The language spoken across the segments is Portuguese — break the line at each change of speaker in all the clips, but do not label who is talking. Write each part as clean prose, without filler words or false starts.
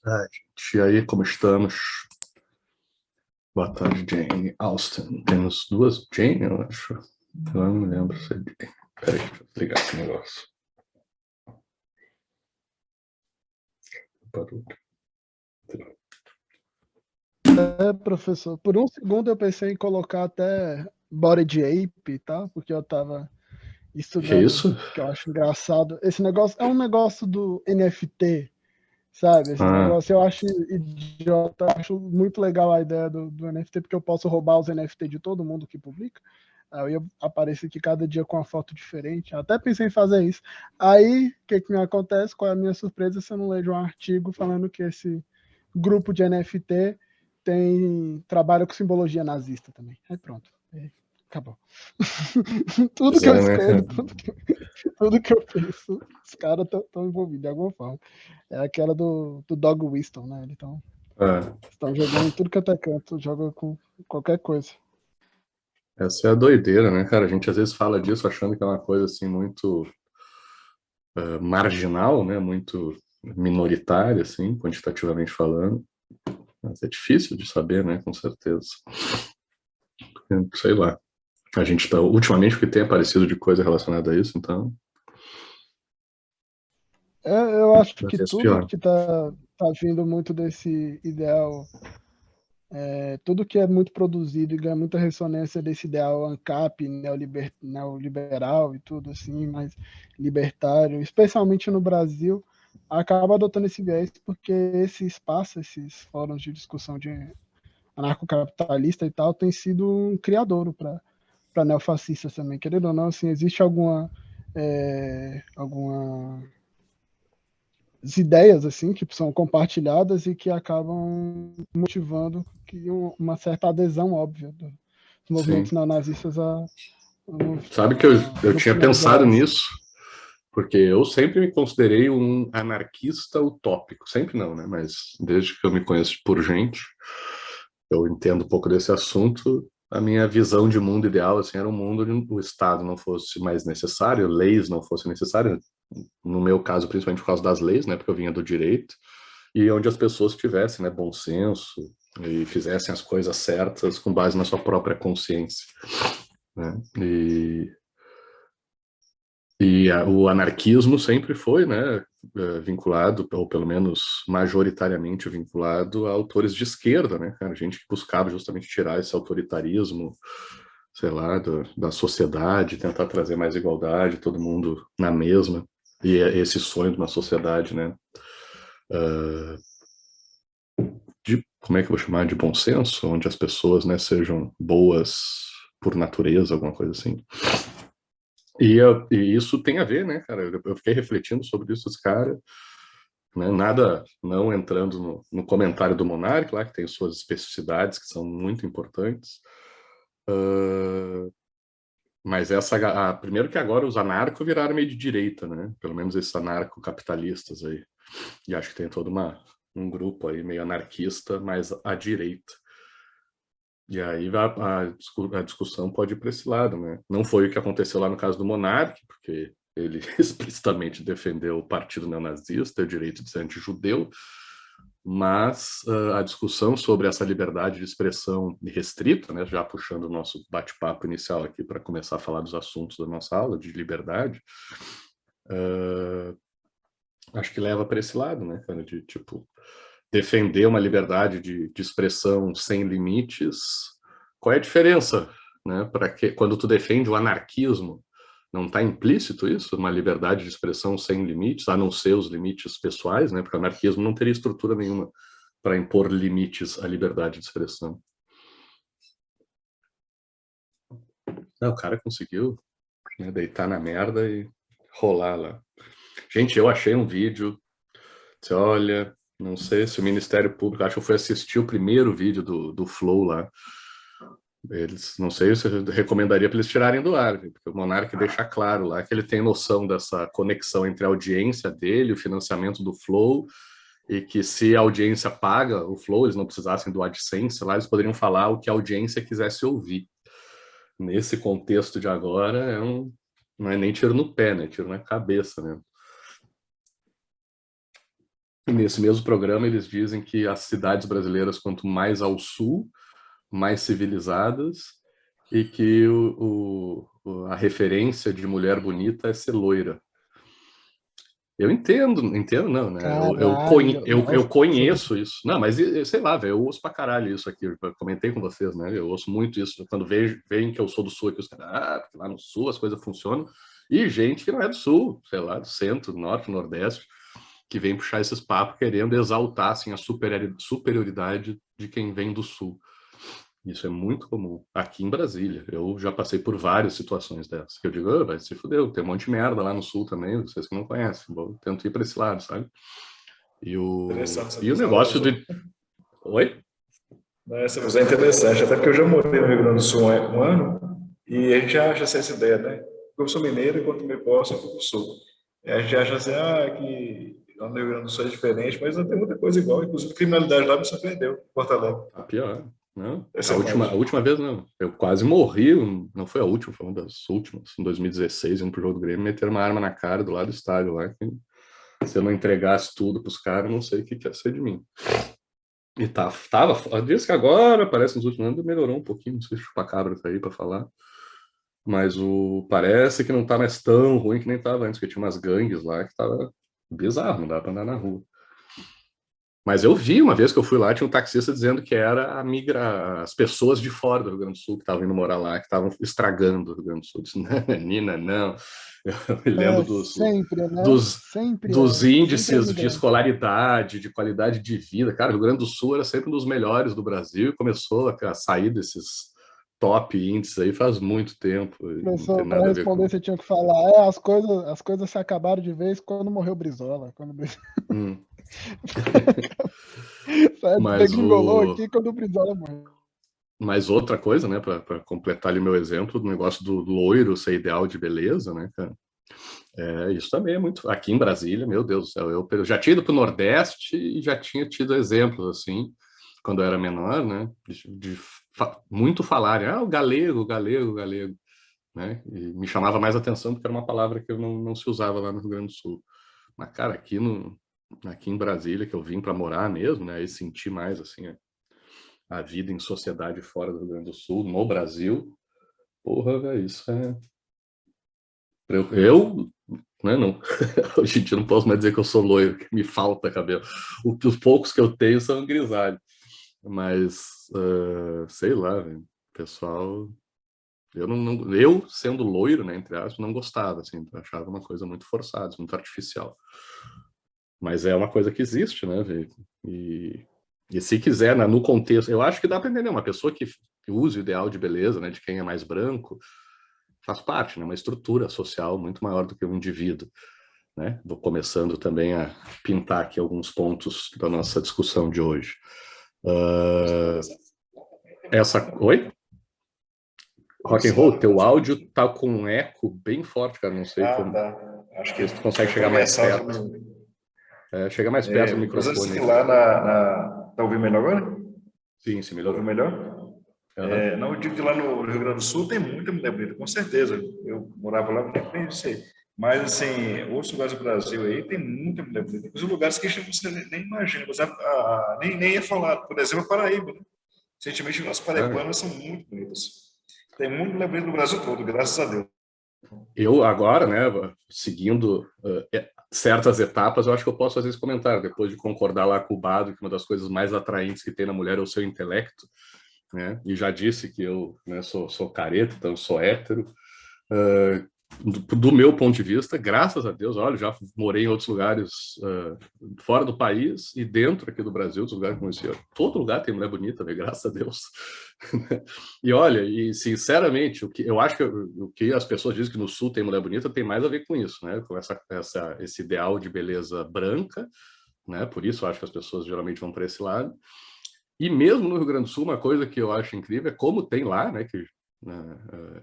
Ah, gente, e aí, como estamos? Boa tarde, Jane Austen. Temos duas Jane, eu acho. Eu não me lembro se é Jane. Peraí, deixa eu ligar esse negócio. Parou.
Professor, por um segundo eu pensei em colocar até Body Ape, tá? Porque eu tava
Que é
estudando,
isso?
que eu acho engraçado. Esse negócio é um negócio do NFT, sabe? Esse
Ah,
negócio eu acho idiota, eu acho muito legal a ideia do NFT, porque eu posso roubar os NFT de todo mundo que publica. Aí eu apareço aqui cada dia com uma foto diferente. Até pensei em fazer isso. Aí, o que me acontece? Qual é a minha surpresa se eu não leio um artigo falando que esse grupo de NFT trabalha com simbologia nazista também. Aí pronto. Aí, acabou. Tudo
pois
que eu
é, né, cara?
escolho, tudo que eu penso, os caras estão envolvidos de alguma forma. É aquela do Dog Winston, né? Então,
Ah,
estão jogando em tudo que até canto, joga com qualquer coisa.
essa é a doideira, né, cara? A gente às vezes fala disso achando que é uma coisa assim muito marginal, né? Muito minoritária, assim, quantitativamente falando. Mas é difícil de saber, né? Com certeza. Sei lá. A gente tá, ultimamente, o que tem aparecido de coisa relacionada a isso, então,
Eu acho
cada
que
vez
tudo
pior.
que tá vindo muito desse ideal, tudo que é muito produzido e ganha muita ressonância desse ideal ANCAP, neoliberal e tudo assim, mais libertário, especialmente no Brasil, acaba adotando esse viés porque esse espaço, esses fóruns de discussão de anarcocapitalista e tal, tem sido um criadouro para neofascistas também. Querendo ou não, assim, existe algumas ideias assim que são compartilhadas e que acabam motivando uma certa adesão óbvia dos movimentos
Sim.
neonazistas
Sabe que eu
grupos
tinha pensado
neoliberais.
nisso, porque eu sempre me considerei um anarquista utópico. Sempre não, né? Mas desde que eu me conheço por gente, eu entendo um pouco desse assunto. A minha visão de mundo ideal assim, era um mundo onde o Estado não fosse mais necessário, leis não fossem necessárias, no meu caso, principalmente por causa das leis, né? Porque eu vinha do direito, e onde as pessoas tivessem, né, bom senso e fizessem as coisas certas com base na sua própria consciência, né? O anarquismo sempre foi, né, vinculado, ou pelo menos majoritariamente vinculado a autores de esquerda, né, cara? Gente que buscava justamente tirar esse autoritarismo, sei lá, da sociedade, tentar trazer mais igualdade, todo mundo na mesma. E é esse sonho de uma sociedade, né, de, como é que eu vou chamar, de bom senso, onde as pessoas, né, sejam boas por natureza, alguma coisa assim. E isso tem a ver, né, cara? Eu fiquei refletindo sobre isso, os caras, né? Nada não entrando no comentário do Monark, lá que tem suas especificidades que são muito importantes. Mas primeiro que agora os anarcos viraram meio de direita, né? Pelo menos esses anarcocapitalistas aí. E acho que tem todo um grupo aí meio anarquista, mas à direita. E aí a discussão pode ir para esse lado, né? Não foi o que aconteceu lá no caso do Monark, porque ele explicitamente defendeu o partido neonazista, o direito de ser anti-judeu, mas a discussão sobre essa liberdade de expressão restrita, né, já puxando o nosso bate-papo inicial aqui para começar a falar dos assuntos da nossa aula de liberdade, acho que leva para esse lado, né, cara, de tipo defender uma liberdade de expressão sem limites. Qual é a diferença, né, para que quando tu defende o anarquismo, não está implícito isso, uma liberdade de expressão sem limites, a não ser os limites pessoais, né, porque o anarquismo não teria estrutura nenhuma para impor limites à liberdade de expressão. Não, o cara conseguiu, né, deitar na merda e rolar lá. Gente, eu achei um vídeo. Você olha, não sei se o Ministério Público, acho que eu fui assistir o primeiro vídeo do Flow lá. Eles, não sei se eu recomendaria para eles tirarem do ar, porque o Monark deixa claro lá que ele tem noção dessa conexão entre a audiência dele, o financiamento do Flow, e que se a audiência paga o Flow, eles não precisassem do AdSense, lá eles poderiam falar o que a audiência quisesse ouvir. Nesse contexto de agora, não é nem tiro no pé, né? Tiro na cabeça, né? E nesse mesmo programa eles dizem que as cidades brasileiras, quanto mais ao sul, mais civilizadas, e que a referência de mulher bonita é ser loira. Eu entendo não, né?
Caralho,
Eu
nossa.
conheço isso. Não, mas sei lá, velho, eu ouço pra caralho isso aqui. Eu comentei com vocês, né? Eu ouço muito isso. Quando veem que eu sou do sul aqui, os caras, porque lá no sul as coisas funcionam. E gente que não é do sul, sei lá, do centro, do norte, do nordeste, que vem puxar esses papos querendo exaltar assim, a superioridade de quem vem do sul. Isso é muito comum aqui em Brasília. Eu já passei por várias situações dessas. Que eu digo, vai se fudeu, tem um monte de merda lá no sul também, vocês que não conhecem. Vou tento ir para esse lado, sabe?
Interessante essa
E o
visão da
negócio
pessoa.
de. Oi?
Essa visão é interessante, até porque eu já morei no Rio Grande do Sul um ano e a gente acha essa ideia, né? Eu sou mineiro e quando me posso eu fui do Sul. A gente acha assim, que lá no Rio Grande do Sul é diferente, mas não tem muita coisa igual. Inclusive, a criminalidade lá me surpreendeu, em Porto Alegre.
Tá pior. Não,
Essa
a
imagem.
última vez não. Eu quase morri, não foi a última, foi uma das últimas, em 2016, indo pro jogo do Grêmio, meteram uma arma na cara do lado do estádio lá. Que, se eu não entregasse tudo pros caras, não sei o que ia ser de mim. E diz que agora, parece nos últimos anos, melhorou um pouquinho, não sei se chupa-cabra tá aí para falar, mas parece que não tá mais tão ruim que nem tava antes, porque tinha umas gangues lá que tava bizarro, não dá para andar na rua. Mas eu vi uma vez que eu fui lá, tinha um taxista dizendo que era as pessoas de fora do Rio Grande do Sul que estavam indo morar lá, que estavam estragando o Rio Grande do Sul. Eu disse, não, menina, não. Eu me lembro
É sempre, né?
dos,
Sempre
dos
sempre é
índices de
evidente.
escolaridade, de qualidade de vida. Cara, o Rio Grande do Sul era sempre um dos melhores do Brasil e começou a sair desses top índices aí faz muito tempo. Não tem
Professor, para
nada a ver
responder,
com.
você tinha que falar, as coisas se acabaram de vez quando morreu Brizola.
Hum.
Só
Mas
degringolou aqui quando o Brizola morreu.
Mas outra coisa, né, para completar ali o meu exemplo, do negócio do loiro ser ideal de beleza, né, cara? Isso também é muito. Aqui em Brasília, meu Deus do céu, eu já tinha ido para o Nordeste e já tinha tido exemplos assim, quando eu era menor, né, muito falarem, o galego, o galego, o galego, né? E me chamava mais atenção porque era uma palavra que eu não se usava lá no Rio Grande do Sul. Mas, cara, aqui em Brasília, que eu vim para morar mesmo, né, e senti mais assim a vida em sociedade fora do Rio Grande do Sul, no Brasil, porra, velho, isso é. Né, não, hoje em dia não posso mais dizer que eu sou loiro, que me falta cabelo. Os poucos que eu tenho são grisalhos. Mas, sei lá, velho, pessoal. Eu, sendo loiro, né, entre aspas, não gostava, assim, achava uma coisa muito forçada, muito artificial. Mas é uma coisa que existe, né, velho? E se quiser, né, no contexto, eu acho que dá para entender uma pessoa que use o ideal de beleza, né, de quem é mais branco, faz parte, né, uma estrutura social muito maior do que um indivíduo, né? Vou começando também a pintar aqui alguns pontos da nossa discussão de hoje. Oi? Rock and roll, teu áudio tá com um eco bem forte, cara, não sei como.
Tá. Acho que
Se tu consegue
é
chegar
para minha
mais
sala.
perto. Chega mais perto do
Mas antes
microfone
de ir
aí.
lá Tá ouvindo melhor agora?
Sim, se
Tá ouvindo
melhorou.
melhor?
Uhum.
Não, eu digo que lá no Rio Grande do Sul tem muita mulher bonita, com certeza. Eu morava lá, nem sei. Mas, assim, outros lugares do Brasil aí tem muita mulher bonita. Tem lugares que você nem imagina, você nem ia falar. Por exemplo, a Paraíba, né? Recentemente, as paraibanas são muito bonitas. Tem muita mulher bonita no Brasil todo, graças a Deus.
Eu agora, né, seguindo certas etapas, eu acho que eu posso fazer esse comentário, depois de concordar lá com o Bado, que uma das coisas mais atraentes que tem na mulher é o seu intelecto, né, e já disse que eu, né, sou careta, então eu sou hétero. Do meu ponto de vista, graças a Deus, olha, já morei em outros lugares fora do país e dentro aqui do Brasil, outros lugares que conheci. Todo lugar tem mulher bonita, véio, graças a Deus. E olha, e sinceramente, eu acho que o que as pessoas dizem que no Sul tem mulher bonita tem mais a ver com isso, né? Com esse ideal de beleza branca, né? Por isso eu acho que as pessoas geralmente vão para esse lado. E mesmo no Rio Grande do Sul, uma coisa que eu acho incrível é como tem lá, né? Que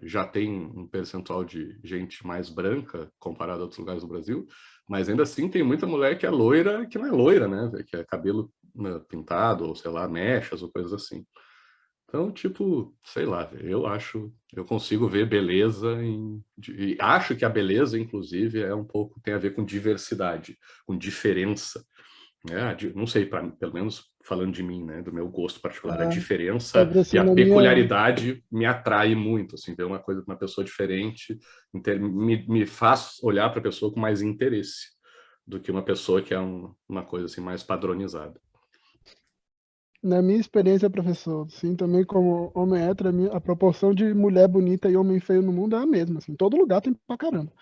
já tem um percentual de gente mais branca comparado a outros lugares do Brasil, mas ainda assim tem muita mulher que é loira que não é loira, né? Que é cabelo pintado, ou sei lá, mechas ou coisas assim. Então, tipo, sei lá, eu consigo ver beleza e acho que a beleza, inclusive, é um pouco, tem a ver com diversidade, com diferença, Não sei, pelo menos falando de mim, né, do meu gosto particular, a diferença
sobre
e a
assim,
peculiaridade me atrai muito, assim, ver uma coisa, uma pessoa diferente, me faz olhar para a pessoa com mais interesse do que uma pessoa que é uma coisa assim mais padronizada.
na minha experiência, professor, sim, também como homem hétero, a proporção de mulher bonita e homem feio no mundo é a mesma, assim, todo lugar tem pra caramba.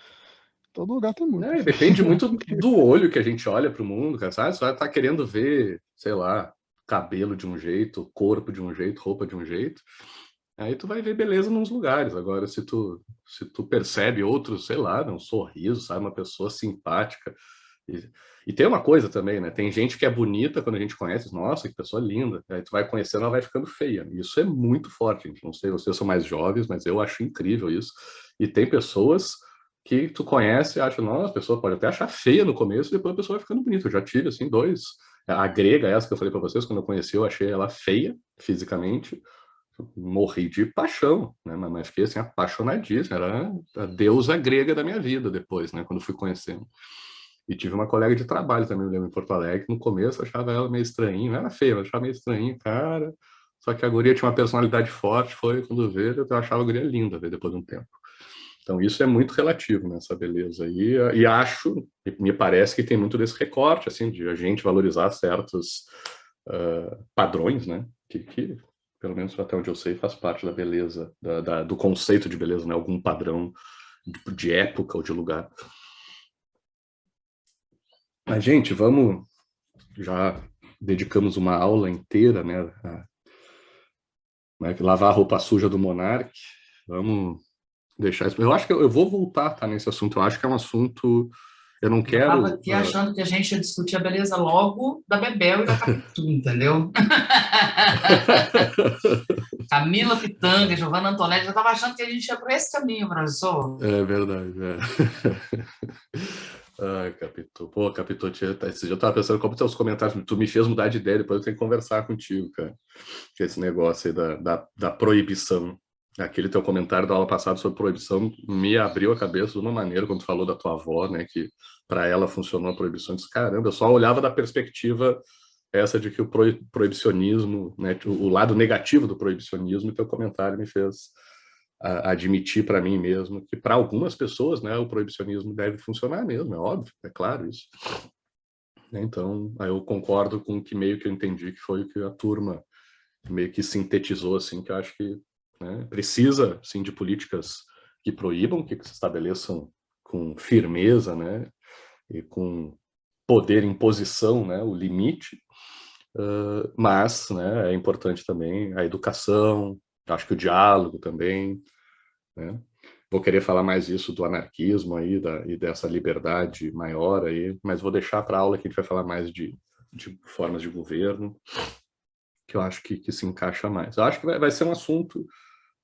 Todo lugar tem muito.
E depende muito do olho que a gente olha para o mundo, cara, sabe? Você vai estar querendo ver, sei lá, cabelo de um jeito, corpo de um jeito, roupa de um jeito. Aí tu vai ver beleza nos lugares. Agora, se tu percebe outros, sei lá, um sorriso, sabe? Uma pessoa simpática. E tem uma coisa também, né? Tem gente que é bonita quando a gente conhece, nossa, que pessoa linda. Aí tu vai conhecendo, ela vai ficando feia. Isso é muito forte, gente. Não sei, vocês são mais jovens, mas eu acho incrível isso. E tem pessoas que tu conhece e acha, nossa, a pessoa pode até achar feia no começo, depois a pessoa vai ficando bonita. Eu já tive, assim, dois. A grega, essa que eu falei para vocês, quando eu conheci, eu achei ela feia fisicamente. Morri de paixão, né? Mas fiquei assim, apaixonadíssimo. Era a deusa grega da minha vida depois, né? Quando fui conhecendo. E tive uma colega de trabalho também, eu lembro, em Porto Alegre. No começo eu achava ela meio estranhinha, não era feia, mas achava meio estranhinha, cara. Só que a guria tinha uma personalidade forte, foi quando veio, eu achava a guria linda, depois de um tempo. Então isso é muito relativo, né, essa beleza aí. E acho, me parece que tem muito desse recorte, assim, de a gente valorizar certos padrões, né, que, pelo menos até onde eu sei, faz parte da beleza, do conceito de beleza, né, algum padrão de época ou de lugar. Mas, gente, vamos... Já dedicamos uma aula inteira, né, lavar a roupa suja do Monark. Vamos deixar isso. Eu acho que eu vou voltar, tá, nesse assunto. Eu acho que é um assunto... Eu não quero...
Eu estava aqui achando que a gente ia discutir a beleza logo da Bebel e da Capitu, entendeu? Camila Pitanga, Giovanna Antonelli, eu estava achando que a gente ia por esse caminho, professor.
É verdade, Ai, Capitu. Pô, Capitu, esse dia eu tava pensando como teus comentários, tu me fez mudar de ideia, depois eu tenho que conversar contigo, cara. Que esse negócio aí da proibição. Aquele teu comentário da aula passada sobre proibição me abriu a cabeça de uma maneira, quando tu falou da tua avó, né, que para ela funcionou a proibição. Eu disse, caramba, eu só olhava da perspectiva essa de que o proibicionismo, né, o lado negativo do proibicionismo, e teu comentário me fez admitir para mim mesmo que para algumas pessoas, né, o proibicionismo deve funcionar mesmo, é óbvio, é claro isso. Então, aí eu concordo com o que meio que eu entendi que foi o que a turma meio que sintetizou, assim, que eu acho que, né, precisa, sim, de políticas que proíbam, que se estabeleçam com firmeza, né, e com poder, imposição, né, o limite, mas, né, é importante também a educação, acho que o diálogo também, né? Vou querer falar mais isso do anarquismo aí, e dessa liberdade maior aí, mas vou deixar para a aula que a gente vai falar mais de formas de governo, que eu acho que se encaixa mais. Eu acho que vai ser um assunto,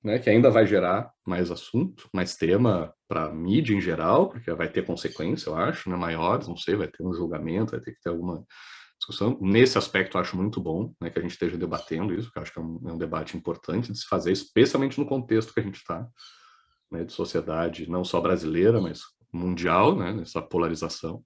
né, que ainda vai gerar mais assunto, mais tema para a mídia em geral, porque vai ter consequência, eu acho, né, maiores, não sei, vai ter um julgamento, vai ter que ter alguma discussão. Nesse aspecto, eu acho muito bom, né, que a gente esteja debatendo isso, porque eu acho que é um debate importante de se fazer, especialmente no contexto que a gente está, né, de sociedade não só brasileira, mas mundial, né, nessa polarização.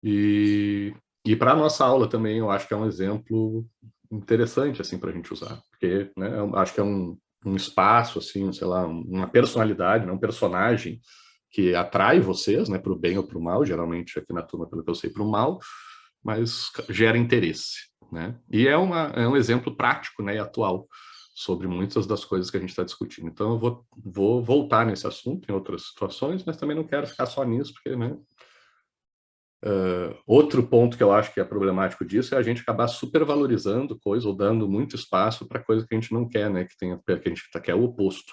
E para a nossa aula também, eu acho que é um exemplo interessante assim para a gente usar, porque, né, eu acho que é um espaço, assim, sei lá, uma personalidade, né, um personagem que atrai vocês, né, para o bem ou para o mal, geralmente aqui na turma, pelo que eu sei, para o mal, mas gera interesse, né? E é um exemplo prático, né, e atual sobre muitas das coisas que a gente está discutindo. Então eu vou voltar nesse assunto em outras situações, mas também não quero ficar só nisso, porque, né, outro ponto que eu acho que é problemático disso é a gente acabar supervalorizando coisa ou dando muito espaço para coisa que a gente não quer, né? Que a gente quer o oposto.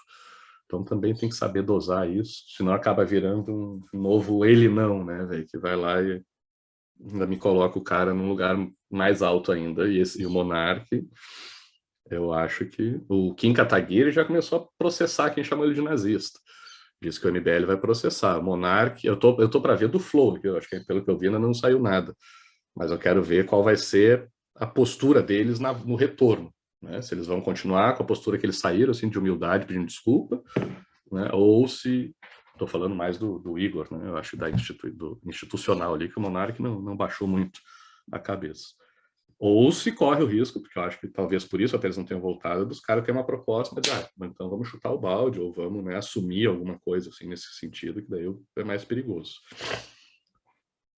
Então também tem que saber dosar isso, senão acaba virando um novo ele não, né, velho? Que vai lá e ainda me coloca o cara num lugar mais alto ainda. E o Monark, eu acho que o Kim Kataguiri já começou a processar quem chamou ele de nazista. Diz que o MBL vai processar. O Monark, eu tô para ver do Flow, eu acho que pelo que eu vi ainda não saiu nada. Mas eu quero ver qual vai ser a postura deles no retorno. Né? Se eles vão continuar com a postura que eles saíram, assim, de humildade, pedindo desculpa, né? Ou se... Estou falando mais do Igor, né? Eu acho do institucional ali, que o Monark não baixou muito a cabeça. Ou se corre o risco, porque eu acho que talvez por isso até eles não tenham voltado, dos caras terem uma proposta, mas então vamos chutar o balde, ou vamos, né, assumir alguma coisa assim nesse sentido, que daí é mais perigoso.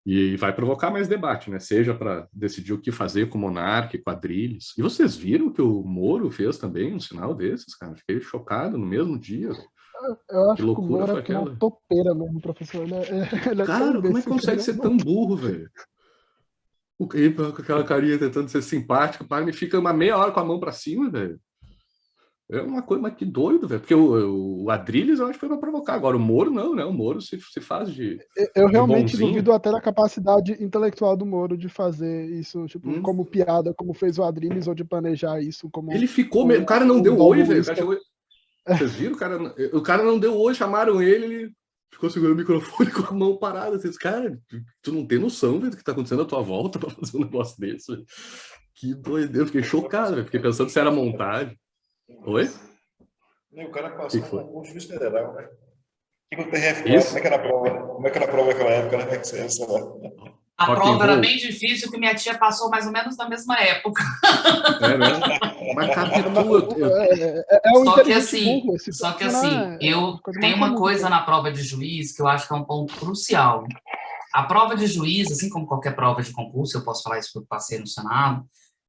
E vai provocar mais debate, né? Seja para decidir o que fazer com o Monark, Quadrilles. E vocês viram que o Moro fez também um sinal desses, cara? Fiquei chocado no mesmo dia.
Eu
Que
acho que o
loucura
Moro
foi
é porque ele é uma
aquela?
topeira mesmo, professor. Ele é tão
Cara, como é que
imbecil que
consegue
ele
ser
não
tão burro, velho? O Kepa com aquela carinha tentando ser simpático, para me fica uma meia hora com a mão para cima, velho. É uma coisa, mas que doido, velho. Porque o Adrilles eu acho que foi para provocar. Agora o Moro não, né? O Moro se faz
Eu
de
realmente
bonzinho.
duvido até da capacidade intelectual do Moro de fazer isso, tipo, como piada, como fez o Adrilles, ou de planejar isso como
Ele ficou... O cara não deu
Dom
oi, velho.
Luiz,
Vocês viram? O cara não deu oi, chamaram ele ficou segurando o microfone com a mão parada. Vocês, cara, tu não tem noção, velho, do que tá acontecendo à tua volta para fazer um negócio desse, velho. Que doideira. Eu fiquei chocado, velho. Fiquei pensando se era montagem. Oi?
E o cara
Que
passou no
foi?
concurso juiz federal, né? E com o TRF4,
Isso?
como é que era a prova? Como é que era a prova naquela época, né? Como é que você, sei lá.
A
Rock and
prova era
roll.
bem difícil, que minha tia passou mais ou menos na mesma época.
É mesmo? Mas capitu...
É um
Só que
inteligente
assim,
burro. Esse
só que
termo,
assim,
né, é
eu
a coisa mais
tenho uma
comum que
coisa
tem.
na prova de juiz que eu acho que é um ponto crucial. A prova de juiz, assim como qualquer prova de concurso, eu posso falar isso porque eu passei no Senado,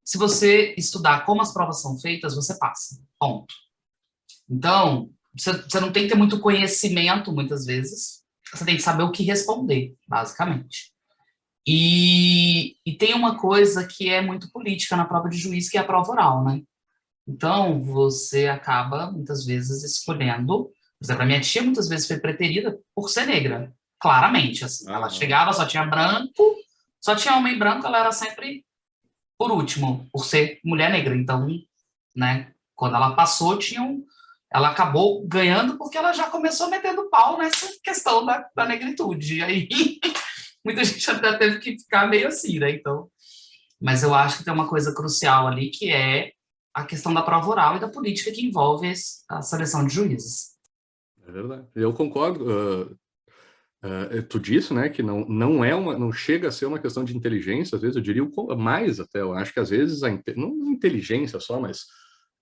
se você estudar como as provas são feitas, você passa. Ponto. Então, você não tem que ter muito conhecimento, muitas vezes. Você tem que saber o que responder, basicamente. E tem uma coisa que é muito política na prova de juiz, que é a prova oral, né? Então, você acaba, muitas vezes, escolhendo... Por exemplo, a minha tia, muitas vezes, foi preterida por ser negra. Claramente, assim. Ela chegava, só tinha branco, só tinha homem branco, ela era sempre por último, por ser mulher negra. Então, né, quando ela passou, ela acabou ganhando porque ela já começou metendo pau nessa questão da negritude. E aí, muita gente até teve que ficar meio assim, né? Então, mas eu acho que tem uma coisa crucial ali, que é a questão da prova oral e da política que envolve a seleção de juízes.
É verdade. Eu concordo. Tu disse, né, que não chega a ser uma questão de inteligência, às vezes eu diria mais até. Eu acho que às vezes não inteligência só, mas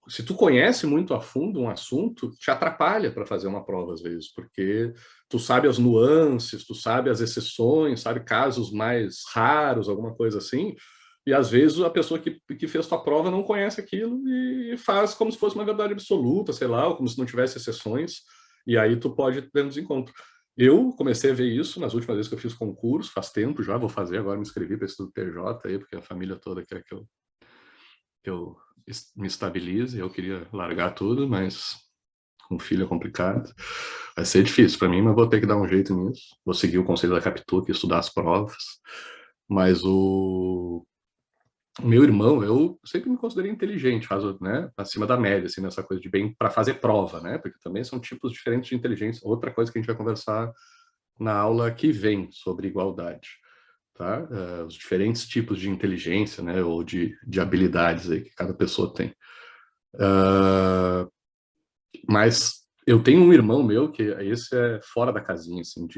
se tu conhece muito a fundo um assunto, te atrapalha para fazer uma prova às vezes, porque tu sabe as nuances, tu sabe as exceções, sabe casos mais raros, alguma coisa assim. E às vezes a pessoa que fez tua prova não conhece aquilo e faz como se fosse uma verdade absoluta, sei lá, ou como se não tivesse exceções. E aí tu pode ter um desencontro. Eu comecei a ver isso nas últimas vezes que eu fiz concurso, faz tempo já, vou fazer agora, me inscrevi para esse do TJ aí, porque a família toda quer que eu me estabilize, eu queria largar tudo, mas com filho é complicado. Vai ser difícil para mim, mas vou ter que dar um jeito nisso. Vou seguir o conselho da Capitu, que estudar as provas. Mas o meu irmão, eu sempre me considerei inteligente, né, acima da média, assim, nessa coisa de bem para fazer prova, né, porque também são tipos diferentes de inteligência. Outra coisa que a gente vai conversar na aula que vem sobre igualdade, tá? Os diferentes tipos de inteligência, né, ou de habilidades aí que cada pessoa tem. Mas eu tenho um irmão meu que esse é fora da casinha, assim,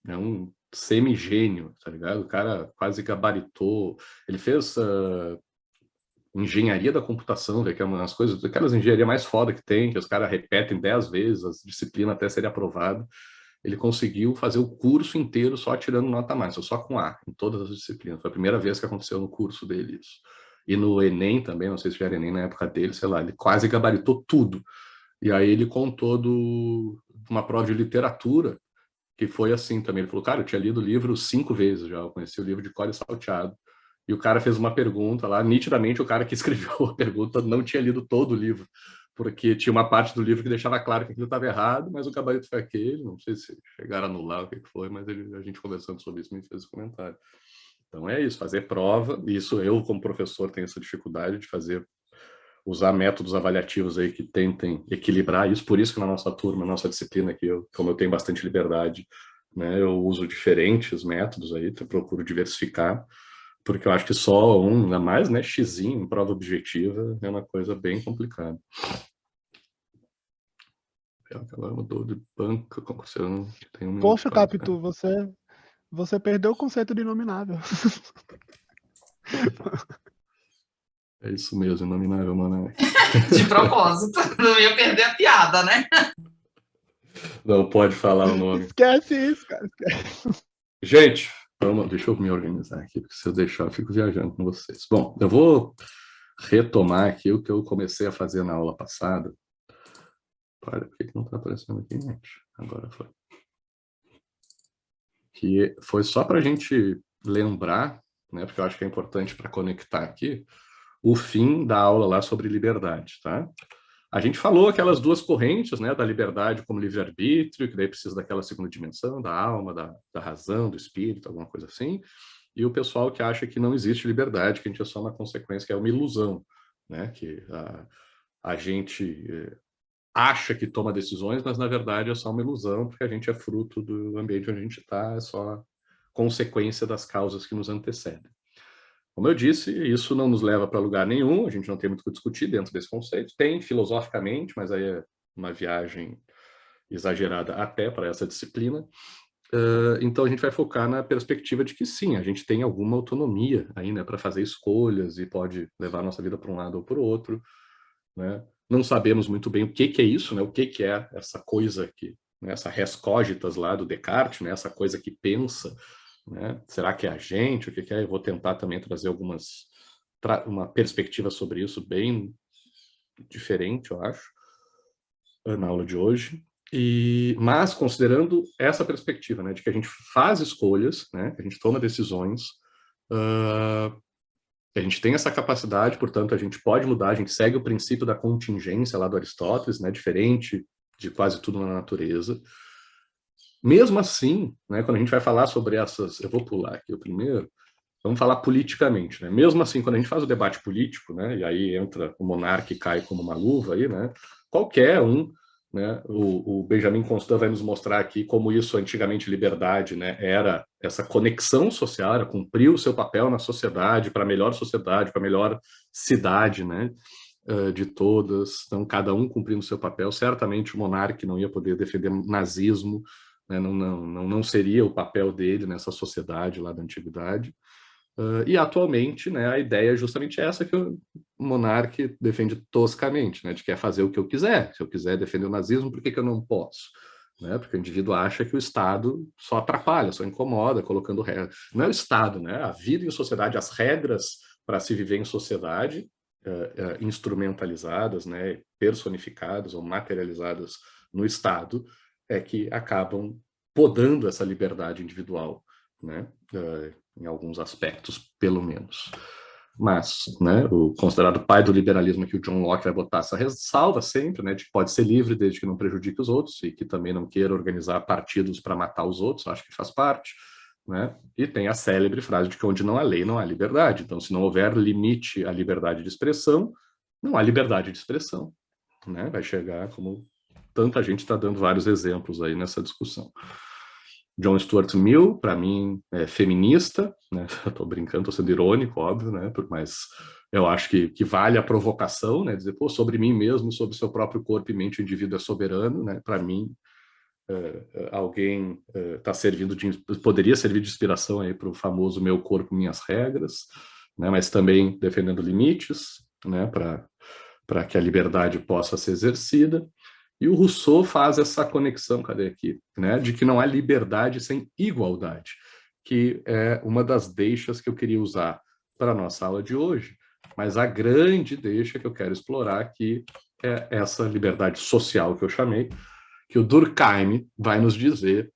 é um semi-gênio, tá ligado? O cara quase gabaritou, ele fez engenharia da computação, que é uma das coisas, aquelas engenharia mais foda que tem, que os caras repetem 10 vezes as disciplinas até serem aprovado. Ele conseguiu fazer o curso inteiro só tirando nota máxima, só com A, em todas as disciplinas. Foi a primeira vez que aconteceu no curso dele isso. E no Enem também, não sei se já era Enem na época dele, sei lá, ele quase gabaritou tudo. E aí ele contou de uma prova de literatura, que foi assim também. Ele falou, cara, eu tinha lido o livro 5 vezes já, eu conheci o livro de cor e salteado. E o cara fez uma pergunta lá, nitidamente o cara que escreveu a pergunta não tinha lido todo o livro, porque tinha uma parte do livro que deixava claro que aquilo estava errado, mas o gabarito foi aquele, não sei se chegaram a anular o que foi, mas a gente conversando sobre isso me fez esse comentário. Então é isso, fazer prova, e isso eu como professor tenho essa dificuldade de usar métodos avaliativos aí que tentem equilibrar isso, por isso que na nossa turma, na nossa disciplina aqui, como eu tenho bastante liberdade, né, eu uso diferentes métodos aí, procuro diversificar, porque eu acho que só ainda mais, né, xizinho em prova objetiva é uma coisa bem complicada. Agora mudou de banca, concurseiro, tem um
Poxa,
minuto,
Capitu, você perdeu o conceito de inominável.
É isso mesmo, Inominável Monark.
De propósito, não ia perder a piada, né?
Não pode falar o nome.
Esquece isso, cara. Esquece.
Gente, deixa eu me organizar aqui, porque se eu deixar eu fico viajando com vocês. Bom, eu vou retomar aqui o que eu comecei a fazer na aula passada. Olha, por que não está aparecendo aqui, gente? Agora foi. Que foi só para a gente lembrar, né, porque eu acho que é importante para conectar aqui, o fim da aula lá sobre liberdade, tá? A gente falou aquelas duas correntes, né, da liberdade como livre-arbítrio, que daí precisa daquela segunda dimensão, da alma, da razão, do espírito, alguma coisa assim, e o pessoal que acha que não existe liberdade, que a gente é só uma consequência, que é uma ilusão, né, que a gente acha que toma decisões, mas na verdade é só uma ilusão, porque a gente é fruto do ambiente onde a gente está, é só consequência das causas que nos antecedem. Como eu disse, isso não nos leva para lugar nenhum, a gente não tem muito o que discutir dentro desse conceito. Tem filosoficamente, mas aí é uma viagem exagerada até para essa disciplina. Então a gente vai focar na perspectiva de que sim, a gente tem alguma autonomia aí, né, para fazer escolhas e pode levar a nossa vida para um lado ou para o outro, né? Não sabemos muito bem o que é isso, né? O que é essa coisa que, né, essa res cogitas lá do Descartes, né? Essa coisa que pensa, né? Será que é a gente? O que é? Eu vou tentar também trazer uma perspectiva sobre isso bem diferente, eu acho, na aula de hoje. Mas considerando essa perspectiva, né, de que a gente faz escolhas, né, que a gente toma decisões, a gente tem essa capacidade, portanto, a gente pode mudar, a gente segue o princípio da contingência lá do Aristóteles, né, diferente de quase tudo na natureza. Mesmo assim, né, quando a gente vai falar sobre essas... Eu vou pular aqui o primeiro. Vamos falar politicamente, né? Mesmo assim, quando a gente faz o debate político, né, e aí entra o monarca e cai como uma luva aí, né? Qualquer um, né? O Benjamin Constant vai nos mostrar aqui como isso antigamente liberdade, né? Era essa conexão social, era cumprir o seu papel na sociedade para a melhor sociedade, para a melhor cidade, né? De todas. Então, cada um cumprindo o seu papel. Certamente o monarca não ia poder defender nazismo, né? Não seria o papel dele nessa sociedade lá da antiguidade. E atualmente, né, a ideia é justamente essa que o monarca defende toscamente, né, de que é fazer o que eu quiser. Se eu quiser defender o nazismo, por que eu não posso? Né, porque o indivíduo acha que o Estado só atrapalha, só incomoda, colocando regras. Não é o Estado, né? A vida em sociedade, as regras para se viver em sociedade, instrumentalizadas, né, personificadas ou materializadas no Estado, é que acabam podando essa liberdade individual, né? Em alguns aspectos, pelo menos. Mas, né, o considerado pai do liberalismo aqui, o John Locke, vai botar essa ressalva sempre, né, de que pode ser livre desde que não prejudique os outros e que também não queira organizar partidos para matar os outros, acho que faz parte, né? E tem a célebre frase de que onde não há lei, não há liberdade. Então, se não houver limite à liberdade de expressão, não há liberdade de expressão, né? Vai chegar como tanta gente está dando vários exemplos aí nessa discussão. John Stuart Mill, para mim, é feminista, né? Estou brincando, estou sendo irônico, óbvio, né? Mas eu acho que vale a provocação, né? Dizer, pô, sobre mim mesmo, sobre o seu próprio corpo e mente, o indivíduo é soberano, né? Para mim, alguém poderia servir de inspiração aí para o famoso meu corpo, minhas regras, né? Mas também defendendo limites, né? Para que a liberdade possa ser exercida. E o Rousseau faz essa conexão, cadê aqui, né, de que não há liberdade sem igualdade, que é uma das deixas que eu queria usar para a nossa aula de hoje, mas a grande deixa que eu quero explorar aqui é essa liberdade social que eu chamei, que o Durkheim vai nos dizer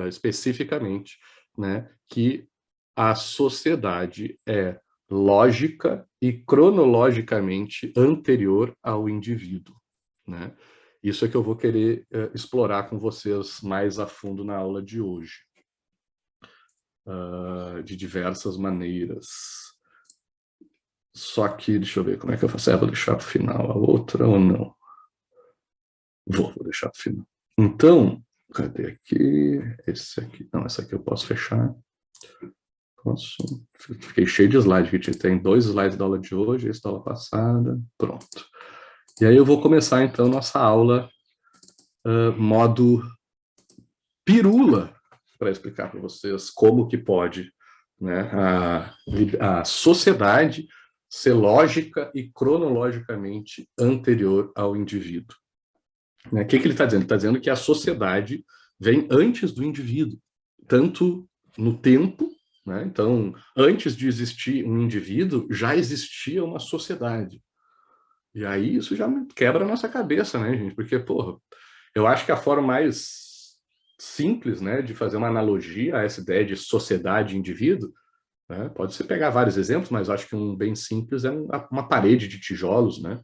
especificamente, né, que a sociedade é lógica e cronologicamente anterior ao indivíduo. Né? Isso é que eu vou querer explorar com vocês mais a fundo na aula de hoje, de diversas maneiras. Só que, deixa eu ver como é que eu faço. Vou deixar para o final a outra ou não? Vou deixar para o final. Então, cadê aqui? Esse aqui. Não, essa aqui eu posso fechar. Posso. Fiquei cheio de slides, que tem 2 slides da aula de hoje, esse da aula passada. Pronto. E aí eu vou começar, então, nossa aula modo pirula, para explicar para vocês como que pode né, a sociedade ser lógica e cronologicamente anterior ao indivíduo. Né? O que ele está dizendo? Ele está dizendo que a sociedade vem antes do indivíduo, tanto no tempo, né? Então, antes de existir um indivíduo, já existia uma sociedade. E aí isso já quebra a nossa cabeça, né, gente? Porque, porra, eu acho que a forma mais simples, né, de fazer uma analogia a essa ideia de sociedade e indivíduo, né, pode ser pegar vários exemplos, mas eu acho que um bem simples é uma parede de tijolos, né?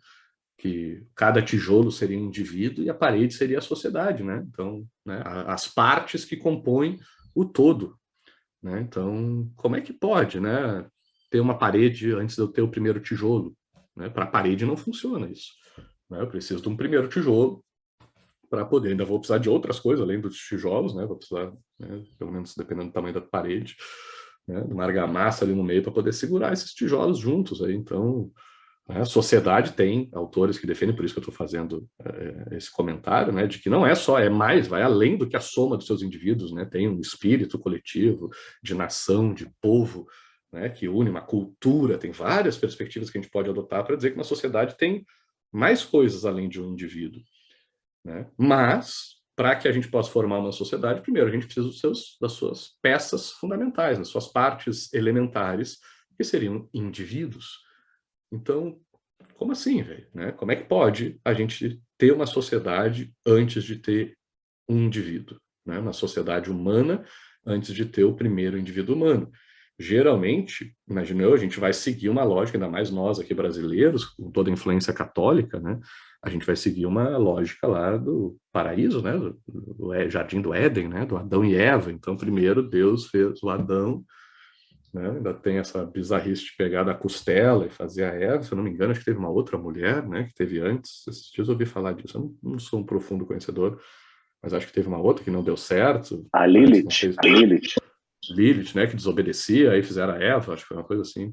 Que cada tijolo seria um indivíduo e a parede seria a sociedade, né? Então, né, as partes que compõem o todo, né? Então, como é que pode, né, ter uma parede antes de eu ter o primeiro tijolo? Né? Para a parede não funciona isso. Né? Eu preciso de um primeiro tijolo para poder, ainda vou precisar de outras coisas além dos tijolos, né? Vou precisar, né, pelo menos dependendo do tamanho da parede, né, de uma argamassa ali no meio para poder segurar esses tijolos juntos. Aí, então, a sociedade tem autores que defendem, por isso que eu estou fazendo esse comentário, né, de que não é só, é mais, vai além do que a soma dos seus indivíduos, né, tem um espírito coletivo de nação, de povo, né, que une uma cultura, tem várias perspectivas que a gente pode adotar para dizer que uma sociedade tem mais coisas além de um indivíduo. Né? Mas, para que a gente possa formar uma sociedade, primeiro a gente precisa das suas peças fundamentais, das suas partes elementares, que seriam indivíduos. Então, como assim, velho? Né? Como é que pode a gente ter uma sociedade antes de ter um indivíduo? Né? Uma sociedade humana antes de ter o primeiro indivíduo humano. Geralmente, imagina eu, a gente vai seguir uma lógica, ainda mais nós aqui brasileiros, com toda a influência católica, né? A gente vai seguir uma lógica lá do paraíso, né? Do Jardim do Éden, né? Do Adão e Eva. Então, primeiro Deus fez o Adão, né? Ainda tem essa bizarrice de pegar da costela e fazer a Eva. Se eu não me engano, acho que teve uma outra mulher, né? Que teve antes. Esses dias eu ouvi falar disso. Eu não sou um profundo conhecedor, mas acho que teve uma outra que não deu certo.
A Lilith, a Lilith.
Lilith, né? Que desobedecia, aí fizeram a Eva. Acho que foi uma coisa assim.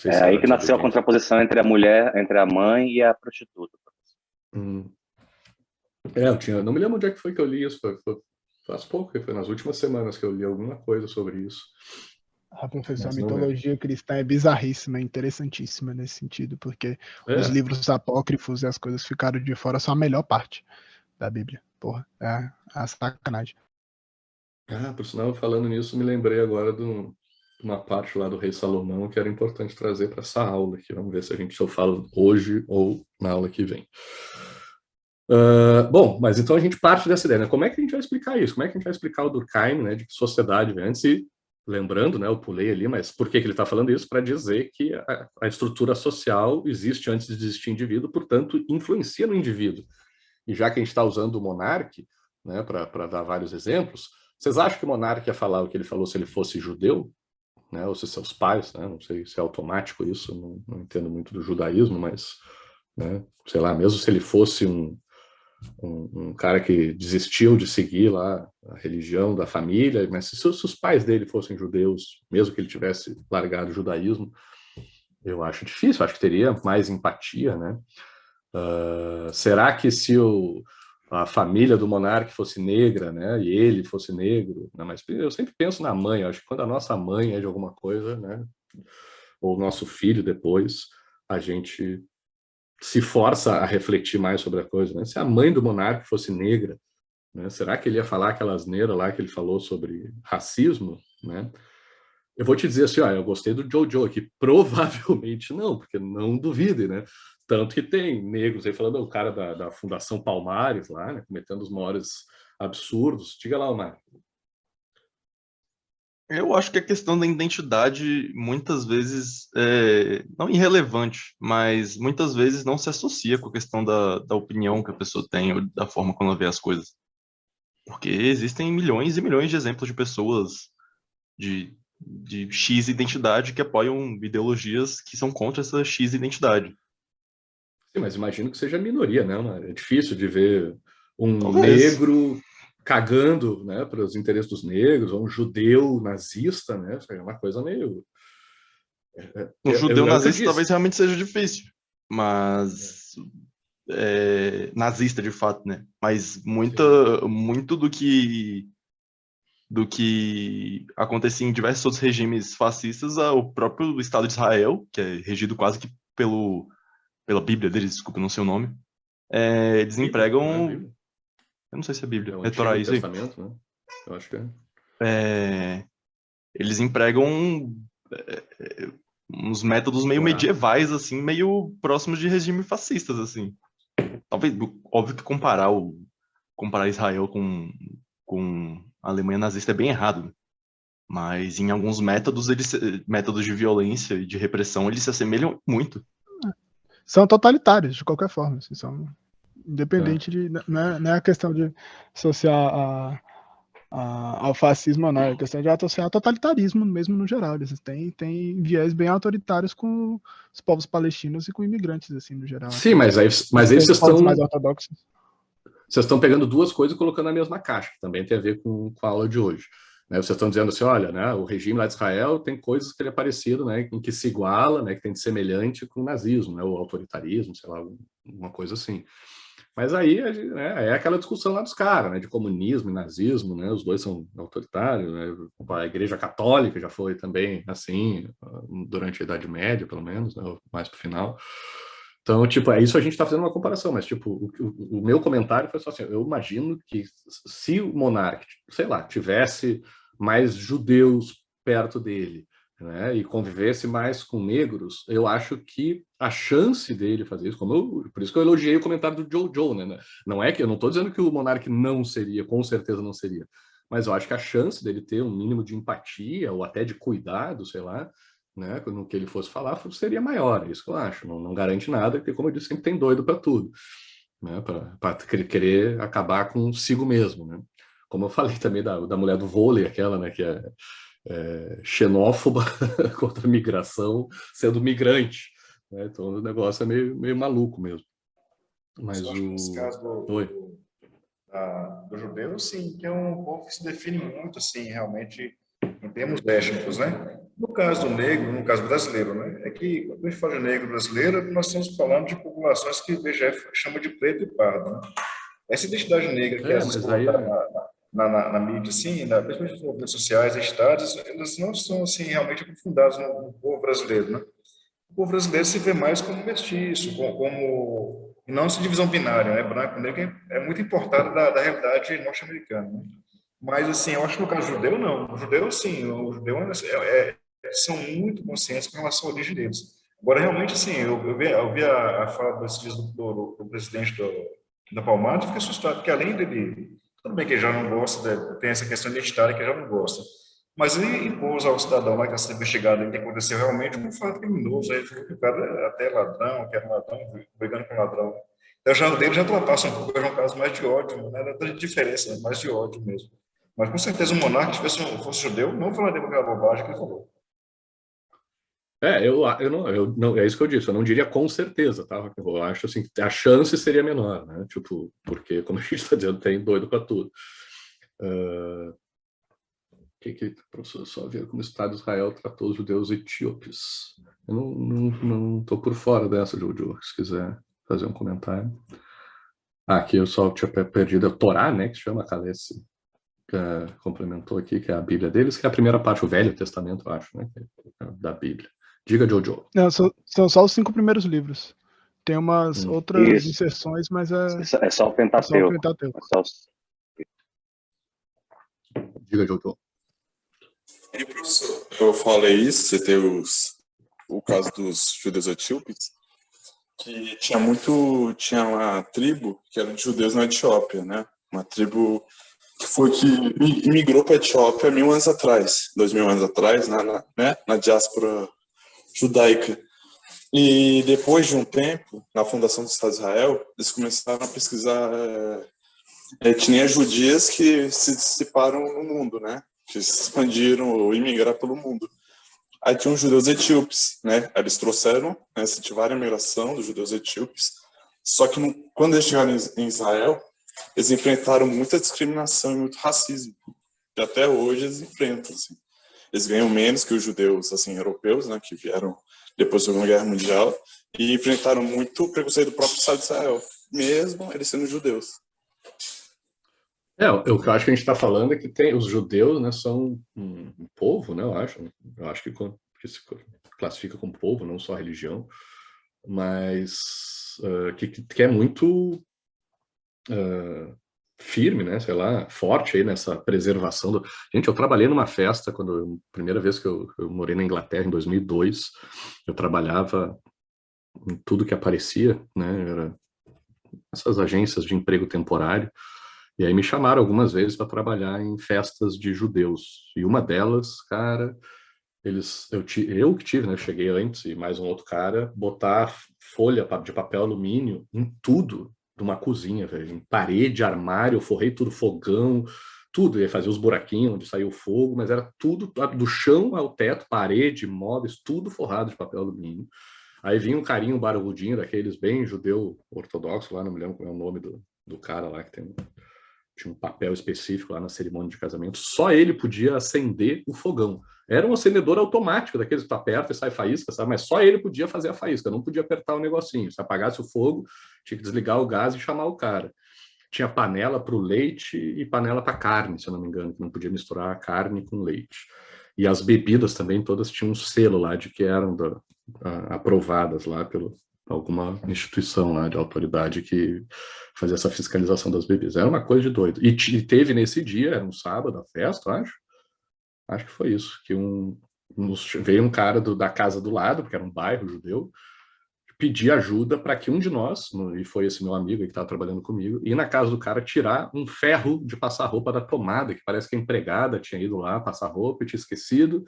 É aí que nasceu a contraposição entre a mulher, entre a mãe e a prostituta.
Eu não me lembro onde é que foi que eu li isso, faz pouco, foi nas últimas semanas que eu li alguma coisa sobre isso.
Professor, a mitologia cristã é bizarríssima, é interessantíssima nesse sentido, porque os livros apócrifos e as coisas ficaram de fora, são a melhor parte da Bíblia. Porra, é a sacanagem.
Por sinal, falando nisso, me lembrei agora de uma parte lá do Rei Salomão que era importante trazer para essa aula aqui. Vamos ver se eu falo hoje ou na aula que vem. Bom, mas então a gente parte dessa ideia, né? Como é que a gente vai explicar isso? Como é que a gente vai explicar o Durkheim, né, de que sociedade vem antes? E, lembrando, né, eu pulei ali, mas por que ele está falando isso? Para dizer que a estrutura social existe antes de existir indivíduo, portanto, influencia no indivíduo. E já que a gente está usando o monarque, né, para dar vários exemplos, vocês acham que o monarca ia falar o que ele falou se ele fosse judeu? Né, ou se seus pais, né, não sei se é automático isso, não entendo muito do judaísmo, mas, né, sei lá, mesmo se ele fosse um cara que desistiu de seguir lá a religião da família, mas se os pais dele fossem judeus, mesmo que ele tivesse largado o judaísmo, eu acho difícil, acho que teria mais empatia, né? Será que se a família do monarca fosse negra, né, e ele fosse negro, né, mas eu sempre penso na mãe, eu acho que quando a nossa mãe é de alguma coisa, né, ou o nosso filho depois, a gente se força a refletir mais sobre a coisa, né? Se a mãe do monarca fosse negra, né, será que ele ia falar aquela asneira lá que ele falou sobre racismo, né? Eu vou te dizer assim, eu gostei do Jojo aqui, provavelmente não, porque não duvide, né? Tanto que tem negros aí falando, o cara da Fundação Palmares lá, né, cometendo os maiores absurdos. Diga lá, Omar.
Eu acho que a questão da identidade muitas vezes não irrelevante, mas muitas vezes não se associa com a questão da opinião que a pessoa tem ou da forma como ela vê as coisas. Porque existem milhões e milhões de exemplos de pessoas de X identidade que apoiam ideologias que são contra essa X identidade.
Sim, mas imagino que seja a minoria, né? É difícil de ver um
Talvez.
negro cagando, né, para os interesses dos negros, ou um judeu nazista, né? É uma coisa meio...
Um judeu nazista
disse.
talvez realmente seja difícil, mas nazista de fato, né? Mas muito do que do que acontecia em diversos outros regimes fascistas. O próprio Estado de Israel, que é regido quase que pela Bíblia deles, desculpa, não sei o nome, eles empregam... Eu não sei se é Bíblia, é Torá, isso aí.
Testamento, né? Eu acho que
Eles empregam uns métodos meio medievais, assim, meio próximos de regimes fascistas, assim. Talvez, óbvio que comparar Israel com a Alemanha nazista é bem errado, mas em alguns métodos, métodos de violência e de repressão, eles se assemelham muito.
São totalitários, de qualquer forma. Assim, são independente de... Não é a questão de associar ao fascismo, não. É a questão de associar ao totalitarismo mesmo no geral. Eles têm viés bem autoritários com os povos palestinos e com imigrantes, assim, no geral.
Sim, mas aí vocês estão...
mais ortodoxos.
Vocês estão pegando duas coisas e colocando na mesma caixa, que também tem a ver com a aula de hoje. Né? Vocês estão dizendo assim, olha, né, o regime lá de Israel tem coisas que ele é parecido, né, em que se iguala, né, que tem de semelhante com o nazismo, né, o autoritarismo, sei lá, uma coisa assim. Mas aí é aquela discussão lá dos caras, né, de comunismo e nazismo, né, os dois são autoritários, né, a Igreja Católica já foi também assim, durante a Idade Média, pelo menos, né, mais para o final. Então, tipo, é isso, a gente está fazendo uma comparação, mas, tipo, o meu comentário foi só assim, eu imagino que se o monarca, sei lá, tivesse mais judeus perto dele, né, e convivesse mais com negros, eu acho que a chance dele fazer isso, por isso que eu elogiei o comentário do Jojo, né, não é que, eu não estou dizendo que o monarca não seria, com certeza não seria, mas eu acho que a chance dele ter um mínimo de empatia, ou até de cuidado, sei lá, né, no que ele fosse falar, seria maior, é isso que eu acho. Não garante nada, porque, como eu disse, sempre tem doido para tudo, né, para querer acabar consigo mesmo, né. Como eu falei também da mulher do vôlei, aquela, né, que é xenófoba contra a migração, sendo migrante, né, então o negócio é meio maluco mesmo. Mas
nesse caso do judeu, sim, que é um povo que se define muito, assim, realmente, em termos étnicos, né? No caso do negro, no caso brasileiro, né? É que, quando a gente fala de negro brasileiro, nós estamos falando de populações que o IBGE chama de preto e pardo, né? Essa identidade negra que às vezes na mídia, assim, principalmente nas redes sociais, estados, elas não são, assim, realmente aprofundadas no povo brasileiro, né? O povo brasileiro se vê mais como mestiço, e não essa divisão binária, né? Branco, negro, é muito importada da realidade norte-americana, né? Mas, assim, eu acho que no caso judeu, não. O judeu, sim, o judeu são muito conscientes com relação à origem deles. Agora, realmente, assim, eu vi a fala desses dias do presidente da Palmar, e fiquei assustado, porque além dele, tudo bem que ele já não gosta, tem essa questão identitária que ele já não gosta, mas ele impôs ao cidadão lá que está sendo investigado em que aconteceu realmente um fato criminoso. Aí ele falou que o cara até ladrão, que era ladrão, brigando com ladrão. Então, já dele já ultrapassa um pouco, é um caso mais de ódio, não era de diferença, mais de ódio mesmo. Mas, com certeza, o monarca, se fosse judeu, não falaria aquela bobagem que ele falou.
Não, é isso que eu disse, eu não diria com certeza, tá? Eu acho assim, que a chance seria menor, né? Tipo, porque, como a gente está dizendo, tem doido para tudo. Professor, só ver como o Estado de Israel tratou os judeus etíopes. Eu não estou por fora dessa, Jojo, se quiser fazer um comentário. Aqui eu só tinha perdido a Torá, né? Que se chama Kalesi. Complementou aqui, que é a Bíblia deles, que é a primeira parte, o Velho Testamento, eu acho, né, da Bíblia. Diga, Jojo.
Não, são só os 5 primeiros livros. Tem umas outras inserções, mas
é só o Pentateuco.
Diga, Jojo.
E, professor, eu falei isso, você tem o caso dos judeus etíopes, que tinha uma tribo que era de judeus na Etiópia, né? Uma tribo que migrou para a Etiópia 1000 anos atrás, 2000 anos atrás, na diáspora judaica. E depois de um tempo, na fundação do Estado de Israel, eles começaram a pesquisar etnias judias que se dissiparam no mundo, né? Que se expandiram ou imigraram pelo mundo. Aí tinha os judeus etíopes, né? Eles trouxeram, incentivaram a migração dos judeus etíopes, só que quando eles chegaram em Israel, eles enfrentaram muita discriminação e muito racismo. E até hoje eles enfrentam. Assim. Eles ganham menos que os judeus assim, europeus, né, que vieram depois da Segunda Guerra Mundial, e enfrentaram muito preconceito do próprio Estado de Israel, mesmo eles sendo judeus.
O que eu acho que a gente está falando é que tem os judeus, né, são um povo, né, eu acho que se classifica como povo, não só religião, mas que é muito firme, né, sei lá, forte aí nessa preservação do... Gente, eu trabalhei numa festa primeira vez que eu morei na Inglaterra, em 2002, eu trabalhava em tudo que aparecia, né, era essas agências de emprego temporário, e aí me chamaram algumas vezes para trabalhar em festas de judeus, e uma delas, cara, eu que tive, né, eu cheguei antes, e mais um outro cara, botar folha de papel alumínio em tudo de uma cozinha, velho, em parede, armário, eu forrei tudo, fogão, tudo, ia fazer os buraquinhos onde saiu o fogo, mas era tudo do chão ao teto, parede, móveis, tudo forrado de papel alumínio. Aí vinha um carinho barbudinho, daqueles bem judeu ortodoxo, lá não me lembro qual é o nome do cara lá, que tinha um papel específico lá na cerimônia de casamento. Só ele podia acender o fogão. Era um acendedor automático, daqueles que tu aperta e sai faísca, sabe? Mas só ele podia fazer a faísca, não podia apertar o negocinho. Se apagasse o fogo, tinha que desligar o gás e chamar o cara. Tinha panela para o leite e panela para carne, se eu não me engano, que não podia misturar a carne com leite. E as bebidas também, todas tinham um selo lá de que eram aprovadas lá pelo alguma instituição lá de autoridade que fazia essa fiscalização das bebidas. Era uma coisa de doido. E teve nesse dia, era um sábado, a festa, acho que foi isso, que veio um cara da casa do lado, porque era um bairro judeu, pedir ajuda para que um de nós, e foi esse meu amigo que estava trabalhando comigo, ir na casa do cara tirar um ferro de passar roupa da tomada, que parece que a empregada tinha ido lá passar roupa e tinha esquecido,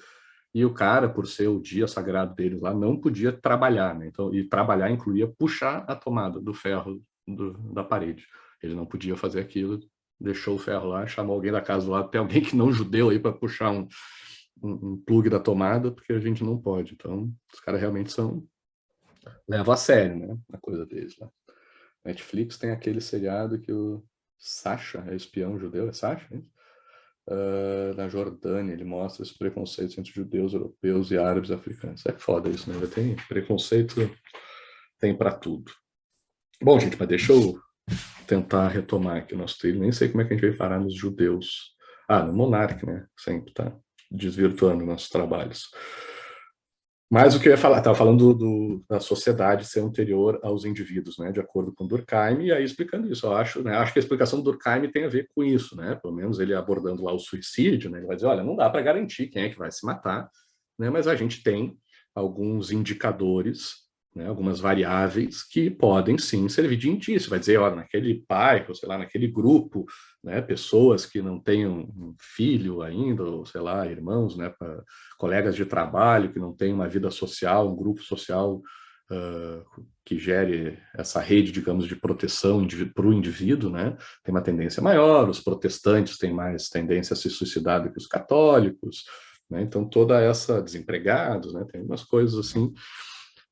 e o cara, por ser o dia sagrado deles lá, não podia trabalhar, né? Então, e trabalhar incluía puxar a tomada do ferro da parede. Ele não podia fazer aquilo, deixou o ferro lá, chamou alguém da casa do lado, tem alguém que não judeu aí para puxar um plug da tomada, porque a gente não pode. Então, os caras realmente levam a sério, né? A coisa deles lá. Netflix tem aquele seriado que o Sacha é espião judeu, é Sacha, hein? Na Jordânia, ele mostra os preconceitos entre judeus, europeus e árabes africanos. É foda isso, né? Tem preconceito, tem para tudo. Bom, gente, mas deixa eu tentar retomar aqui o nosso trilho. Nem sei como é que a gente vai parar nos judeus. No Monark, né? Sempre tá desvirtuando nossos trabalhos. Mas o que eu ia falar, estava falando da sociedade ser anterior aos indivíduos, né, de acordo com Durkheim, e aí explicando isso, eu acho, né, acho que a explicação do Durkheim tem a ver com isso, né, pelo menos ele abordando lá o suicídio, né, ele vai dizer, olha, não dá para garantir quem é que vai se matar, né, mas a gente tem alguns indicadores, né, algumas variáveis que podem sim servir de indício, vai dizer, olha, naquele bairro, sei lá, naquele grupo, né, pessoas que não tenham um filho ainda, ou sei lá, irmãos, né, colegas de trabalho que não têm uma vida social, um grupo social que gere essa rede, digamos, de proteção para o indivíduo, né, tem uma tendência maior, os protestantes têm mais tendência a se suicidar do que os católicos, né, então toda essa, desempregados, né, tem umas coisas assim,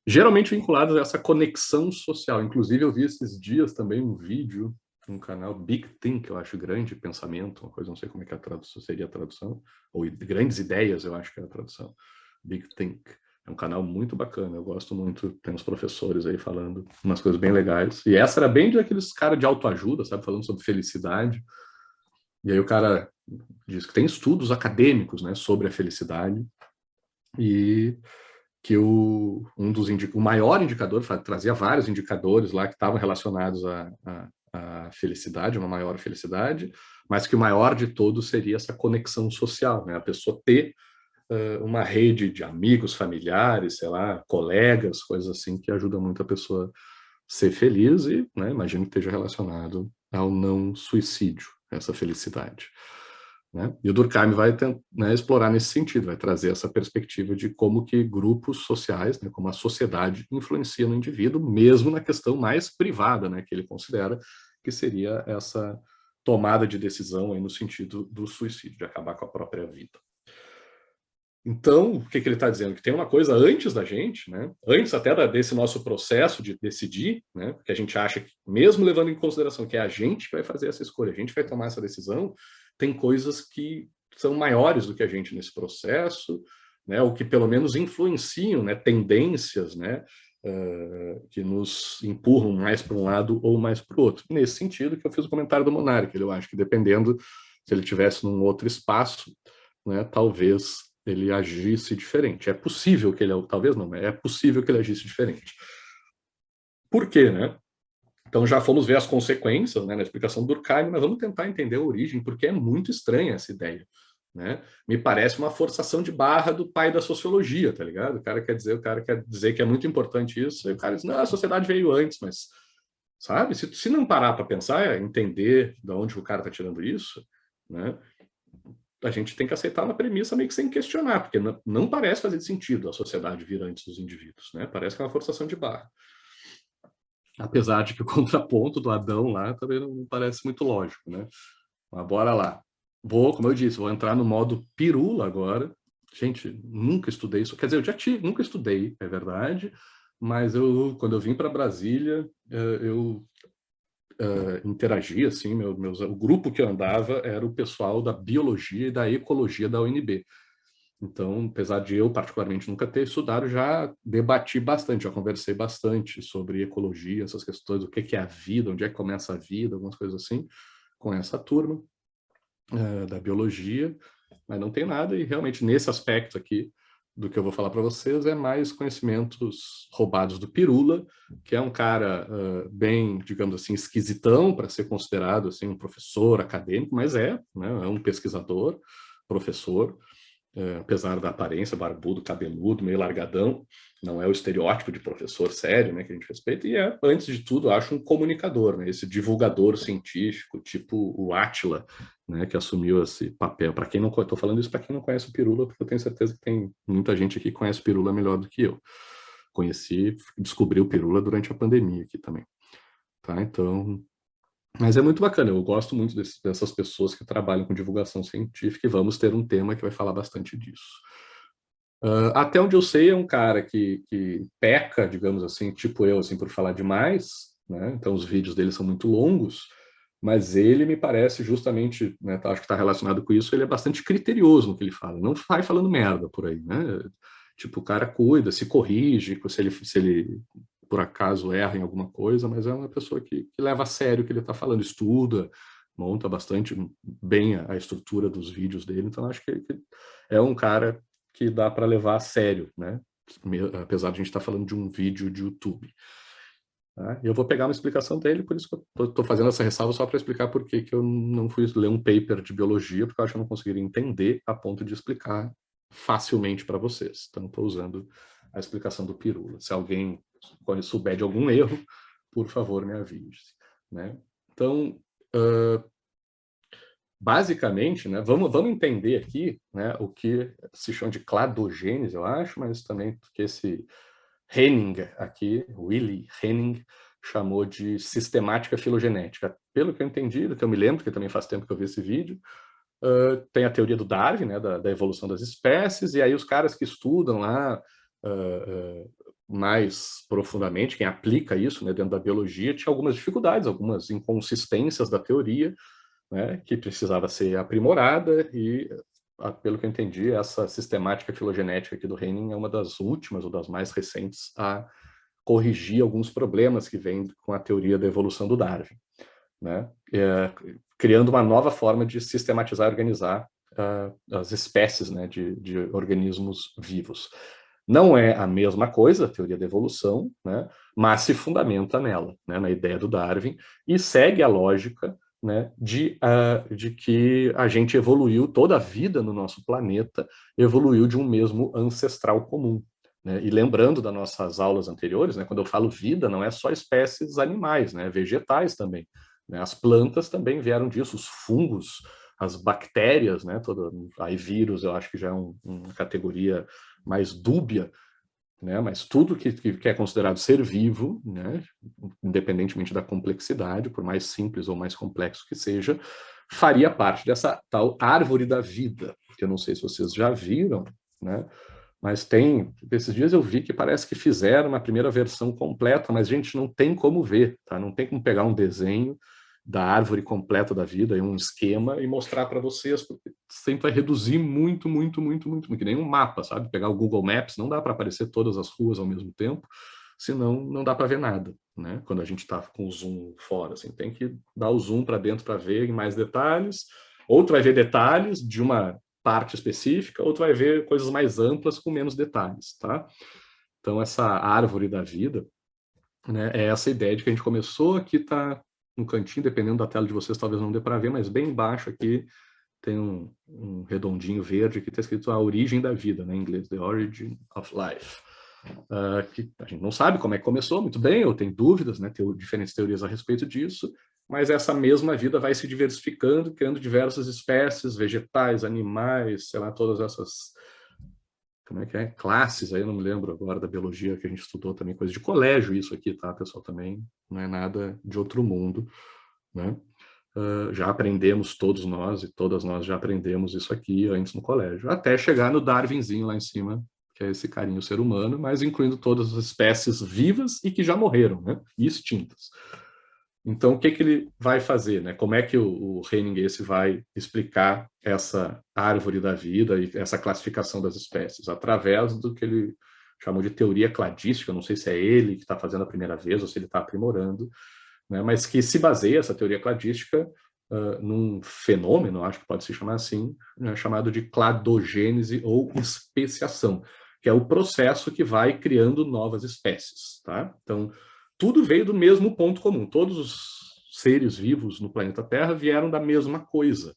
geralmente vinculadas a essa conexão social. Inclusive eu vi esses dias também um vídeo um canal Big Think, eu acho, grande pensamento, uma coisa, não sei como é que seria a tradução, ou grandes ideias, eu acho que é a tradução, Big Think. É um canal muito bacana, eu gosto muito, tem uns professores aí falando umas coisas bem legais, e essa era bem daqueles caras de autoajuda, sabe, falando sobre felicidade, e aí o cara diz que tem estudos acadêmicos, né, sobre a felicidade, e que o maior indicador, trazia vários indicadores lá que estavam relacionados a felicidade, uma maior felicidade, mas que o maior de todos seria essa conexão social, né? A pessoa ter uma rede de amigos, familiares, sei lá, colegas, coisas assim, que ajudam muito a pessoa ser feliz e, né, imagino que esteja relacionado ao não suicídio, essa felicidade. Né? E o Durkheim vai explorar nesse sentido, vai trazer essa perspectiva de como que grupos sociais, né, como a sociedade influencia no indivíduo, mesmo na questão mais privada, né, que ele considera que seria essa tomada de decisão aí no sentido do suicídio, de acabar com a própria vida. Então, o que ele está dizendo? Que tem uma coisa antes da gente, né? Antes até desse nosso processo de decidir, né? Porque a gente acha que, mesmo levando em consideração que é a gente que vai fazer essa escolha, a gente vai tomar essa decisão, tem coisas que são maiores do que a gente nesse processo, né? Ou que pelo menos influenciam, né? Tendências, né? que nos empurram mais para um lado ou mais para o outro. Nesse sentido que eu fiz o comentário do Monark, eu acho que dependendo, se ele tivesse num outro espaço, né, talvez ele agisse diferente. É possível que ele, talvez não, é possível que ele agisse diferente. Por quê, né? Então já fomos ver as consequências, né, na explicação do Durkheim, mas vamos tentar entender a origem, porque é muito estranha essa ideia. Né? Me parece uma forçação de barra do pai da sociologia, tá ligado? O cara quer dizer que é muito importante isso, e o cara diz, não, a sociedade veio antes, mas, sabe? Se não parar para pensar, entender de onde o cara está tirando isso, né? A gente tem que aceitar uma premissa meio que sem questionar, porque não parece fazer sentido a sociedade vir antes dos indivíduos, né? Parece que é uma forçação de barra. Apesar de que o contraponto do Adão lá também não parece muito lógico, né? Mas bora lá. Como eu disse, vou entrar no modo pirula agora. Gente, nunca estudei isso. Quer dizer, nunca estudei, é verdade, mas quando eu vim para Brasília, eu interagi, assim, o grupo que eu andava era o pessoal da biologia e da ecologia da UNB. Então, apesar de eu, particularmente, nunca ter estudado, já debati bastante, já conversei bastante sobre ecologia, essas questões, o que é a vida, onde é que começa a vida, algumas coisas assim, com essa turma da biologia, mas não tem nada, e realmente nesse aspecto aqui do que eu vou falar para vocês é mais conhecimentos roubados do Pirula, que é um cara bem, digamos assim, esquisitão para ser considerado assim, um professor acadêmico, mas né, é um pesquisador, professor, apesar da aparência, barbudo, cabeludo, meio largadão, não é o estereótipo de professor sério, né, que a gente respeita, e antes de tudo, acho um comunicador, né, esse divulgador científico, tipo o Átila, né, que assumiu esse papel. Para quem não, estou falando isso para quem não conhece o Pirula, porque eu tenho certeza que tem muita gente aqui que conhece o Pirula melhor do que eu. Descobri o Pirula durante a pandemia aqui também. Tá, então... Mas é muito bacana, eu gosto muito dessas pessoas que trabalham com divulgação científica e vamos ter um tema que vai falar bastante disso. Até onde eu sei, é um cara que peca, digamos assim, tipo eu, assim, por falar demais, né? Então os vídeos dele são muito longos, mas ele me parece justamente, né, acho que está relacionado com isso, ele é bastante criterioso no que ele fala, não vai falando merda por aí, né? Tipo, o cara cuida, se corrige, se ele por acaso erra em alguma coisa, mas é uma pessoa que leva a sério o que ele está falando, estuda, monta bastante bem a estrutura dos vídeos dele, então acho que é um cara que dá para levar a sério, né? Apesar de a gente estar falando de um vídeo de YouTube. Tá? Eu vou pegar uma explicação dele, por isso que eu estou fazendo essa ressalva só para explicar por que eu não fui ler um paper de biologia, porque eu acho que eu não conseguiria entender a ponto de explicar facilmente para vocês. Então, estou usando a explicação do Pirula. Se alguém souber de algum erro, por favor, me avise. Né? Então, basicamente, né, vamos entender aqui, né, o que se chama de cladogênese, eu acho, mas também que esse Henning aqui, Willy Henning, chamou de sistemática filogenética. Pelo que eu entendi, do que eu me lembro, porque também faz tempo que eu vi esse vídeo, tem a teoria do Darwin, né, da evolução das espécies, e aí os caras que estudam lá mais profundamente, quem aplica isso, né, dentro da biologia, tinha algumas dificuldades, algumas inconsistências da teoria, né, que precisava ser aprimorada, e pelo que eu entendi, essa sistemática filogenética aqui do Henning é uma das últimas ou das mais recentes a corrigir alguns problemas que vêm com a teoria da evolução do Darwin, né? Criando uma nova forma de sistematizar e organizar as espécies, né, de organismos vivos. Não é a mesma coisa, a teoria da evolução, né, mas se fundamenta nela, né, na ideia do Darwin, e segue a lógica, né, de que a gente evoluiu, toda a vida no nosso planeta evoluiu de um mesmo ancestral comum. Né? E lembrando das nossas aulas anteriores, né, quando eu falo vida, não é só espécies animais, né, vegetais também. Né? As plantas também vieram disso, os fungos, as bactérias, né, aí vírus eu acho que já é uma categoria mais dúbia, né, mas tudo que é considerado ser vivo, né, independentemente da complexidade, por mais simples ou mais complexo que seja, faria parte dessa tal árvore da vida, que eu não sei se vocês já viram, né, mas esses dias eu vi que parece que fizeram uma primeira versão completa, mas a gente não tem como ver, tá? Não tem como pegar um desenho da árvore completa da vida, um esquema, e mostrar para vocês, porque sempre vai reduzir muito, muito, muito, muito, que nem um mapa, sabe? Pegar o Google Maps, não dá para aparecer todas as ruas ao mesmo tempo, senão não dá para ver nada, né? Quando a gente está com o zoom fora, assim, tem que dar o zoom para dentro para ver em mais detalhes, ou tu vai ver detalhes de uma parte específica, ou tu vai ver coisas mais amplas com menos detalhes, tá? Então, essa árvore da vida, né, é essa ideia de que a gente começou, aqui tá no cantinho, dependendo da tela de vocês, talvez não dê para ver, mas bem embaixo aqui tem um redondinho verde que está escrito a origem da vida, né, em inglês, The Origin of Life. Que a gente não sabe como é que começou, muito bem, ou tem dúvidas, né, tem diferentes teorias a respeito disso, mas essa mesma vida vai se diversificando, criando diversas espécies, vegetais, animais, sei lá, todas essas... Como é que é? Classes, aí eu não me lembro agora da biologia que a gente estudou também, coisa de colégio isso aqui, tá, pessoal? Também não é nada de outro mundo, né? Já aprendemos, todos nós e todas nós já aprendemos isso aqui antes no colégio, até chegar no Darwinzinho lá em cima, que é esse carinho ser humano, mas incluindo todas as espécies vivas e que já morreram, né? E extintas. Então, o que ele vai fazer, né? Como é que o Henning esse vai explicar essa árvore da vida e essa classificação das espécies? Através do que ele chamou de teoria cladística, não sei se é ele que está fazendo a primeira vez ou se ele está aprimorando, né? Mas que se baseia, essa teoria cladística, num fenômeno, acho que pode se chamar assim, né? Chamado de cladogênese ou especiação, que é o processo que vai criando novas espécies, tá? Então, tudo veio do mesmo ponto comum. Todos os seres vivos no planeta Terra vieram da mesma coisa,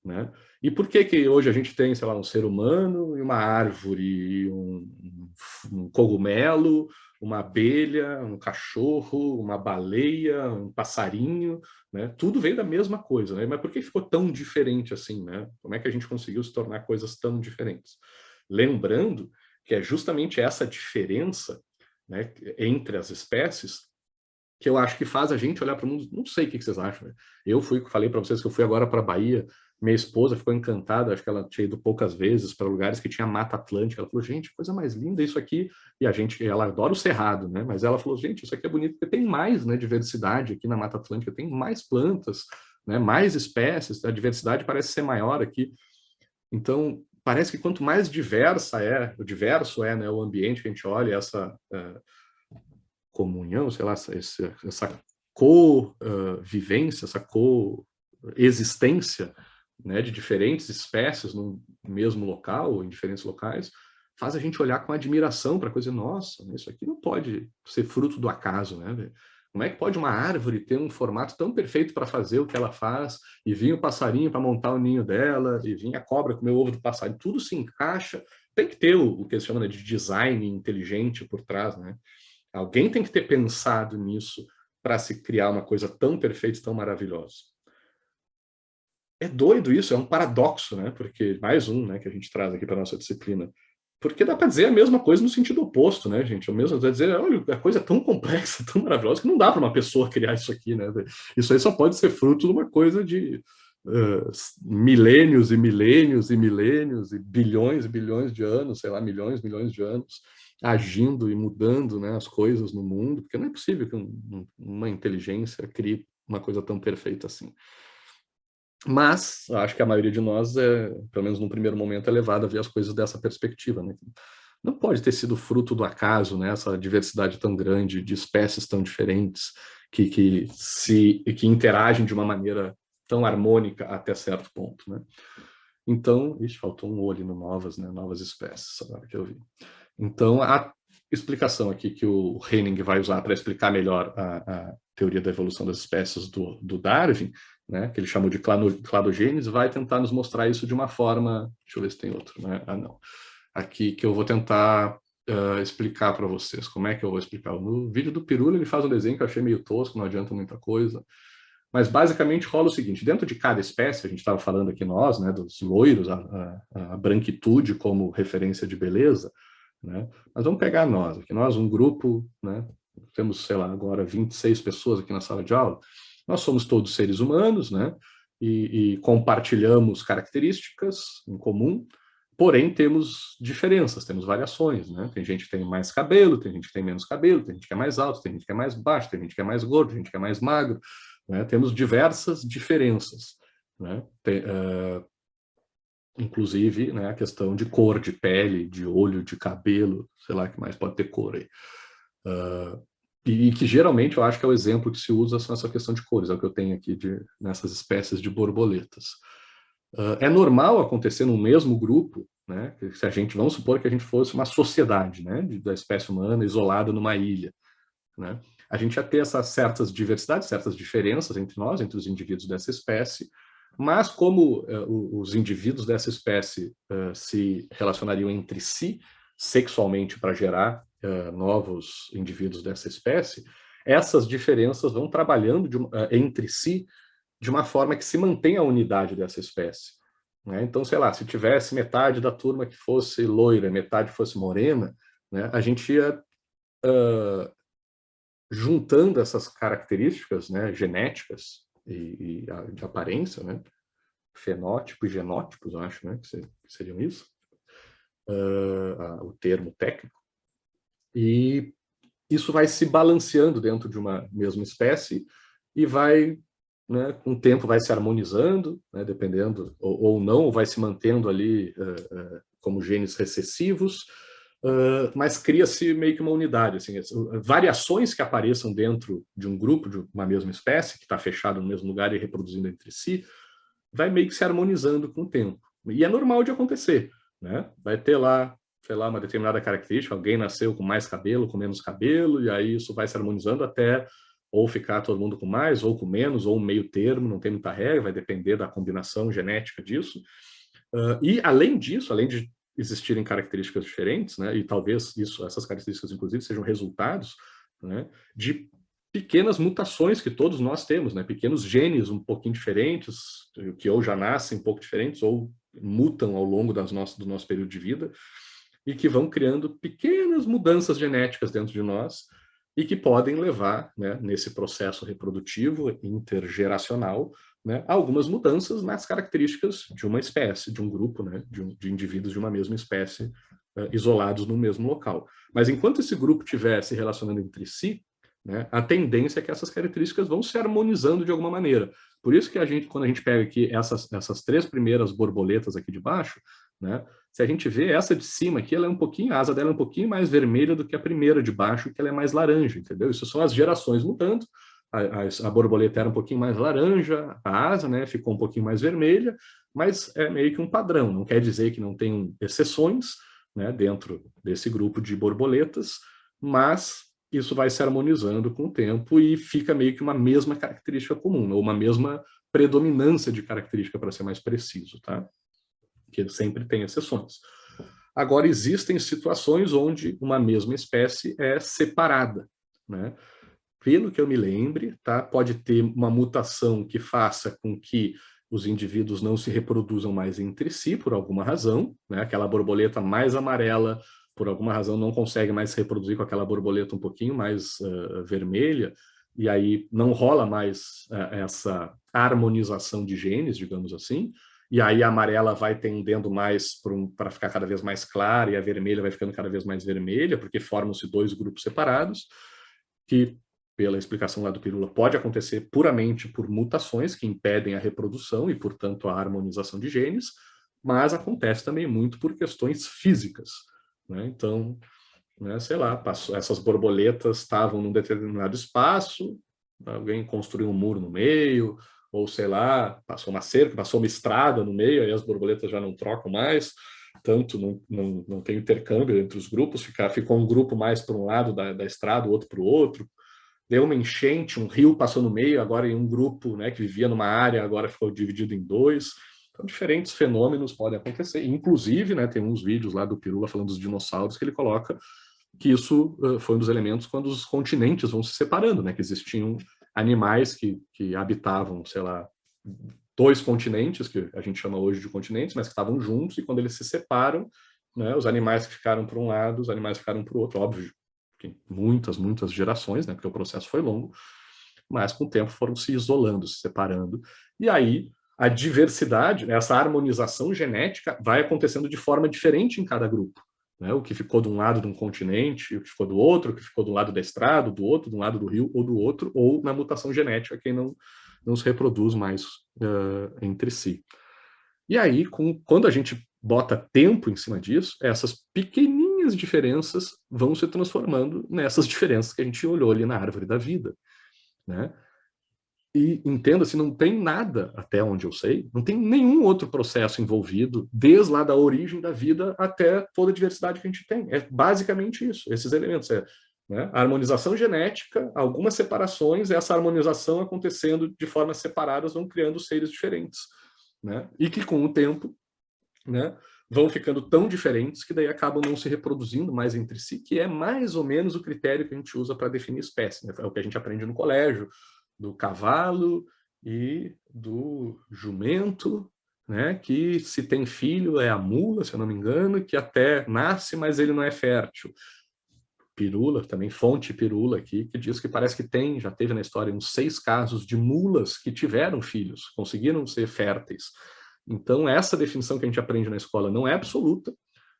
né? E por que hoje a gente tem, sei lá, um ser humano e uma árvore, um cogumelo, uma abelha, um cachorro, uma baleia, um passarinho, né? Tudo veio da mesma coisa, né? Mas por que ficou tão diferente assim, né? Como é que a gente conseguiu se tornar coisas tão diferentes? Lembrando que é justamente essa diferença, né, entre as espécies, que eu acho que faz a gente olhar para o mundo. Não sei o que vocês acham, né? Eu falei para vocês que eu fui agora para a Bahia, minha esposa ficou encantada, acho que ela tinha ido poucas vezes para lugares que tinha Mata Atlântica, ela falou, gente, coisa mais linda isso aqui, e ela adora o Cerrado, né, mas ela falou, gente, isso aqui é bonito, porque tem mais, né, diversidade aqui na Mata Atlântica, tem mais plantas, né, mais espécies, a diversidade parece ser maior aqui. Então, parece que quanto mais diverso é, né, o ambiente que a gente olha, essa comunhão, sei lá, essa co-vivência, essa co-existência, né, de diferentes espécies no mesmo local, ou em diferentes locais, faz a gente olhar com admiração para a coisa, nossa, isso aqui não pode ser fruto do acaso, né? Como é que pode uma árvore ter um formato tão perfeito para fazer o que ela faz, e vir o passarinho para montar o ninho dela, e vir a cobra comer o ovo do passarinho, tudo se encaixa. Tem que ter o que se chama de design inteligente por trás, né? Alguém tem que ter pensado nisso para se criar uma coisa tão perfeita, tão maravilhosa. É doido isso, é um paradoxo, né? Porque mais um, né, que a gente traz aqui para nossa disciplina. Porque dá para dizer a mesma coisa no sentido oposto, né, gente? O mesmo vai dizer, olha, a coisa é tão complexa, tão maravilhosa, que não dá para uma pessoa criar isso aqui, né? Isso aí só pode ser fruto de uma coisa de milênios e milênios e milênios e bilhões de anos, sei lá, milhões de anos, agindo e mudando, né, as coisas no mundo, porque não é possível que uma inteligência crie uma coisa tão perfeita assim. Mas acho que a maioria de nós, pelo menos no primeiro momento, é levada a ver as coisas dessa perspectiva, né? Não pode ter sido fruto do acaso, né? Essa diversidade tão grande, de espécies tão diferentes, que interagem de uma maneira tão harmônica até certo ponto, né? Então, faltou um olho no novas, né? Novas espécies, agora que eu vi. Então, a explicação aqui que o Henning vai usar para explicar melhor a teoria da evolução das espécies do Darwin, né, que ele chamou de cladogênese, vai tentar nos mostrar isso de uma forma... Deixa eu ver se tem outro, né? Não. Aqui que eu vou tentar explicar para vocês. Como é que eu vou explicar? No vídeo do Pirula ele faz um desenho que eu achei meio tosco, não adianta muita coisa. Mas basicamente rola o seguinte, dentro de cada espécie, a gente estava falando aqui nós, né, dos loiros, a branquitude como referência de beleza, né? Mas vamos pegar nós, aqui nós, um grupo, né, temos, sei lá, agora 26 pessoas aqui na sala de aula, nós somos todos seres humanos, né, e compartilhamos características em comum, porém temos diferenças, temos variações, né? Tem gente que tem mais cabelo, tem gente que tem menos cabelo, tem gente que é mais alto, tem gente que é mais baixo, tem gente que é mais gordo, tem gente que é mais magro, né? Temos diversas diferenças, né? Inclusive, né, a questão de cor, de pele, de olho, de cabelo, sei lá que mais pode ter cor aí. E que geralmente eu acho que é o exemplo que se usa são essa questão de cores, é o que eu tenho aqui nessas espécies de borboletas. É normal acontecer no mesmo grupo, né? Se a gente, vamos supor que a gente fosse uma sociedade, né, da espécie humana isolada numa ilha, né? A gente ia ter essas certas diversidades, certas diferenças entre nós, entre os indivíduos dessa espécie, mas como os indivíduos dessa espécie se relacionariam entre si sexualmente para gerar novos indivíduos dessa espécie, essas diferenças vão trabalhando entre si de uma forma que se mantém a unidade dessa espécie, né? Então, sei lá, se tivesse metade da turma que fosse loira, metade fosse morena, né, a gente ia juntando essas características, né, genéticas e de aparência, né, fenótipo e genótipos, eu acho, né, que seriam isso, o termo técnico, e isso vai se balanceando dentro de uma mesma espécie e vai, né, com o tempo vai se harmonizando, né, dependendo, ou não, ou vai se mantendo ali como genes recessivos, mas cria-se meio que uma unidade, assim, variações que apareçam dentro de um grupo, de uma mesma espécie, que está fechado no mesmo lugar e reproduzindo entre si, vai meio que se harmonizando com o tempo. E é normal de acontecer, né? Vai ter lá, sei lá, uma determinada característica, alguém nasceu com mais cabelo, com menos cabelo, e aí isso vai se harmonizando até ou ficar todo mundo com mais, ou com menos, ou um meio termo, não tem muita regra, vai depender da combinação genética disso. E além disso, além de existirem características diferentes, né, e talvez essas características, inclusive, sejam resultados, né, de pequenas mutações que todos nós temos, né, pequenos genes um pouquinho diferentes, que ou já nascem um pouco diferentes, ou mutam ao longo do nosso período de vida, e que vão criando pequenas mudanças genéticas dentro de nós, e que podem levar, né, nesse processo reprodutivo intergeracional, né, algumas mudanças nas características de uma espécie, de um grupo, né, de indivíduos de uma mesma espécie isolados no mesmo local. Mas enquanto esse grupo estiver se relacionando entre si, né, a tendência é que essas características vão se harmonizando de alguma maneira. Por isso que quando a gente pega aqui essas três primeiras borboletas aqui de baixo, né, se a gente vê essa de cima aqui, ela é a asa dela é um pouquinho mais vermelha do que a primeira de baixo, que ela é mais laranja, entendeu? Isso são as gerações mudando. A borboleta era um pouquinho mais laranja, a asa, né, ficou um pouquinho mais vermelha, mas é meio que um padrão, não quer dizer que não tem exceções, né, dentro desse grupo de borboletas, mas isso vai se harmonizando com o tempo e fica meio que uma mesma característica comum, ou uma mesma predominância de característica, para ser mais preciso, tá? Que sempre tem exceções. Agora, existem situações onde uma mesma espécie é separada, né? Pelo que eu me lembre, tá? Pode ter uma mutação que faça com que os indivíduos não se reproduzam mais entre si, por alguma razão, né? Aquela borboleta mais amarela, por alguma razão, não consegue mais se reproduzir com aquela borboleta um pouquinho mais vermelha, e aí não rola mais essa harmonização de genes, digamos assim, e aí a amarela vai tendendo mais para ficar cada vez mais clara, e a vermelha vai ficando cada vez mais vermelha, porque formam-se dois grupos separados, que, pela explicação lá do Pirula, pode acontecer puramente por mutações que impedem a reprodução e, portanto, a harmonização de genes, mas acontece também muito por questões físicas, né? Então, né, sei lá, essas borboletas estavam num determinado espaço, alguém construiu um muro no meio, ou sei lá, passou uma cerca, passou uma estrada no meio, aí as borboletas já não trocam mais, tanto não tem intercâmbio entre os grupos, ficou um grupo mais para um lado da estrada, o outro para o outro, deu uma enchente, um rio passou no meio, agora em um grupo, né, que vivia numa área, agora ficou dividido em dois. Então, diferentes fenômenos podem acontecer. Inclusive, né, tem uns vídeos lá do Pirula falando dos dinossauros que ele coloca que isso foi um dos elementos quando os continentes vão se separando, né, que existiam animais que habitavam, sei lá, dois continentes, que a gente chama hoje de continentes, mas que estavam juntos, e quando eles se separam, né, os animais que ficaram para um lado, os animais ficaram para o outro, óbvio, que muitas gerações, né, porque o processo foi longo, mas com o tempo foram se isolando, se separando, e aí a diversidade, essa harmonização genética vai acontecendo de forma diferente em cada grupo, né? O que ficou de um lado de um continente, o que ficou do outro, o que ficou do lado da estrada, do outro, de um lado do rio ou do outro, ou na mutação genética, quem não se reproduz mais entre si. E aí, quando a gente bota tempo em cima disso, essas pequenininhas pequenas diferenças vão se transformando nessas diferenças que a gente olhou ali na árvore da vida, né? E entenda-se, não tem nada, até onde eu sei, não tem nenhum outro processo envolvido, desde lá da origem da vida até toda a diversidade que a gente tem. É basicamente isso, esses elementos. Né? A harmonização genética, algumas separações, essa harmonização acontecendo de formas separadas vão criando seres diferentes. Né? E que com o tempo, né, vão ficando tão diferentes que daí acabam não se reproduzindo mais entre si, que é mais ou menos o critério que a gente usa para definir espécie. Né? É o que a gente aprende no colégio, do cavalo e do jumento, né, que se tem filho é a mula, se eu não me engano, que até nasce, mas ele não é fértil. Pirula, também fonte Pirula aqui, que diz que parece que já teve na história uns 6 casos de mulas que tiveram filhos, conseguiram ser férteis. Então, essa definição que a gente aprende na escola não é absoluta,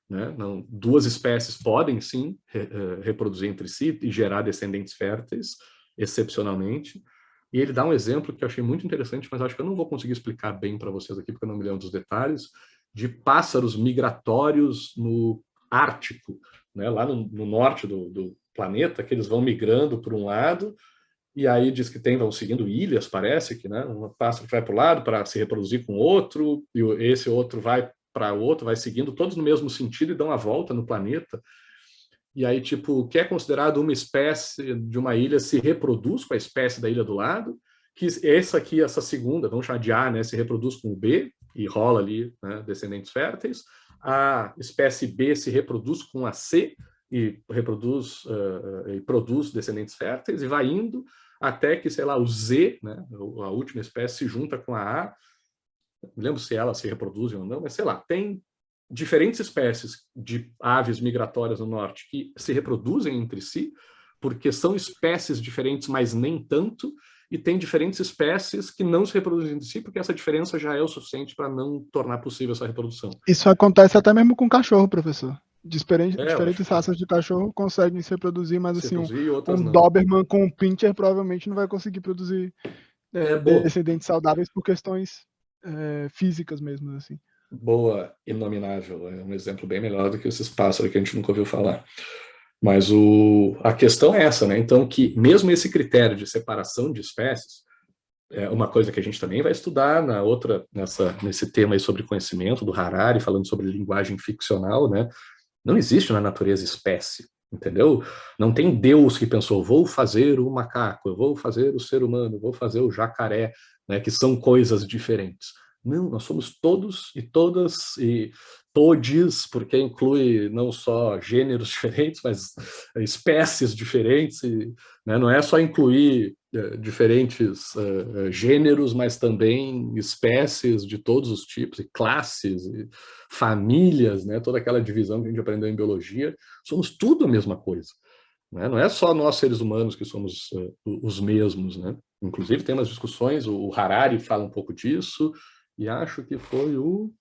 né? Não, 2 espécies podem, sim, reproduzir entre si e gerar descendentes férteis, excepcionalmente. E ele dá um exemplo que eu achei muito interessante, mas acho que eu não vou conseguir explicar bem para vocês aqui, porque eu não me lembro dos detalhes, de pássaros migratórios no Ártico, né? Lá no norte do planeta, que eles vão migrando por um lado, e aí diz que vão seguindo ilhas, parece que, né? Um pássaro que vai para o lado para se reproduzir com outro, e esse outro vai para o outro, vai seguindo, todos no mesmo sentido e dão a volta no planeta. E aí, tipo, o que é considerado uma espécie de uma ilha se reproduz com a espécie da ilha do lado, que essa segunda, vamos chamar de A, né, se reproduz com o B, e rola ali, né, descendentes férteis. A espécie B se reproduz com a C, e produz descendentes férteis, e vai indo até que, sei lá, o Z, né, a última espécie, se junta com a A. Não lembro se elas se reproduzem ou não, mas sei lá, tem diferentes espécies de aves migratórias no norte que se reproduzem entre si, porque são espécies diferentes, mas nem tanto, e tem diferentes espécies que não se reproduzem entre si, porque essa diferença já é o suficiente para não tornar possível essa reprodução.
Isso acontece até mesmo com cachorro, professor. Diferentes raças de cachorro conseguem se reproduzir, mas assim, um Doberman com um Pinscher provavelmente não vai conseguir produzir descendentes saudáveis por questões físicas mesmo, assim.
Boa, inominável, é um exemplo bem melhor do que esses pássaros que a gente nunca ouviu falar. Mas a questão é essa, né? Então, que mesmo esse critério de separação de espécies é uma coisa que a gente também vai estudar nesse tema aí sobre conhecimento do Harari, falando sobre linguagem ficcional, né? Não existe na natureza espécie, entendeu? Não tem Deus que pensou, vou fazer o macaco, eu vou fazer o ser humano, vou fazer o jacaré, né? Que são coisas diferentes. Não, nós somos todos e todas e todes, porque inclui não só gêneros diferentes, mas espécies diferentes, e, né, não é só incluir diferentes gêneros, mas também espécies de todos os tipos, e classes, e famílias, né, toda aquela divisão que a gente aprendeu em biologia, somos tudo a mesma coisa. Né? Não é só nós, seres humanos, que somos os mesmos. Né? Inclusive, tem umas discussões, o Harari fala um pouco disso, e acho que foi o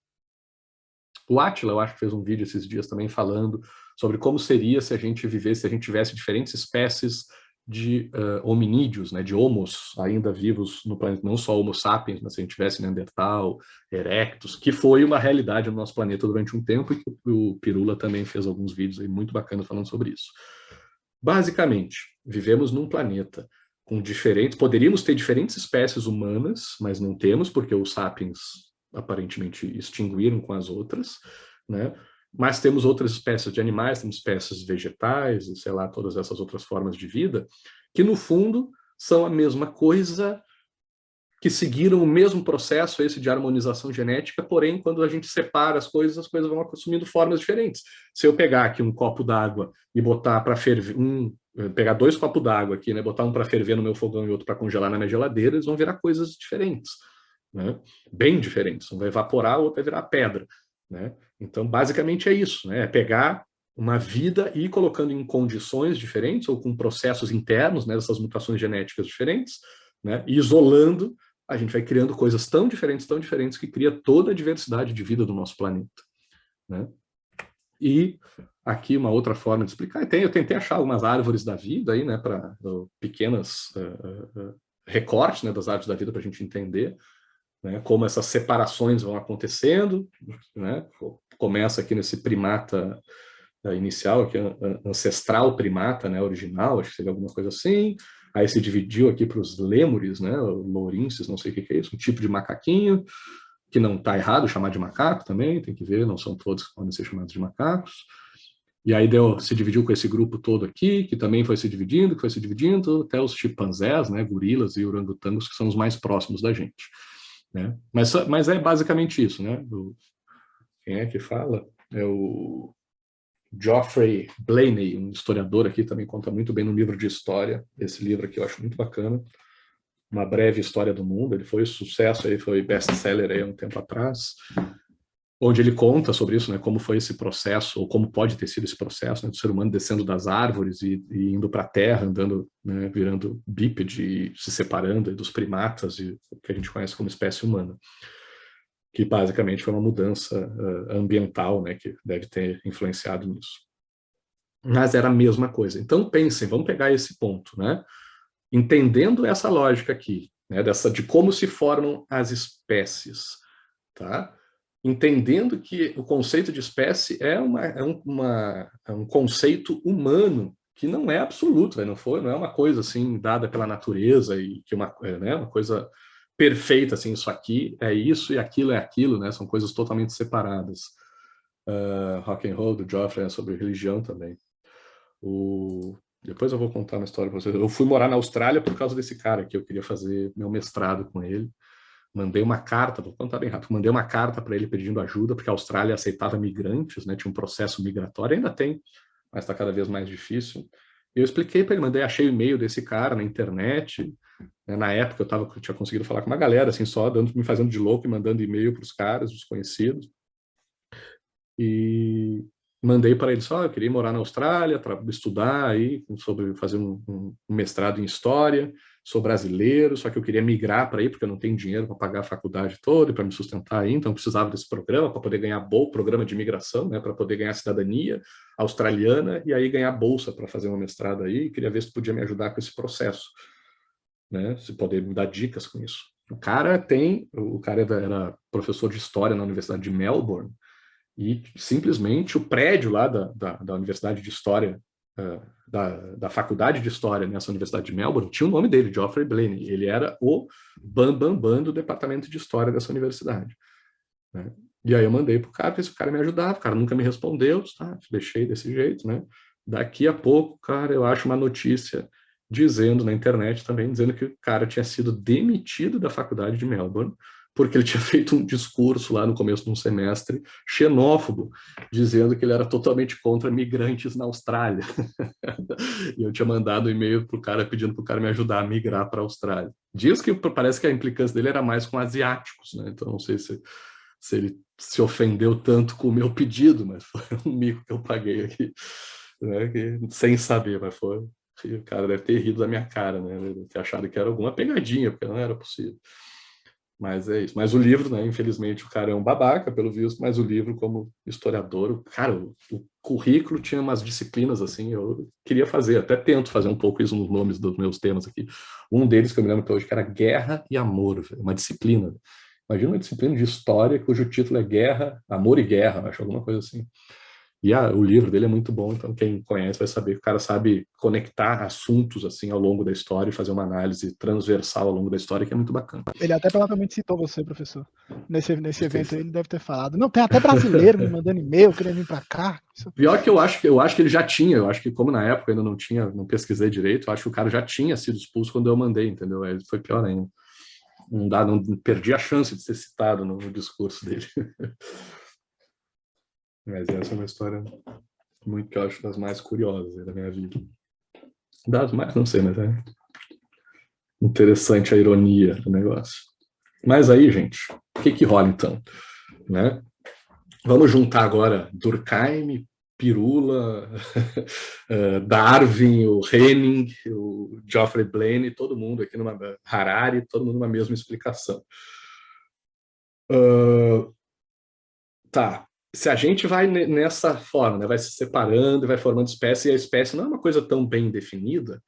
Átila, eu acho que fez um vídeo esses dias também falando sobre como seria se a gente vivesse, se a gente tivesse diferentes espécies de hominídeos, né, de homos ainda vivos no planeta, não só homo sapiens, mas se a gente tivesse Neandertal, Erectus, que foi uma realidade no nosso planeta durante um tempo, e que o Pirula também fez alguns vídeos aí muito bacanas falando sobre isso. Basicamente, vivemos num planeta com poderíamos ter diferentes espécies humanas, mas não temos, porque os sapiens aparentemente extinguiram com as outras, né? Mas temos outras espécies de animais, temos espécies vegetais, e sei lá, todas essas outras formas de vida, que no fundo são a mesma coisa, que seguiram o mesmo processo esse de harmonização genética, porém, quando a gente separa as coisas vão assumindo formas diferentes. Se eu pegar aqui um copo d'água e botar para ferver, pegar 2 copos d'água aqui, né, botar um para ferver no meu fogão e outro para congelar na minha geladeira, eles vão virar coisas diferentes, né? Bem diferentes. Um vai evaporar, o outro vai virar pedra, né? Então, basicamente é isso, né? É pegar uma vida e ir colocando em condições diferentes ou com processos internos, né, dessas mutações genéticas diferentes, né, e isolando, a gente vai criando coisas tão diferentes que cria toda a diversidade de vida do nosso planeta, né? E aqui uma outra forma de explicar, eu tentei achar algumas árvores da vida aí, né, para pequenas recortes, né, das árvores da vida para a gente entender, né, como essas separações vão acontecendo, né? Começa aqui nesse primata inicial, aqui, ancestral primata, né, original, acho que seria alguma coisa assim. Aí se dividiu aqui para os lêmures, né, lourenses, não sei o que é isso, um tipo de macaquinho, que não está errado chamar de macaco também, tem que ver, não são todos que podem ser chamados de macacos. E aí se dividiu com esse grupo todo aqui, que também foi se dividindo, até os chimpanzés, né, gorilas e orangotangos, que são os mais próximos da gente. Né? Mas é basicamente isso, né? Quem é que fala? É o Geoffrey Blaney, um historiador aqui, também conta muito bem no livro de história. Esse livro aqui eu acho muito bacana. Uma breve história do mundo. Ele foi sucesso, aí foi best-seller aí há um tempo atrás, onde ele conta sobre isso, né, como foi esse processo, ou como pode ter sido esse processo, né, do ser humano descendo das árvores e indo para a terra, andando, né, virando bípede, se separando dos primatas, e o que a gente conhece como espécie humana, que basicamente foi uma mudança ambiental, né, que deve ter influenciado nisso. Mas era a mesma coisa. Então pensem, vamos pegar esse ponto, né, entendendo essa lógica aqui, né, de como se formam as espécies, tá? Entendendo que o conceito de espécie é um conceito humano que não é absoluto, né? Não é uma coisa assim dada pela natureza e que uma coisa perfeita, assim, isso aqui é isso e aquilo é aquilo, né? São coisas totalmente separadas. Rock and Roll do Geoffrey é sobre religião também. Depois eu vou contar uma história para vocês. Eu fui morar na Austrália por causa desse cara que eu queria fazer meu mestrado com ele. Mandei uma carta, vou contar bem rápido, mandei uma carta para ele pedindo ajuda, porque a Austrália aceitava migrantes, né, tinha um processo migratório, ainda tem, mas está cada vez mais difícil. Eu expliquei para ele, achei o e-mail desse cara na internet, né, na época eu tinha conseguido falar com uma galera, assim, só me fazendo de louco e mandando e-mail para os caras, os conhecidos, e mandei para ele só, eu queria morar na Austrália, para estudar aí, fazer um mestrado em História, sou brasileiro, só que eu queria migrar para aí, porque eu não tenho dinheiro para pagar a faculdade toda e para me sustentar aí, então eu precisava desse programa para poder ganhar programa de imigração, né, para poder ganhar cidadania australiana e aí ganhar bolsa para fazer um mestrado aí, e queria ver se podia me ajudar com esse processo, né, se poder me dar dicas com isso. O cara era professor de História na Universidade de Melbourne, e simplesmente o prédio lá da Universidade de História, da Faculdade de História nessa Universidade de Melbourne, tinha o nome dele, Geoffrey Blaney. Ele era o bambambam do departamento de História dessa universidade. Né? E aí eu mandei para o cara, se o cara me ajudava, o cara nunca me respondeu, deixei desse jeito, né? Daqui a pouco, cara, eu acho uma notícia dizendo na internet também, dizendo que o cara tinha sido demitido da Faculdade de Melbourne, porque ele tinha feito um discurso lá no começo de um semestre xenófobo, dizendo que ele era totalmente contra migrantes na Austrália. E eu tinha mandado um e-mail para o cara pedindo para o cara me ajudar a migrar para a Austrália. Diz que parece que a implicância dele era mais com asiáticos, né? Então não sei se ele se ofendeu tanto com o meu pedido, mas foi um mico que eu paguei aqui, né? Sem saber, mas foi. O cara deve ter rido da minha cara, né? Ele deve ter achado que era alguma pegadinha, porque não era possível. Mas é isso. Mas o livro, né, infelizmente, o cara é um babaca, pelo visto, mas o livro, como historiador, o currículo tinha umas disciplinas, assim, eu queria fazer, até tento fazer um pouco isso nos nomes dos meus temas aqui. Um deles, que eu me lembro até hoje, que era Guerra e Amor, uma disciplina. Imagina uma disciplina de história cujo título é Guerra, Amor e Guerra, acho alguma coisa assim. E o livro dele é muito bom, então quem conhece vai saber que o cara sabe conectar assuntos assim ao longo da história e fazer uma análise transversal ao longo da história, que é muito bacana.
Ele até provavelmente citou você, professor. Nesse evento aí, ele deve ter falado. Não, tem até brasileiro me mandando e-mail, querendo vir para cá.
Pior que eu acho que ele já tinha, eu acho que como na época eu ainda não pesquisei direito, eu acho que o cara já tinha sido expulso quando eu mandei, entendeu? Aí foi pior ainda. Não perdi a chance de ser citado no discurso dele. Mas essa é uma história muito que eu acho das mais curiosas da minha vida. Das mais, não sei, mas é interessante a ironia do negócio. Mas aí, gente, o que rola então? Né? Vamos juntar agora Durkheim, Pirula, Darwin, o Henning, o Geoffrey Blaney, todo mundo aqui numa Harari, todo mundo numa mesma explicação. Tá. Se a gente vai nessa forma, né, vai se separando e vai formando espécie, e a espécie não é uma coisa tão bem definida,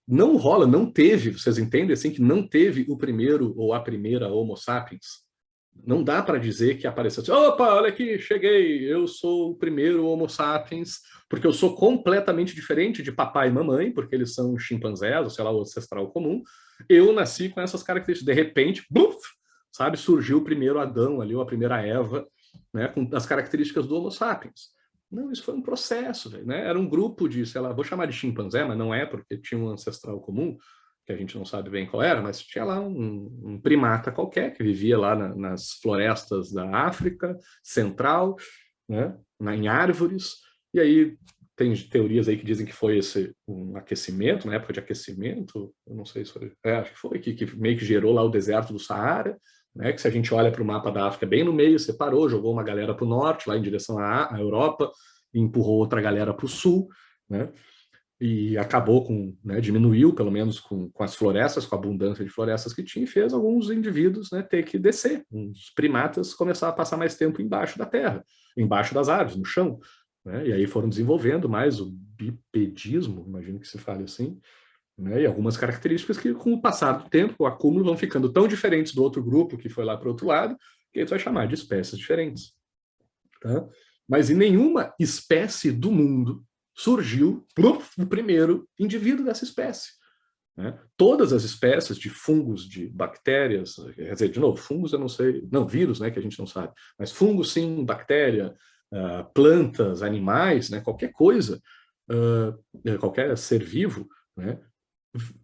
não rola, não teve, vocês entendem assim, que não teve o primeiro ou a primeira Homo sapiens? Não dá para dizer que apareceu assim, opa, olha aqui, cheguei, eu sou o primeiro Homo sapiens, porque eu sou completamente diferente de papai e mamãe, porque eles são chimpanzés, ou sei lá, o ancestral comum. Eu nasci com essas características. De repente, bluf, sabe, surgiu o primeiro Adão ali, ou a primeira Eva, né, com as características do Homo sapiens. Não, isso foi um processo, né? Era um grupo de, sei lá, vou chamar de chimpanzé, mas não é, porque tinha um ancestral comum, que a gente não sabe bem qual era, mas tinha lá um primata qualquer que vivia lá nas florestas da África Central, né, em árvores, e aí tem teorias aí que dizem que foi um aquecimento, na época de aquecimento, eu não sei se foi, acho que foi, que meio que gerou lá o deserto do Saara, né, que se a gente olha para o mapa da África bem no meio, separou, jogou uma galera para o norte, lá em direção à Europa, e empurrou outra galera para o sul, né, e acabou com, né, diminuiu pelo menos com as florestas, com a abundância de florestas que tinha, e fez alguns indivíduos, né, ter que descer. Os primatas começaram a passar mais tempo embaixo da terra, embaixo das árvores, no chão, né, e aí foram desenvolvendo mais o bipedismo, imagino que se fale assim, né, e algumas características que, com o passar do tempo, o acúmulo, vão ficando tão diferentes do outro grupo que foi lá para o outro lado, que a gente vai chamar de espécies diferentes. Tá? Mas em nenhuma espécie do mundo surgiu o primeiro indivíduo dessa espécie. Né? Todas as espécies de fungos, de bactérias, quer dizer, de novo, fungos eu não sei, não, vírus, né, que a gente não sabe, mas fungos sim, bactéria, plantas, animais, né, qualquer coisa, qualquer ser vivo, né,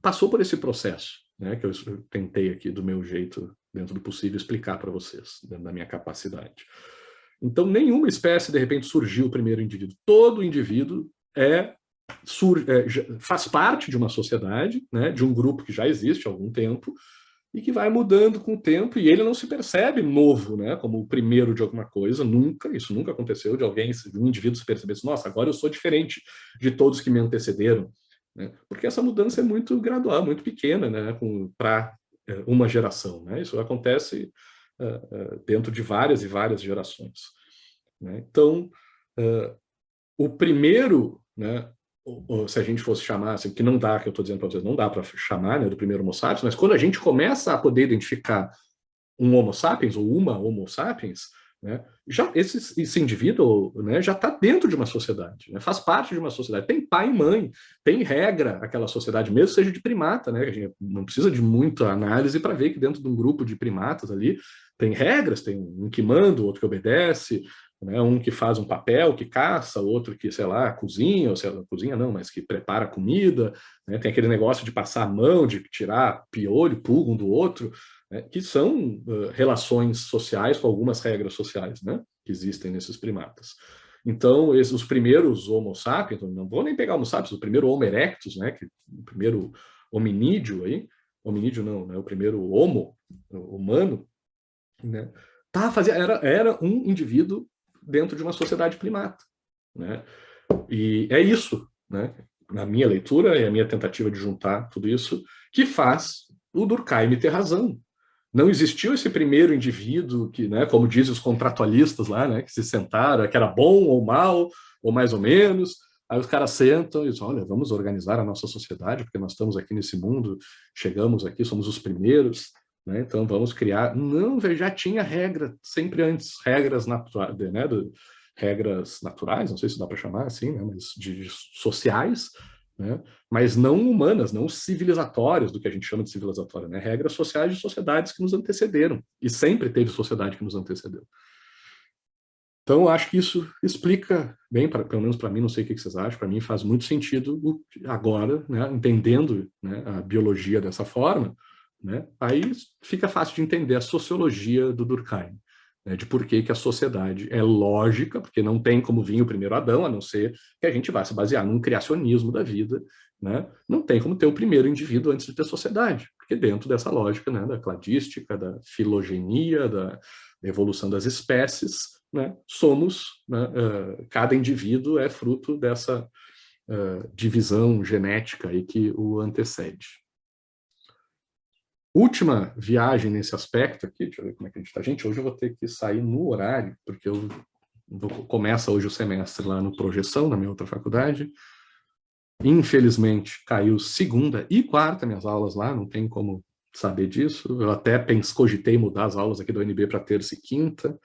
passou por esse processo, né, que eu tentei aqui do meu jeito, dentro do possível, explicar para vocês, dentro da minha capacidade. Então, nenhuma espécie, de repente, surgiu o primeiro indivíduo. Todo indivíduo faz parte de uma sociedade, né, de um grupo que já existe há algum tempo, e que vai mudando com o tempo, e ele não se percebe novo, né, como o primeiro de alguma coisa, nunca, isso nunca aconteceu, de um indivíduo se perceber assim, nossa, agora eu sou diferente de todos que me antecederam, né, porque essa mudança é muito gradual, muito pequena, né, para uma geração, né, isso acontece dentro de várias e várias gerações. Né? Então, o primeiro, né, se a gente fosse chamar, assim, que não dá, que eu estou dizendo para vocês, não dá para chamar, né, do primeiro Homo sapiens, mas quando a gente começa a poder identificar um Homo sapiens ou uma Homo sapiens, né, já esse indivíduo, né, já está dentro de uma sociedade, né, faz parte de uma sociedade, tem pai e mãe, tem regra aquela sociedade, mesmo seja de primata, né, a gente não precisa de muita análise para ver que dentro de um grupo de primatas ali tem regras, tem um que manda, o outro que obedece, né, um que faz um papel, que caça, outro que, sei lá, cozinha, ou sei lá, cozinha não, mas que prepara comida, né, tem aquele negócio de passar a mão, de tirar piolho, pulga um do outro, né, que são relações sociais com algumas regras sociais, né, que existem nesses primatas. Então, os primeiros Homo sapiens, não vou nem pegar Homo sapiens, o primeiro Homo erectus, né, o primeiro hominídeo aí, hominídeo não, né, o primeiro Homo humano, né, era um indivíduo dentro de uma sociedade primata, né? E é isso, né, na minha leitura e a minha tentativa de juntar tudo isso, que faz o Durkheim ter razão. Não existiu esse primeiro indivíduo que, né, como dizem os contratualistas lá, né, que se sentaram, que era bom ou mal, ou mais ou menos. Aí os caras sentam e dizem, olha, vamos organizar a nossa sociedade, porque nós estamos aqui nesse mundo, chegamos aqui, somos os primeiros, né, então vamos criar... Não, já tinha regra, sempre antes, regras naturais, né, regras naturais, não sei se dá para chamar assim, né, mas de sociais, né, mas não humanas, não civilizatórias, do que a gente chama de civilizatória, né, regras sociais de sociedades que nos antecederam, e sempre teve sociedade que nos antecedeu. Então, eu acho que isso explica bem, pelo menos para mim, não sei o que vocês acham, para mim faz muito sentido agora, né, entendendo, né, a biologia dessa forma, né, aí fica fácil de entender a sociologia do Durkheim, né, de por que a sociedade é lógica, porque não tem como vir o primeiro Adão, a não ser que a gente vá se basear num criacionismo da vida, né, não tem como ter o primeiro indivíduo antes de ter sociedade, porque dentro dessa lógica, né, da cladística, da filogenia, da evolução das espécies, né, somos, né, cada indivíduo é fruto dessa divisão genética aí que o antecede. Última viagem nesse aspecto aqui, deixa eu ver como é que a gente está. Gente, hoje eu vou ter que sair no horário, porque começa hoje o semestre lá no Projeção, na minha outra faculdade. Infelizmente, caiu segunda e quarta minhas aulas lá, não tem como saber disso. Eu até cogitei mudar as aulas aqui do UNB para terça e quinta,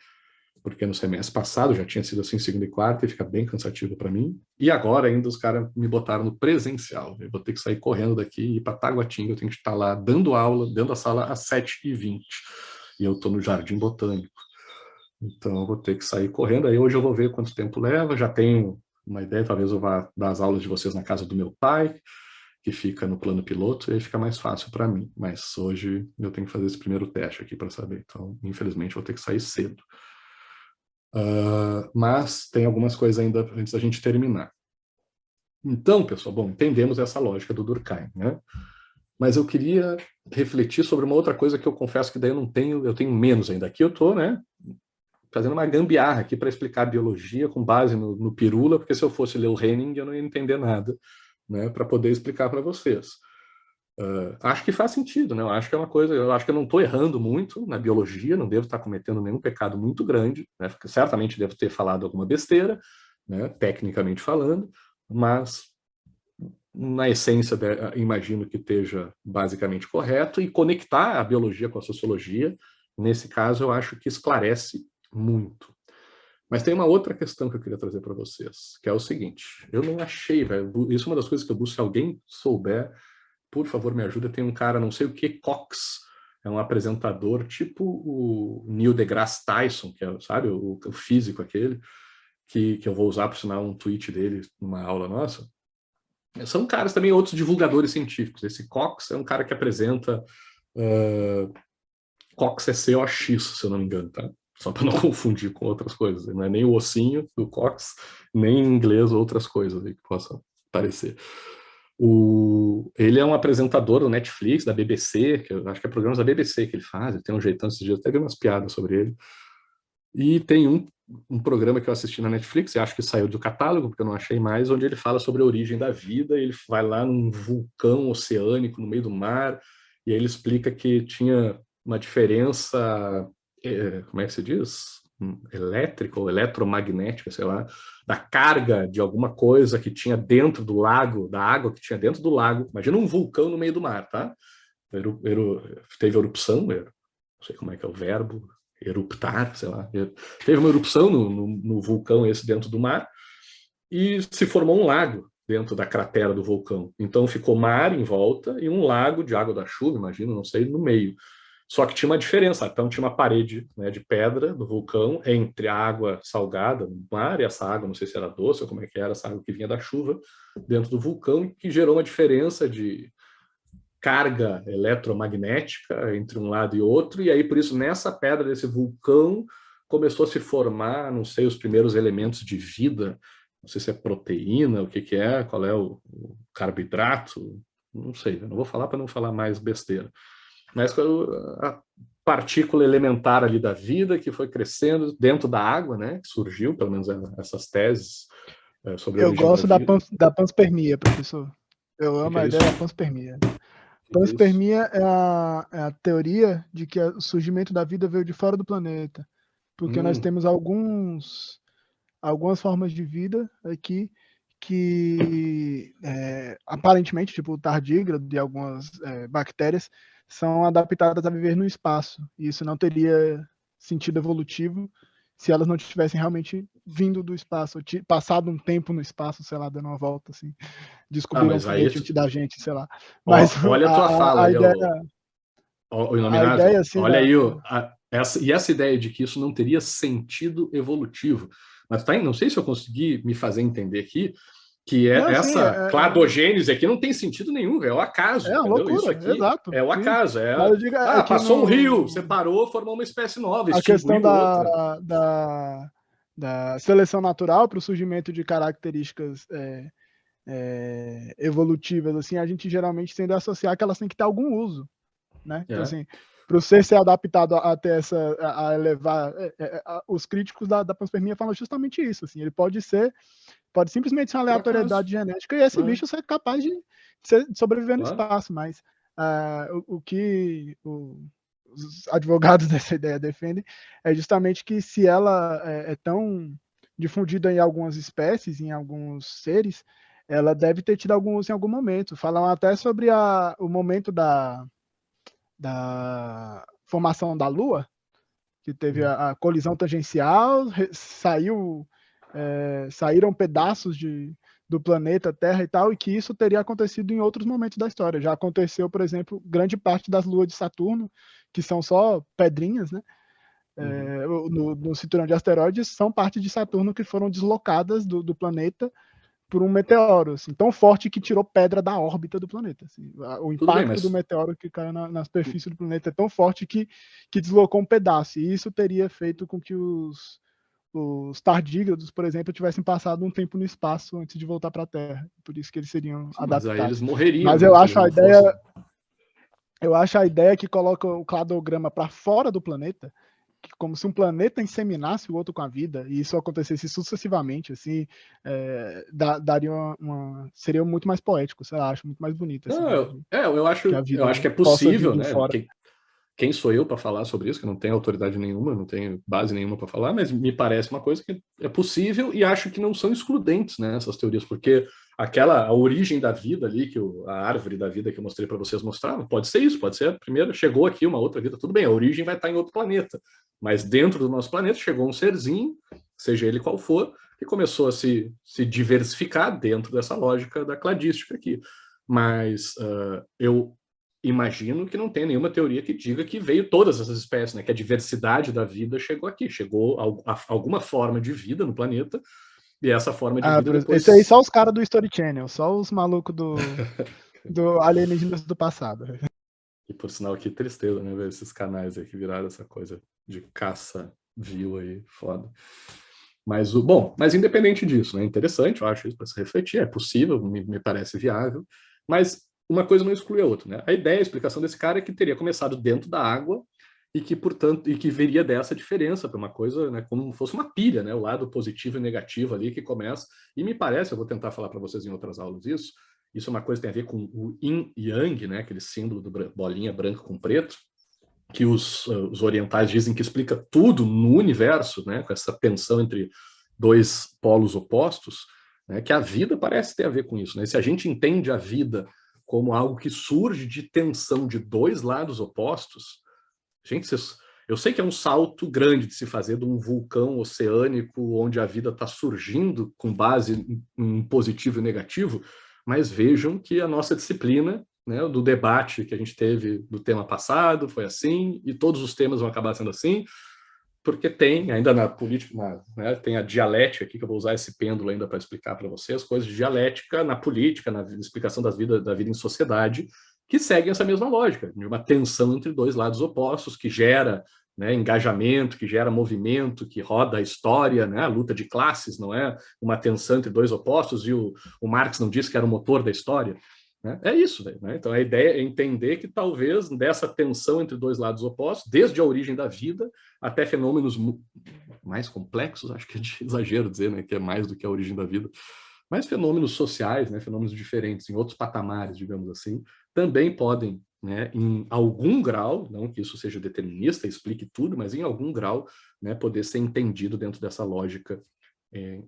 porque no semestre passado já tinha sido assim segunda e quarta, e fica bem cansativo para mim. E agora ainda os caras me botaram no presencial. Eu vou ter que sair correndo daqui e ir para Taguatinga. Eu tenho que estar lá dando aula, dentro da sala, às 7h20. E eu estou no Jardim Botânico. Então eu vou ter que sair correndo. Aí hoje eu vou ver quanto tempo leva. Já tenho uma ideia, talvez eu vá dar as aulas de vocês na casa do meu pai, que fica no plano piloto, e aí fica mais fácil para mim. Mas hoje eu tenho que fazer esse primeiro teste aqui para saber. Então, infelizmente, vou ter que sair cedo. Mas tem algumas coisas ainda antes da gente terminar. Então, pessoal, bom, entendemos essa lógica do Durkheim, né? Mas eu queria refletir sobre uma outra coisa que eu confesso que daí eu tenho menos ainda. Aqui eu estou, né, fazendo uma gambiarra aqui para explicar a biologia com base no Pirula, porque se eu fosse ler o Henning eu não ia entender nada, né, para poder explicar para vocês. Acho que faz sentido, né? Eu acho que é uma coisa, eu acho que eu não estou errando muito na biologia, não devo estar cometendo nenhum pecado muito grande, né? Porque certamente devo ter falado alguma besteira, né, tecnicamente falando, mas na essência imagino que esteja basicamente correto, e conectar a biologia com a sociologia, nesse caso, eu acho que esclarece muito. Mas tem uma outra questão que eu queria trazer para vocês, que é o seguinte: eu não achei, velho, isso é uma das coisas que eu busco. Se alguém souber, por favor, me ajuda. Tem um cara, não sei o que, Cox, é um apresentador tipo o Neil deGrasse Tyson, que é, sabe, o físico aquele, que eu vou usar, por sinal, um tweet dele numa aula nossa. São caras também, outros divulgadores científicos. Esse Cox é um cara que apresenta Cox é COX, se eu não me engano, tá? Só para não confundir com outras coisas. Não é nem o ossinho do Cox, nem em inglês outras coisas aí que possam aparecer. Ele é um apresentador do Netflix, da BBC, que eu acho que é programas da BBC que ele faz, ele tem um jeitão esses dias, até vi umas piadas sobre ele. E tem um programa que eu assisti na Netflix, e acho que saiu do catálogo, porque eu não achei mais, onde ele fala sobre a origem da vida. Ele vai lá num vulcão oceânico no meio do mar, e aí ele explica que tinha uma diferença, como é que se diz? Elétrica ou eletromagnética, sei lá, da carga de alguma coisa que tinha dentro do lago, da água que tinha dentro do lago. Imagina um vulcão no meio do mar, tá? Teve erupção, não sei como é que é o verbo, eruptar, sei lá. Teve uma erupção no vulcão esse dentro do mar, e se formou um lago dentro da cratera do vulcão. Então ficou mar em volta e um lago de água da chuva, imagino, não sei, no meio. Só que tinha uma diferença. Então tinha uma parede, né, de pedra do vulcão entre a água salgada do mar e essa água, não sei se era doce ou como é que era, essa água que vinha da chuva dentro do vulcão, que gerou uma diferença de carga eletromagnética entre um lado e outro. E aí, por isso, nessa pedra desse vulcão começou a se formar, não sei, os primeiros elementos de vida. Não sei se é proteína, o que é, qual é o carboidrato, não sei, eu não vou falar para não falar mais besteira. Mas a partícula elementar ali da vida que foi crescendo dentro da água, né, que surgiu, pelo menos essas teses sobre a origem da vida.
Eu gosto da panspermia, professor. Eu amo a ideia da panspermia. Panspermia é a teoria de que o surgimento da vida veio de fora do planeta, porque nós temos algumas formas de vida aqui que aparentemente, tipo o tardígrado e algumas bactérias, são adaptadas a viver no espaço, e isso não teria sentido evolutivo se elas não tivessem realmente vindo do espaço, passado um tempo no espaço, sei lá, dando uma volta, assim, descobriram um foguete antes da gente, sei lá. Mas
olha a tua fala aí,
a ideia, assim,
olha aí, essa ideia de que isso não teria sentido evolutivo. Mas não sei se eu consegui me fazer entender aqui, que essa cladogênese aqui não tem sentido nenhum, é o acaso.
É uma loucura, isso aqui
exato. É o acaso. Passou um rio, separou, formou uma espécie nova.
A questão da seleção natural para o surgimento de características evolutivas, assim, a gente geralmente tende a associar que elas têm que ter algum uso, né? Então, assim, para o ser adaptado a ter a elevar, os críticos da panspermia falam justamente isso, assim, ele pode simplesmente ser uma aleatoriedade genética, e esse bicho ser capaz de sobreviver no espaço, mas o que os advogados dessa ideia defendem é justamente que, se ela é tão difundida em algumas espécies, em alguns seres, ela deve ter tido algum uso em algum momento. Falam até sobre o momento da da formação da Lua, que teve a colisão tangencial, saíram pedaços do planeta Terra e tal, e que isso teria acontecido em outros momentos da história. Já aconteceu, por exemplo, grande parte das luas de Saturno, que são só pedrinhas, né? No cinturão de asteroides, são parte de Saturno que foram deslocadas do planeta por um meteoro, assim, tão forte que tirou pedra da órbita do planeta. Assim. O impacto do meteoro que caiu na superfície do planeta é tão forte que deslocou um pedaço. E isso teria feito com que os tardígrados, por exemplo, tivessem passado um tempo no espaço antes de voltar para a Terra. Por isso que eles seriam adaptados.
Mas aí eles morreriam.
Mas eu acho a ideia... Eu acho a ideia que coloca o cladograma para fora do planeta, como se um planeta inseminasse o outro com a vida, e isso acontecesse sucessivamente, assim, daria seria muito mais poético, sei lá, acho muito mais bonito. Assim,
eu acho que é possível, né? Quem sou eu para falar sobre isso? Que não tenho autoridade nenhuma, não tenho base nenhuma para falar, mas me parece uma coisa que é possível e acho que não são excludentes, né, essas teorias, porque a origem da vida ali, a árvore da vida que eu mostrei para vocês mostrava, pode ser isso, pode ser, primeiro chegou aqui uma outra vida, tudo bem, a origem vai estar em outro planeta, mas dentro do nosso planeta chegou um serzinho, seja ele qual for, que começou a se diversificar dentro dessa lógica da cladística aqui. Mas eu imagino que não tem nenhuma teoria que diga que veio todas essas espécies, né? Que a diversidade da vida chegou aqui, chegou a alguma forma de vida no planeta, e essa forma de vida depois...
Esse aí só os caras do Story Channel, só os malucos do alienígenas do passado.
E por sinal, que tristeza, né? Ver esses canais aí que viraram essa coisa de caça vil aí, foda. Mas independente disso, né? Interessante, eu acho isso para se refletir, é possível, me parece viável, mas uma coisa não exclui a outra, né? A ideia, a explicação desse cara é que teria começado dentro da água e que, portanto, veria dessa diferença para uma coisa, né, como fosse uma pilha, né? O lado positivo e negativo ali que começa. E me parece, eu vou tentar falar para vocês em outras aulas isso é uma coisa que tem a ver com o yin e yang, né? Aquele símbolo do bolinha branca com preto, que os orientais dizem que explica tudo no universo, né? Com essa tensão entre dois polos opostos, né? Que a vida parece ter a ver com isso, né? Se a gente entende a vida como algo que surge de tensão de dois lados opostos, gente, eu sei que é um salto grande de se fazer de um vulcão oceânico onde a vida está surgindo com base em positivo e negativo, mas vejam que a nossa disciplina, né, do debate que a gente teve do tema passado foi assim, e todos os temas vão acabar sendo assim, porque tem, ainda na política, né, tem a dialética aqui, que eu vou usar esse pêndulo ainda para explicar para vocês, coisas de dialética na política, na explicação da vida em sociedade, que seguem essa mesma lógica, de uma tensão entre dois lados opostos, que gera, né, engajamento, que gera movimento, que roda a história, né, a luta de classes, não é uma tensão entre dois opostos, e o Marx não disse que era o motor da história, né? É isso, né? Então a ideia é entender que talvez dessa tensão entre dois lados opostos, desde a origem da vida até fenômenos mais complexos, acho que é de exagero dizer, né, que é mais do que a origem da vida, mas fenômenos sociais, né, fenômenos diferentes, em outros patamares, digamos assim, também podem, né, em algum grau, não que isso seja determinista, explique tudo, mas em algum grau, né, poder ser entendido dentro dessa lógica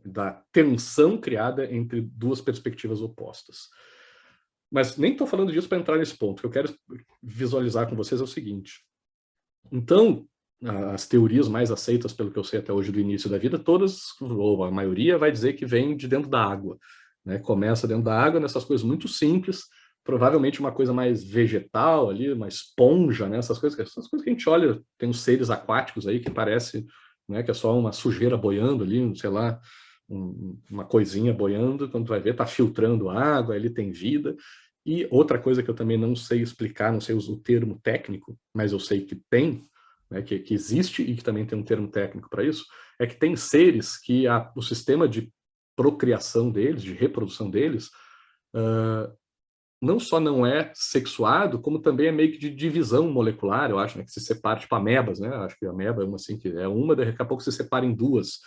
da tensão criada entre duas perspectivas opostas. Mas nem estou falando disso para entrar nesse ponto. O que eu quero visualizar com vocês é o seguinte. Então, as teorias mais aceitas, pelo que eu sei até hoje do início da vida, todas, ou a maioria, vai dizer que vem de dentro da água, né? Começa dentro da água, nessas coisas muito simples, provavelmente uma coisa mais vegetal ali, uma esponja, né? Essas coisas que a gente olha, tem uns seres aquáticos aí que parece, né, que é só uma sujeira boiando ali, sei lá, uma coisinha boiando, quando tu vai ver, está filtrando água, ele tem vida. E outra coisa que eu também não sei explicar, não sei o termo técnico, mas eu sei que tem, né, que existe e que também tem um termo técnico para isso, é que tem seres que o sistema de procriação deles, de reprodução deles, não só não é sexuado, como também é meio que de divisão molecular, eu acho, né, que se separa, tipo amebas, né? Acho que a ameba é uma assim, que é uma, daqui a pouco se separa em duas.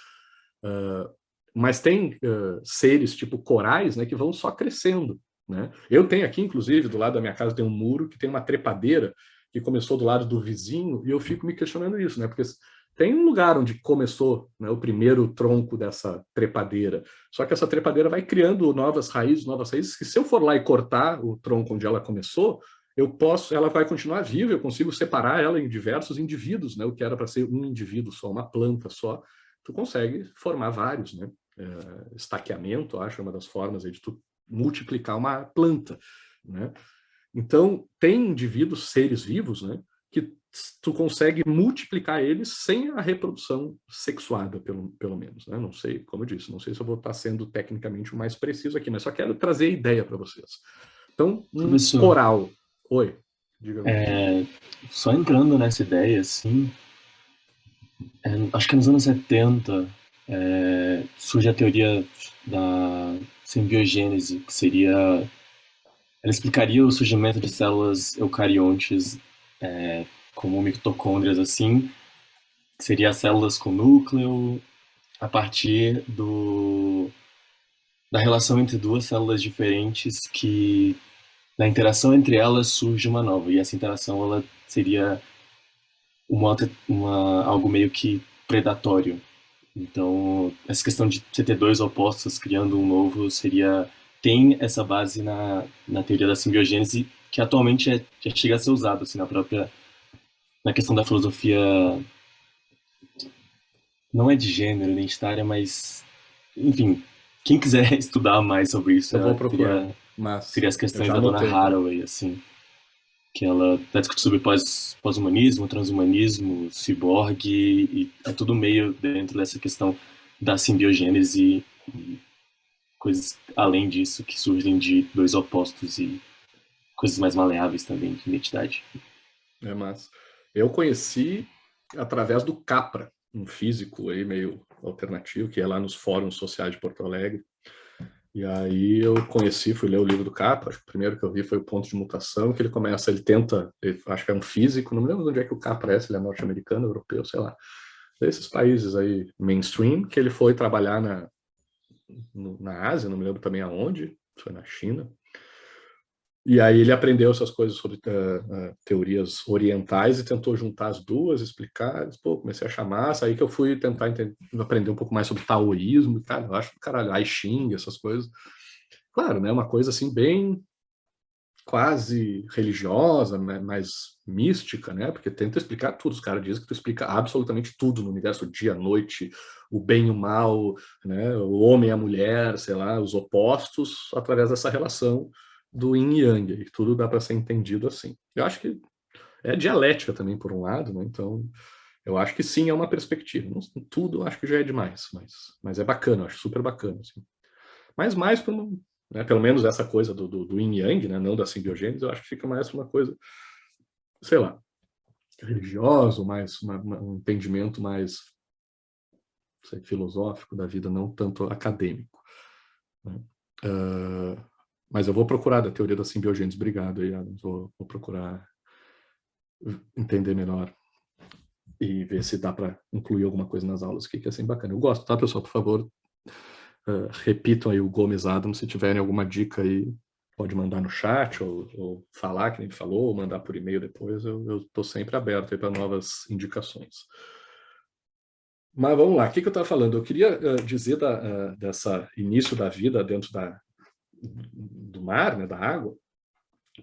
Mas tem seres tipo corais, né, que vão só crescendo, né? Eu tenho aqui, inclusive, do lado da minha casa tem um muro que tem uma trepadeira que começou do lado do vizinho, e eu fico me questionando isso, né? Porque tem um lugar onde começou, né, o primeiro tronco dessa trepadeira, só que essa trepadeira vai criando novas raízes, que se eu for lá e cortar o tronco onde ela começou, ela vai continuar viva, eu consigo separar ela em diversos indivíduos, né? O que era para ser um indivíduo só, uma planta só, tu consegue formar vários, né? Estaqueamento, acho, é uma das formas aí de tu multiplicar uma planta, né? Então, tem indivíduos, seres vivos, né? Que tu consegue multiplicar eles sem a reprodução sexuada, pelo menos, né? Não sei, como eu disse, não sei se eu vou estar sendo tecnicamente o mais preciso aqui, mas só quero trazer a ideia para vocês. Então,
Professor,
coral. Oi, diga-me.
Só entrando nessa ideia, assim, acho que nos anos 70 surge a teoria da simbiogênese, que seria... Ela explicaria o surgimento de células eucariontes como mitocôndrias, assim, que seria células com núcleo, a partir da relação entre duas células diferentes que, na interação entre elas, surge uma nova. E essa interação ela seria algo meio que predatório. Então, essa questão de você ter dois opostos criando um novo tem essa base na teoria da simbiogênese, que atualmente já chega a ser usado assim, na questão da filosofia, não é de gênero, identitária, mas, enfim, quem quiser estudar mais sobre isso,
eu vou procurar,
seria as questões da Donna Haraway, assim, que ela vai discutir sobre pós-humanismo, transhumanismo, ciborgue, e é tudo meio dentro dessa questão da simbiogênese e coisas além disso que surgem de dois opostos e coisas mais maleáveis também de identidade.
Mas eu conheci através do Capra, um físico aí meio alternativo, que é lá nos fóruns sociais de Porto Alegre. E aí eu fui ler o livro do Capra, acho que o primeiro que eu vi foi o Ponto de Mutação, que ele acho que é um físico, não me lembro de onde é que o Capra é, se ele é norte-americano, europeu, sei lá. Desses países aí mainstream, que ele foi trabalhar na Ásia, não me lembro também aonde, foi na China. E aí ele aprendeu essas coisas sobre teorias orientais e tentou juntar as duas, explicar. Comecei a chamar, aí que eu fui tentar aprender um pouco mais sobre taoísmo, cara, eu acho do caralho, I Ching, essas coisas. Claro, né, uma coisa assim bem quase religiosa, né, mais mística, né, porque tenta explicar tudo. Os caras dizem que tu explica absolutamente tudo no universo, o dia, a noite, o bem e o mal, né, o homem e a mulher, sei lá, os opostos, através dessa relação do yin e yang, e tudo dá para ser entendido assim. Eu acho que é dialética também, por um lado, né? Então, eu acho que sim, é uma perspectiva. Não, tudo eu acho que já é demais, mas é bacana, eu acho super bacana. Assim. Mas mais, né, pelo menos essa coisa do yin e yang, né, não da simbiogênese, eu acho que fica mais uma coisa, sei lá, religiosa, mais um entendimento mais filosófico da vida, não tanto acadêmico. Né? Mas eu vou procurar da teoria da simbiogênese. Obrigado aí, Adams. Vou procurar entender melhor e ver se dá para incluir alguma coisa nas aulas, que é assim bacana. Eu gosto, tá, pessoal? Por favor, repitam aí o Gomes Adams. Se tiverem alguma dica aí, pode mandar no chat ou falar, que nem falou, ou mandar por e-mail depois. Eu estou sempre aberto aí para novas indicações. Mas vamos lá, o que eu estava falando? Eu queria dizer dessa início da vida dentro do mar, né, da água,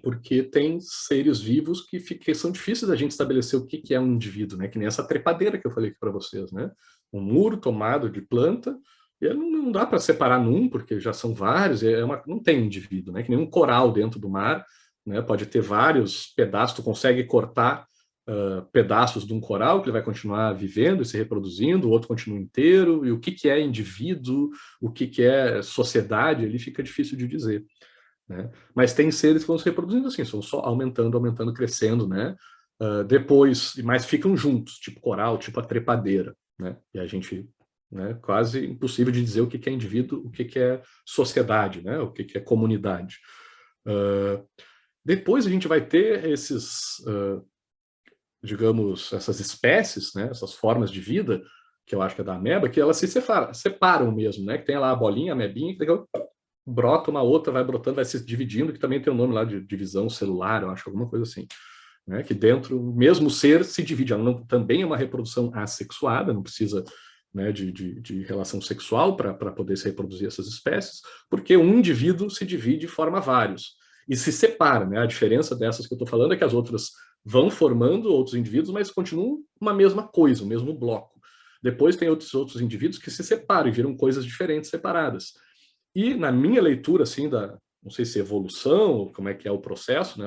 porque tem seres vivos que são difíceis da gente estabelecer o que é um indivíduo, né? Que nem essa trepadeira que eu falei aqui para vocês, né? Um muro tomado de planta, e não dá para separar num, porque já são vários, não tem indivíduo, né? Que nem um coral dentro do mar, né? Pode ter vários pedaços, tu consegue cortar pedaços de um coral que ele vai continuar vivendo e se reproduzindo, o outro continua inteiro, e o que é indivíduo, o que é sociedade, ali fica difícil de dizer. Né? Mas tem seres que vão se reproduzindo assim, são só aumentando, crescendo, né? Mas ficam juntos, tipo coral, tipo a trepadeira, né? E a gente, né, quase impossível de dizer o que é indivíduo, o que é sociedade, né? O que é comunidade. Depois a gente vai ter digamos, essas espécies, né, essas formas de vida, que eu acho que é da ameba, que elas se separam mesmo, né? Que tem lá a bolinha, a amebinha, que brota uma outra, vai brotando, vai se dividindo, que também tem o nome lá de divisão celular, eu acho, alguma coisa assim. Né? Que dentro, mesmo ser se divide, ela também é uma reprodução assexuada, não precisa, né, de relação sexual para poder se reproduzir essas espécies, porque um indivíduo se divide e forma vários. e se separa, né? A diferença dessas que eu estou falando é que as outras vão formando outros indivíduos, mas continuam uma mesma coisa, o mesmo bloco. Depois tem outros indivíduos que se separam e viram coisas diferentes, separadas. E na minha leitura, assim, não sei se evolução, ou como é que é o processo, né?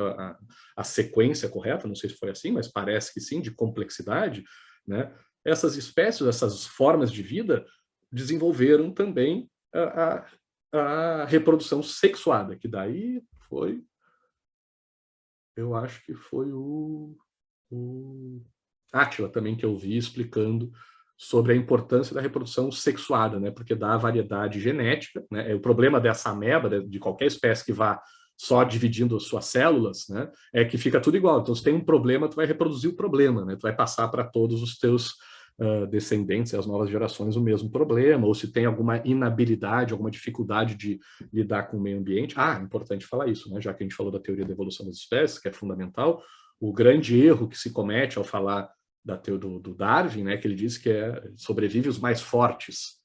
A sequência correta, não sei se foi assim, mas parece que sim, de complexidade, né? Essas espécies, essas formas de vida desenvolveram também a reprodução sexuada, que daí foi, eu acho que foi o Átila também que eu vi explicando sobre a importância da reprodução sexuada, né? Porque dá variedade genética, né? O problema dessa ameba, de qualquer espécie que vá só dividindo suas células, né? É que fica tudo igual. Então, se tem um problema, tu vai reproduzir o problema, né? Tu vai passar para todos os teus descendentes, as novas gerações, o mesmo problema, ou se tem alguma inabilidade, alguma dificuldade de lidar com o meio ambiente. Ah, é importante falar isso, né? Já que a gente falou da teoria da evolução das espécies, que é fundamental, o grande erro que se comete ao falar da teoria do Darwin, né, que ele diz que sobrevive os mais fortes.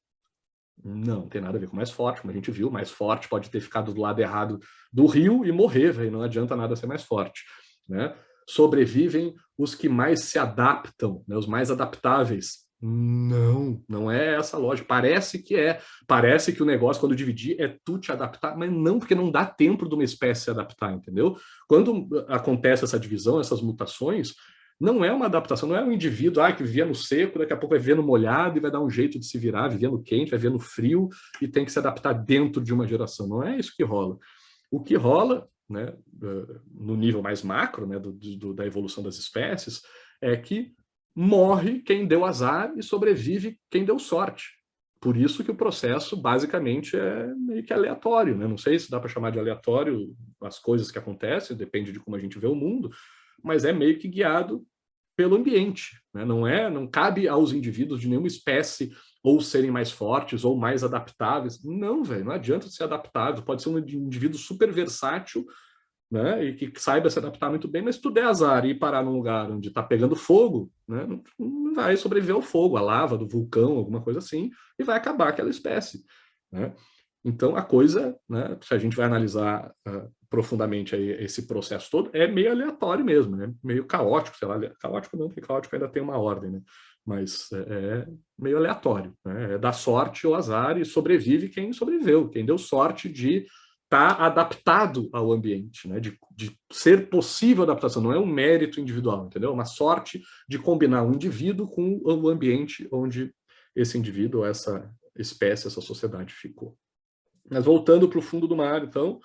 Não tem nada a ver com mais forte, como a gente viu, mais forte pode ter ficado do lado errado do rio e morrer, véio, não adianta nada ser mais forte, né? Sobrevivem os que mais se adaptam, né, os mais adaptáveis. Não é essa a lógica. Parece que o negócio, quando dividir, é tu te adaptar, mas não, porque não dá tempo de uma espécie se adaptar, entendeu? Quando acontece essa divisão, essas mutações, não é uma adaptação, não é um indivíduo que vivia no seco, daqui a pouco vai viver no molhado e vai dar um jeito de se virar, viver no quente, vai viver no frio e tem que se adaptar dentro de uma geração. Não é isso que rola. O que rola, né, no nível mais macro, né, da evolução das espécies, é que morre quem deu azar e sobrevive quem deu sorte. Por isso que o processo, basicamente, é meio que aleatório, né? Não sei se dá para chamar de aleatório as coisas que acontecem, depende de como a gente vê o mundo, mas é meio que guiado pelo ambiente, né? Não cabe aos indivíduos de nenhuma espécie ou serem mais fortes ou mais adaptáveis. Não, velho, não adianta ser adaptável. Pode ser um indivíduo super versátil, né, e que saiba se adaptar muito bem, mas se tu der azar e ir parar num lugar onde está pegando fogo, né, não vai sobreviver ao fogo, a lava do vulcão, alguma coisa assim, e vai acabar aquela espécie, né? Então, a coisa, né, se a gente vai analisar profundamente aí esse processo todo, é meio aleatório mesmo, né? Meio caótico, sei lá, caótico não, porque caótico ainda tem uma ordem, né? Mas é meio aleatório, né? É da sorte ou azar e sobrevive quem sobreviveu, quem deu sorte de estar adaptado ao ambiente, né? De ser possível adaptação, não é um mérito individual, entendeu? É uma sorte de combinar um indivíduo com o ambiente onde esse indivíduo, essa espécie, essa sociedade ficou. Mas voltando para o fundo do mar, então,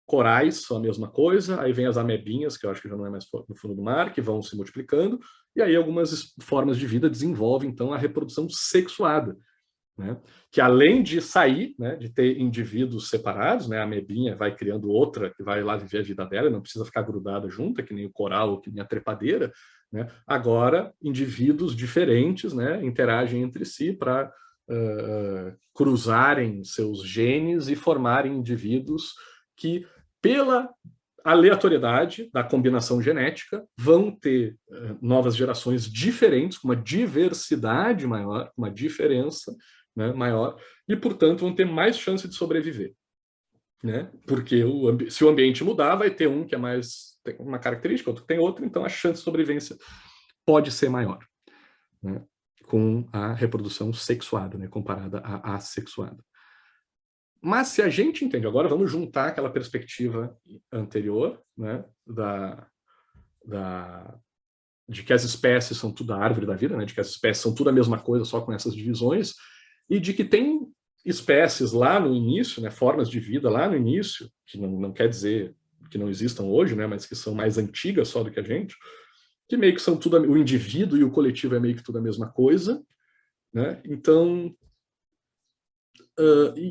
corais são a mesma coisa, aí vem as amebinhas, que eu acho que já não é mais no fundo do mar, que vão se multiplicando, e aí algumas formas de vida desenvolvem, então, a reprodução sexuada, né? Que além de sair, né, de ter indivíduos separados, né, a amebinha vai criando outra que vai lá viver a vida dela, não precisa ficar grudada junta, que nem o coral ou que nem a trepadeira, né? Agora, indivíduos diferentes, né, interagem entre si para cruzarem seus genes e formarem indivíduos que, pela aleatoriedade da combinação genética, vão ter novas gerações diferentes, com uma diversidade maior, uma diferença, né, maior, e, portanto, vão ter mais chance de sobreviver, né? Porque se o ambiente mudar, vai ter um que tem uma característica, outro que tem outra, então a chance de sobrevivência pode ser maior, né? Com a reprodução sexuada, né, comparada à assexuada. Mas se a gente entende, agora vamos juntar aquela perspectiva anterior, né, de que as espécies são tudo a árvore da vida, né, de que as espécies são tudo a mesma coisa, só com essas divisões, e de que tem espécies lá no início, né, formas de vida lá no início, que não quer dizer que não existam hoje, né, mas que são mais antigas só do que a gente, que meio que são tudo, o indivíduo e o coletivo é meio que tudo a mesma coisa, né? Então,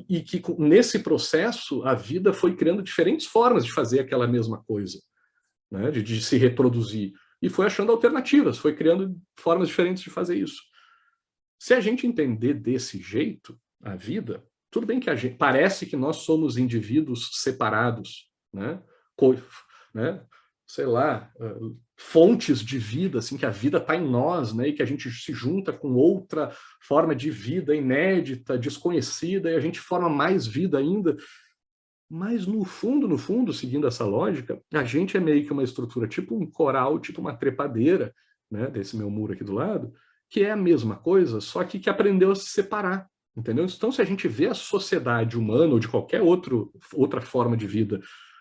e que nesse processo a vida foi criando diferentes formas de fazer aquela mesma coisa, né? De se reproduzir, e foi achando alternativas, foi criando formas diferentes de fazer isso. Se a gente entender desse jeito a vida, tudo bem que parece que nós somos indivíduos separados, né? Sei lá, fontes de vida, assim, que a vida está em nós, né, e que a gente se junta com outra forma de vida inédita, desconhecida, e a gente forma mais vida ainda. Mas no fundo, seguindo essa lógica, a gente é meio que uma estrutura, tipo um coral, tipo uma trepadeira, né, desse meu muro aqui do lado, que é a mesma coisa, só que aprendeu a se separar, entendeu? Então, se a gente vê a sociedade humana ou de qualquer outra forma de vida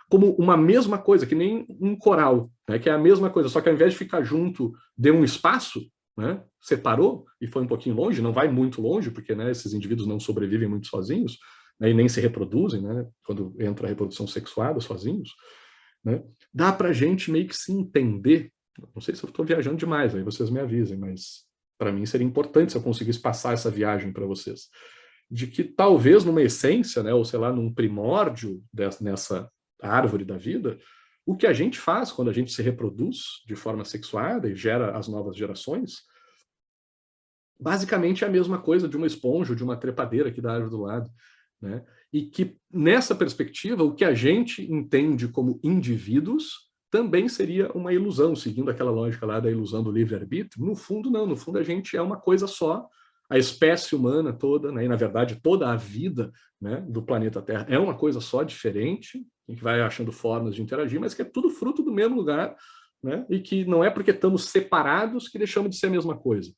como uma mesma coisa, que nem um coral, né, que é a mesma coisa, só que ao invés de ficar junto, deu um espaço, né, separou e foi um pouquinho longe, não vai muito longe, porque, né, esses indivíduos não sobrevivem muito sozinhos, né, e nem se reproduzem, né, quando entra a reprodução sexuada sozinhos, né, dá para a gente meio que se entender. Não sei se eu estou viajando demais, aí vocês me avisem, mas para mim seria importante se eu conseguisse passar essa viagem para vocês, de que talvez numa essência, né, ou sei lá, num primórdio nessa árvore da vida, o que a gente faz quando a gente se reproduz de forma sexuada e gera as novas gerações, basicamente é a mesma coisa de uma esponja ou de uma trepadeira aqui da árvore do lado, né? E que nessa perspectiva, o que a gente entende como indivíduos também seria uma ilusão, seguindo aquela lógica lá da ilusão do livre-arbítrio. No fundo, não. No fundo, a gente é uma coisa só. A espécie humana toda, né, e na verdade toda a vida, né, do planeta Terra é uma coisa só, diferente, que vai achando formas de interagir, mas que é tudo fruto do mesmo lugar, né, e que não é porque estamos separados que deixamos de ser a mesma coisa.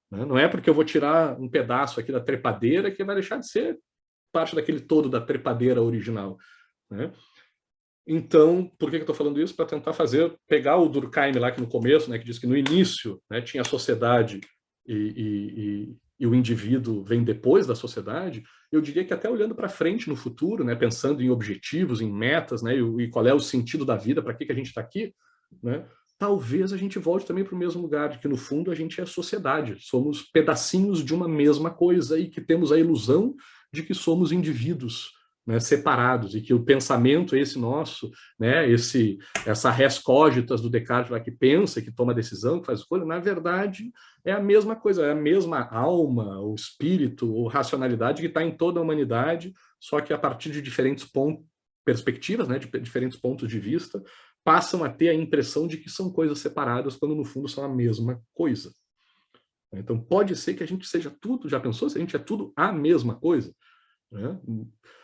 Né? Não é porque eu vou tirar um pedaço aqui da trepadeira que vai deixar de ser parte daquele todo da trepadeira original. Né? Então, por que eu estou falando isso? Para tentar pegar o Durkheim lá que no começo, né, que diz que no início, né, tinha a sociedade e o indivíduo vem depois da sociedade. Eu diria que até olhando para frente no futuro, né, pensando em objetivos, em metas, né, e qual é o sentido da vida, para que a gente está aqui, né, talvez a gente volte também para o mesmo lugar, de que no fundo a gente é sociedade, somos pedacinhos de uma mesma coisa e que temos a ilusão de que somos indivíduos, né, separados, e que o pensamento esse nosso, né, essa res cogitas do Descartes lá que pensa, que toma decisão, que faz escolha, na verdade é a mesma coisa, é a mesma alma, ou espírito, ou racionalidade que está em toda a humanidade, só que a partir de diferentes perspectivas, né, de diferentes pontos de vista, passam a ter a impressão de que são coisas separadas, quando no fundo são a mesma coisa. Então pode ser que a gente seja tudo, já pensou se a gente é tudo a mesma coisa? Né?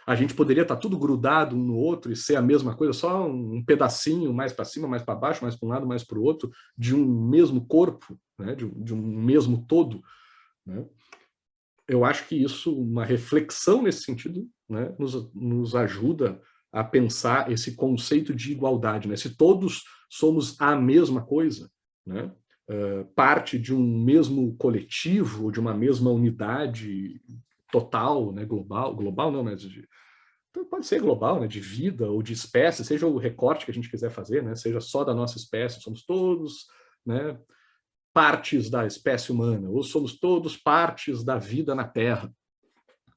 A gente poderia estar tudo grudado um no outro e ser a mesma coisa, só um pedacinho mais para cima, mais para baixo, mais para um lado, mais para o outro, de um mesmo corpo, né? de um mesmo todo. Né? Eu acho que isso, uma reflexão nesse sentido, né? nos ajuda a pensar esse conceito de igualdade. Né? Se todos somos a mesma coisa, né? Parte de um mesmo coletivo, de uma mesma unidade total, né, global não, mas então pode ser global, né, de vida ou de espécie, seja o recorte que a gente quiser fazer, né, seja só da nossa espécie, somos todos, né, partes da espécie humana, ou somos todos partes da vida na Terra,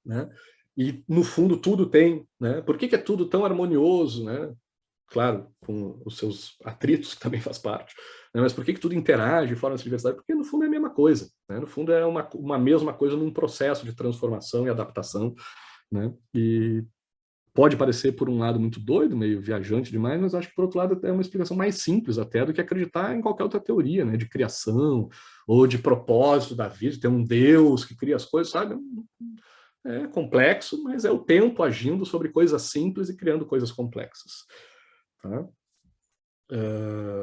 né, e no fundo tudo tem, né, por que é tudo tão harmonioso, né, claro, com os seus atritos, que também faz parte, né? Mas por que tudo interage, forma essa diversidade? Porque no fundo é a mesma coisa, né? No fundo é uma mesma coisa num processo de transformação e adaptação, né? E pode parecer, por um lado, muito doido, meio viajante demais, mas acho que, por outro lado, é uma explicação mais simples até do que acreditar em qualquer outra teoria, né? De criação, ou de propósito da vida, de ter um Deus que cria as coisas, sabe? É complexo, mas é o tempo agindo sobre coisas simples e criando coisas complexas. Tá?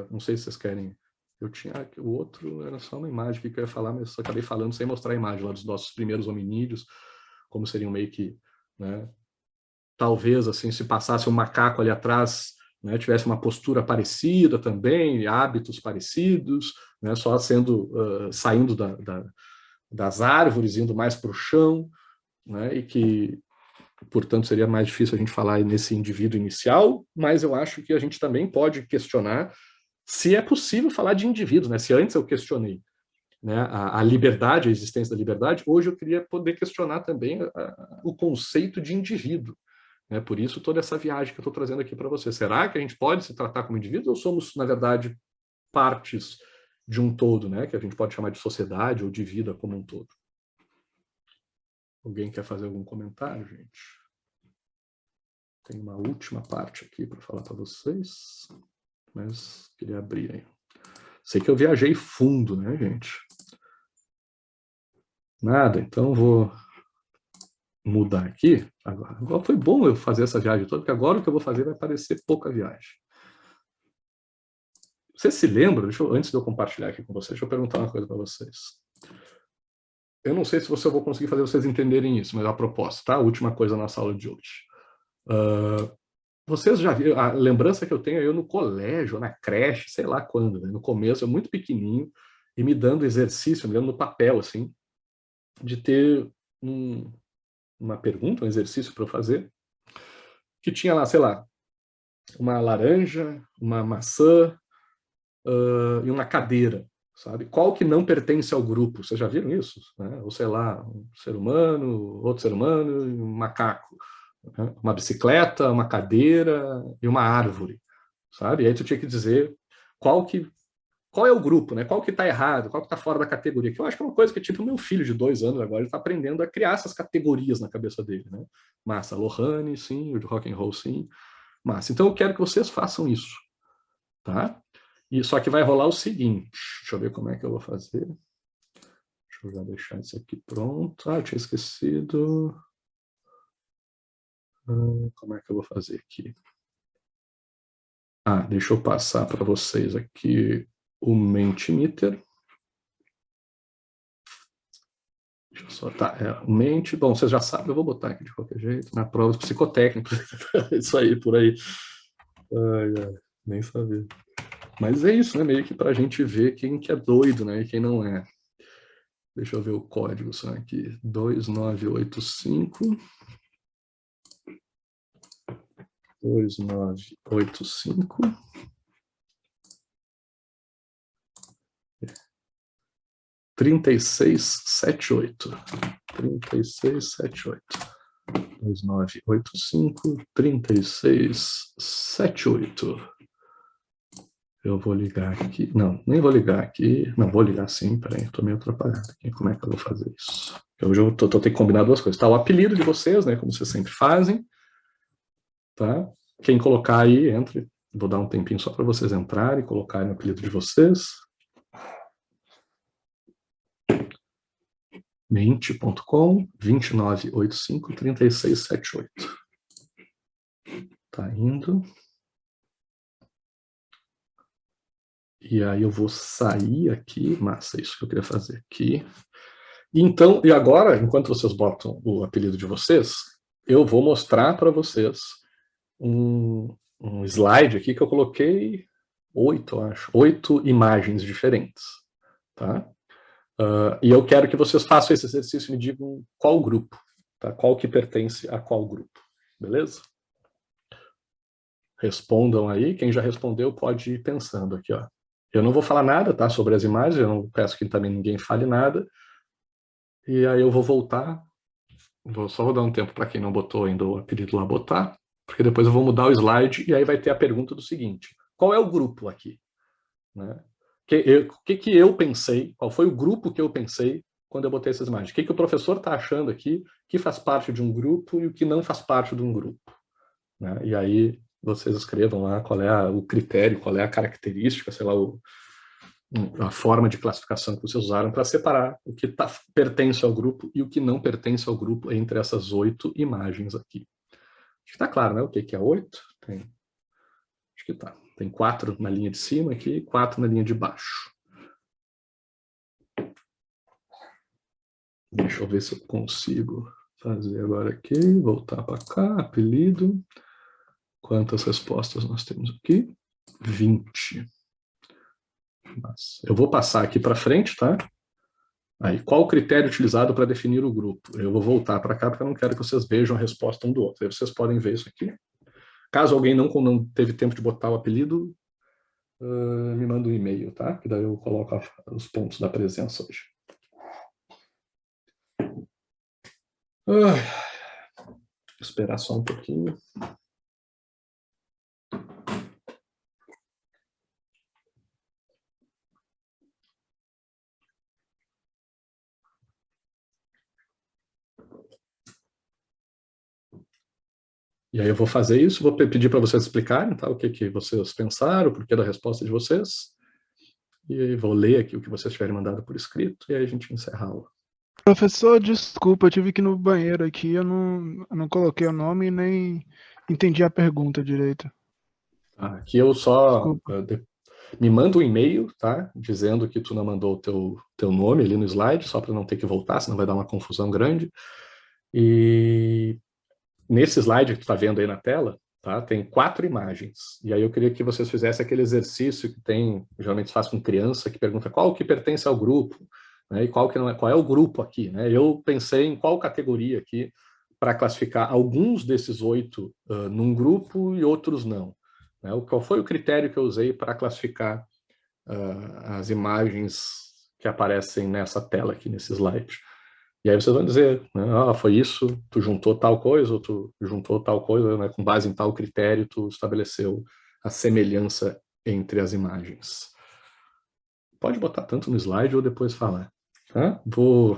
Não sei se vocês querem. Eu tinha o outro, era só uma imagem que eu ia falar, mas eu acabei falando sem mostrar a imagem lá dos nossos primeiros hominídeos, como seriam meio que, né, talvez assim, se passasse um macaco ali atrás, né, tivesse uma postura parecida também, hábitos parecidos, né, só saindo das árvores, indo mais para o chão, né, e que portanto, seria mais difícil a gente falar nesse indivíduo inicial, mas eu acho que a gente também pode questionar se é possível falar de indivíduos, né? Se antes eu questionei, né, a liberdade, a existência da liberdade, hoje eu queria poder questionar também o conceito de indivíduo. Né? Por isso, toda essa viagem que eu estou trazendo aqui para você. Será que a gente pode se tratar como indivíduo ou somos, na verdade, partes de um todo, né? Que a gente pode chamar de sociedade ou de vida como um todo? Alguém quer fazer algum comentário, gente? Tem uma última parte aqui para falar para vocês, mas queria abrir aí. Sei que eu viajei fundo, né, gente? Nada, então vou mudar aqui. Agora foi bom eu fazer essa viagem toda, porque agora o que eu vou fazer vai parecer pouca viagem. Você se lembra? Antes de eu compartilhar aqui com vocês, deixa eu perguntar uma coisa para vocês. Eu não sei se eu vou conseguir fazer vocês entenderem isso, mas a proposta, tá? A última coisa na sala de hoje. Vocês já viram, a lembrança que eu tenho é eu no colégio, na creche, sei lá quando, né? No começo, eu muito pequenininho, e me dando exercício, me dando no papel, assim, de ter uma pergunta, um exercício para eu fazer, que tinha lá, sei lá, uma laranja, uma maçã e uma cadeira, sabe? Qual que não pertence ao grupo? Vocês já viram isso? Né? Ou sei lá, um ser humano, outro ser humano, um macaco. Né? Uma bicicleta, uma cadeira e uma árvore, sabe? E aí tu tinha que dizer qual é o grupo, né? Qual que está errado, qual que está fora da categoria, que eu acho que é uma coisa que tipo o meu filho de 2 anos agora, ele está aprendendo a criar essas categorias na cabeça dele, né? Massa, Lohane, sim, o de rock and roll, sim. Massa. Então eu quero que vocês façam isso, tá? E só que vai rolar o seguinte, deixa eu ver como é que eu vou fazer. Deixa eu já deixar isso aqui pronto. Eu tinha esquecido. Como é que eu vou fazer aqui? Deixa eu passar para vocês aqui o Mentimeter. Deixa eu só, o Mente, bom, vocês já sabem, eu vou botar aqui de qualquer jeito, na prova psicotécnica, isso aí, por aí. Nem sabia. Mas é isso, né, meio que para a gente ver quem que é doido, né, e quem não é. Deixa eu ver o código só aqui, 2985. 2985. 3678. 3678. 2985 3678. Eu vou ligar aqui. Não, nem vou ligar aqui. Não, vou ligar sim. Peraí, estou meio atrapalhado aqui. Como é que eu vou fazer isso? Hoje eu tô tendo que combinar 2 coisas. Tá, o apelido de vocês, né? Como vocês sempre fazem. Tá? Quem colocar aí, entre. Vou dar um tempinho só para vocês entrarem e colocarem o apelido de vocês. Mente.com 2985 3678. Tá indo. E aí eu vou sair aqui. Massa, isso que eu queria fazer aqui. Então, e agora, enquanto vocês botam o apelido de vocês, eu vou mostrar para vocês um slide aqui que eu coloquei 8 imagens diferentes. Tá? E eu quero que vocês façam esse exercício e me digam qual grupo, tá? Qual que pertence a qual grupo, beleza? Respondam aí, quem já respondeu pode ir pensando aqui, ó. Eu não vou falar nada, tá, sobre as imagens, eu não peço que também ninguém fale nada, e aí eu vou voltar, só vou dar um tempo para quem não botou ainda o apelido lá botar, porque depois eu vou mudar o slide e aí vai ter a pergunta do seguinte, qual é o grupo aqui? Né? O que eu pensei, qual foi o grupo que eu pensei quando eu botei essas imagens? O que o professor está achando aqui que faz parte de um grupo e o que não faz parte de um grupo? Né? E aí vocês escrevam lá qual é o critério, qual é a característica, sei lá, a forma de classificação que vocês usaram para separar o que pertence ao grupo e o que não pertence ao grupo entre essas 8 imagens aqui. Acho que está claro, né? O que é 8? Acho que tá. Tem 4 na linha de cima aqui e 4 na linha de baixo. Deixa eu ver se eu consigo fazer agora aqui. Voltar para cá, apelido. Quantas respostas nós temos aqui? 20. Mas eu vou passar aqui para frente, tá? Aí, qual o critério utilizado para definir o grupo? Eu vou voltar para cá porque eu não quero que vocês vejam a resposta um do outro. Aí vocês podem ver isso aqui. Caso alguém não teve tempo de botar o apelido, me manda um e-mail, tá? Que daí eu coloco os pontos da presença hoje. Esperar só um pouquinho. E aí eu vou fazer isso, vou pedir para vocês explicarem, tá? O que vocês pensaram, o porquê da resposta de vocês. E aí vou ler aqui o que vocês tiverem mandado por escrito, e aí a gente encerra a aula.
Professor, desculpa, eu tive que ir no banheiro aqui, eu não coloquei o nome e nem entendi a pergunta direito.
Aqui eu só
Desculpa.
me manda um e-mail, tá? Dizendo que tu não mandou o teu nome ali no slide, só para não ter que voltar, senão vai dar uma confusão grande. E nesse slide que tu está vendo aí na tela, tá? Tem 4 imagens. E aí eu queria que vocês fizessem aquele exercício que tem, geralmente se faz com criança, que pergunta qual que pertence ao grupo, né? E qual que não é, qual é o grupo aqui, né? Eu pensei em qual categoria aqui para classificar alguns desses 8 num grupo e outros não. Né? Qual foi o critério que eu usei para classificar as imagens que aparecem nessa tela aqui, nesse slide? E aí vocês vão dizer, né, foi isso, tu juntou tal coisa, ou tu juntou tal coisa, né, com base em tal critério, tu estabeleceu a semelhança entre as imagens. Pode botar tanto no slide ou depois falar. Tá? Vou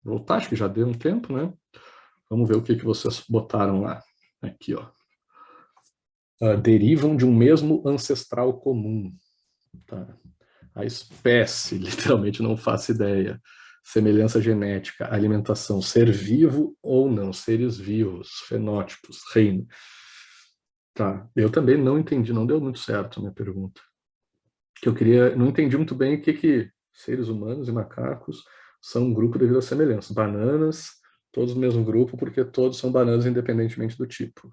voltar, acho que já deu um tempo, né? Vamos ver o que vocês botaram lá. Aqui, ó. Derivam de um mesmo ancestral comum. Tá? A espécie, literalmente não faço ideia. Semelhança genética, alimentação, ser vivo ou não, seres vivos, fenótipos, reino. Tá, eu também não entendi, não deu muito certo a minha pergunta. Que eu queria, não entendi muito bem o que seres humanos e macacos são um grupo devido à semelhança. Bananas, todos no mesmo grupo, porque todos são bananas independentemente do tipo.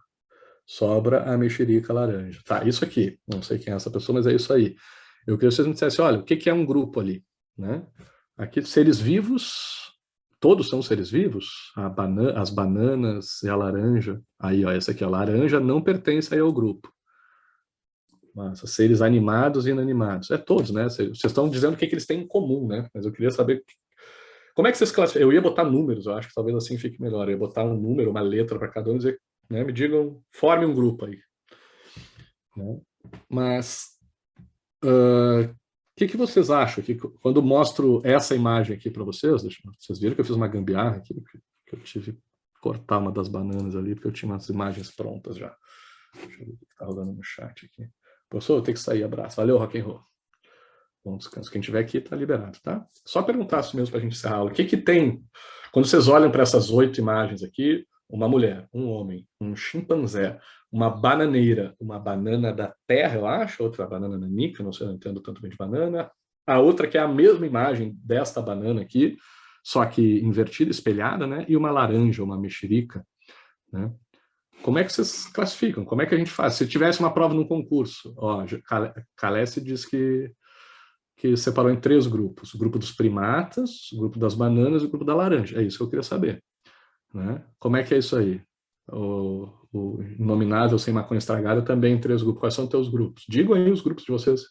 Sobra a mexerica laranja. Tá, isso aqui, não sei quem é essa pessoa, mas é isso aí. Eu queria que vocês me dissessem, olha, o que é um grupo ali, né? Aqui, seres vivos, todos são seres vivos? As bananas e a laranja. Aí, ó, essa aqui, a laranja não pertence aí ao grupo. Mas seres animados e inanimados. É todos, né? Vocês estão dizendo o que eles têm em comum, né? Mas eu queria saber como é que vocês classificam. Eu ia botar números, eu acho que talvez assim fique melhor. Eu ia botar um número, uma letra para cada um e dizer, né? Me digam, forme um grupo aí. Né? Mas o que vocês acham? Que quando mostro essa imagem aqui para vocês, vocês viram que eu fiz uma gambiarra aqui, que eu tive que cortar uma das bananas ali, porque eu tinha umas imagens prontas já. Deixa eu ver o que está rolando no chat aqui. Professor, eu tenho que sair, abraço. Valeu, rock'n'roll. Bom descanso. Quem tiver aqui está liberado, tá? Só perguntar assim mesmo para a gente encerrar a aula. O que tem, quando vocês olham para essas 8 imagens aqui, uma mulher, um homem, um chimpanzé, uma bananeira, uma banana da terra, eu acho, outra banana nanica, não sei, não entendo tanto bem de banana. A outra que é a mesma imagem desta banana aqui, só que invertida, espelhada, né? E uma laranja, uma mexerica, né? Como é que vocês classificam? Como é que a gente faz? Se tivesse uma prova num concurso, ó, Calesse diz que separou em 3 grupos. O grupo dos primatas, o grupo das bananas e o grupo da laranja. É isso que eu queria saber. Né? Como é que é isso aí? O Inominável Sem Maconha Estragada também em 3 grupos. Quais são os teus grupos? Digam aí os grupos de vocês.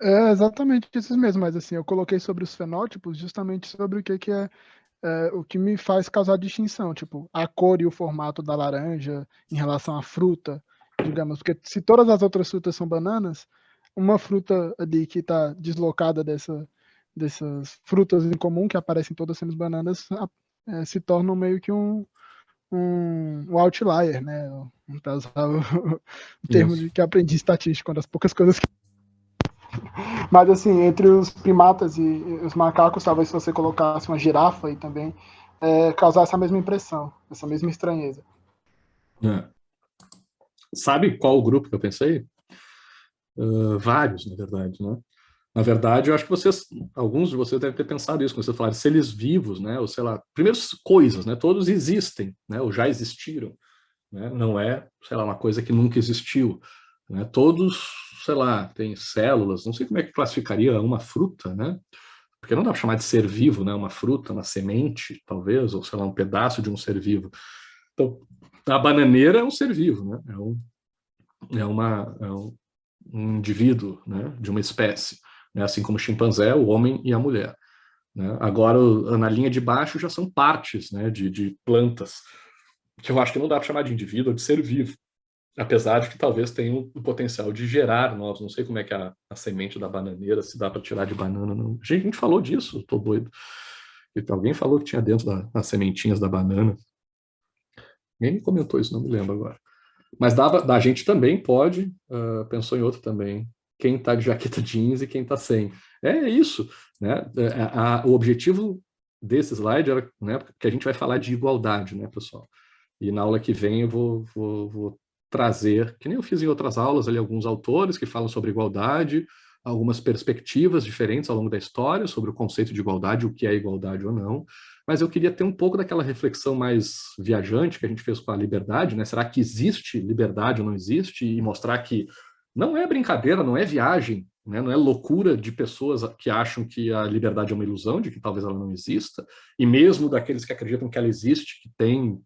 É exatamente esses mesmos, mas assim, eu coloquei sobre os fenótipos justamente sobre o que é o que me faz causar distinção, tipo, a cor e o formato da laranja em relação à fruta, digamos, porque se todas as outras frutas são bananas, uma fruta ali que está deslocada dessas frutas em comum, que aparecem todas sendo bananas, se tornam meio que um outlier, né? Para usar o termo que aprendi estatístico, uma das poucas coisas que... Mas assim, entre os primatas e os macacos, talvez se você colocasse uma girafa aí também, causar essa mesma impressão, essa mesma estranheza.
Sabe qual o grupo que eu pensei? Vários, na verdade, né? Na verdade, eu acho que alguns de vocês devem ter pensado isso, quando vocês falaram seres vivos, né? Ou sei lá, primeiro coisas, né? Todos existem, né? Ou já existiram, né? Não é, sei lá, uma coisa que nunca existiu, né? Todos, sei lá, têm células, não sei como é que classificaria uma fruta, né? Porque não dá para chamar de ser vivo, né? Uma fruta, uma semente, talvez, ou sei lá, um pedaço de um ser vivo. Então, a bananeira é um ser vivo, né? É um indivíduo, né? De uma espécie. Né, assim como o chimpanzé, o homem e a mulher. Né? Agora, na linha de baixo, já são partes, né, de plantas, que eu acho que não dá para chamar de indivíduo ou de ser vivo, apesar de que talvez tenha o potencial de gerar novos. Não sei como é que a semente da bananeira, se dá para tirar de banana. Não. A gente falou disso, estou doido. Alguém falou que tinha dentro das sementinhas da banana. Ninguém me comentou isso, não me lembro agora. Mas a gente também pode, pensou em outro também, quem está de jaqueta jeans e quem está sem. É isso, né? O objetivo desse slide era, né, que a gente vai falar de igualdade, né, pessoal? E na aula que vem eu vou trazer, que nem eu fiz em outras aulas, ali, alguns autores que falam sobre igualdade, algumas perspectivas diferentes ao longo da história sobre o conceito de igualdade, o que é igualdade ou não, mas eu queria ter um pouco daquela reflexão mais viajante que a gente fez com a liberdade, né? Será que existe liberdade ou não existe? E mostrar que não é brincadeira, não é viagem, né? Não é loucura de pessoas que acham que a liberdade é uma ilusão, de que talvez ela não exista, e mesmo daqueles que acreditam que ela existe, que tem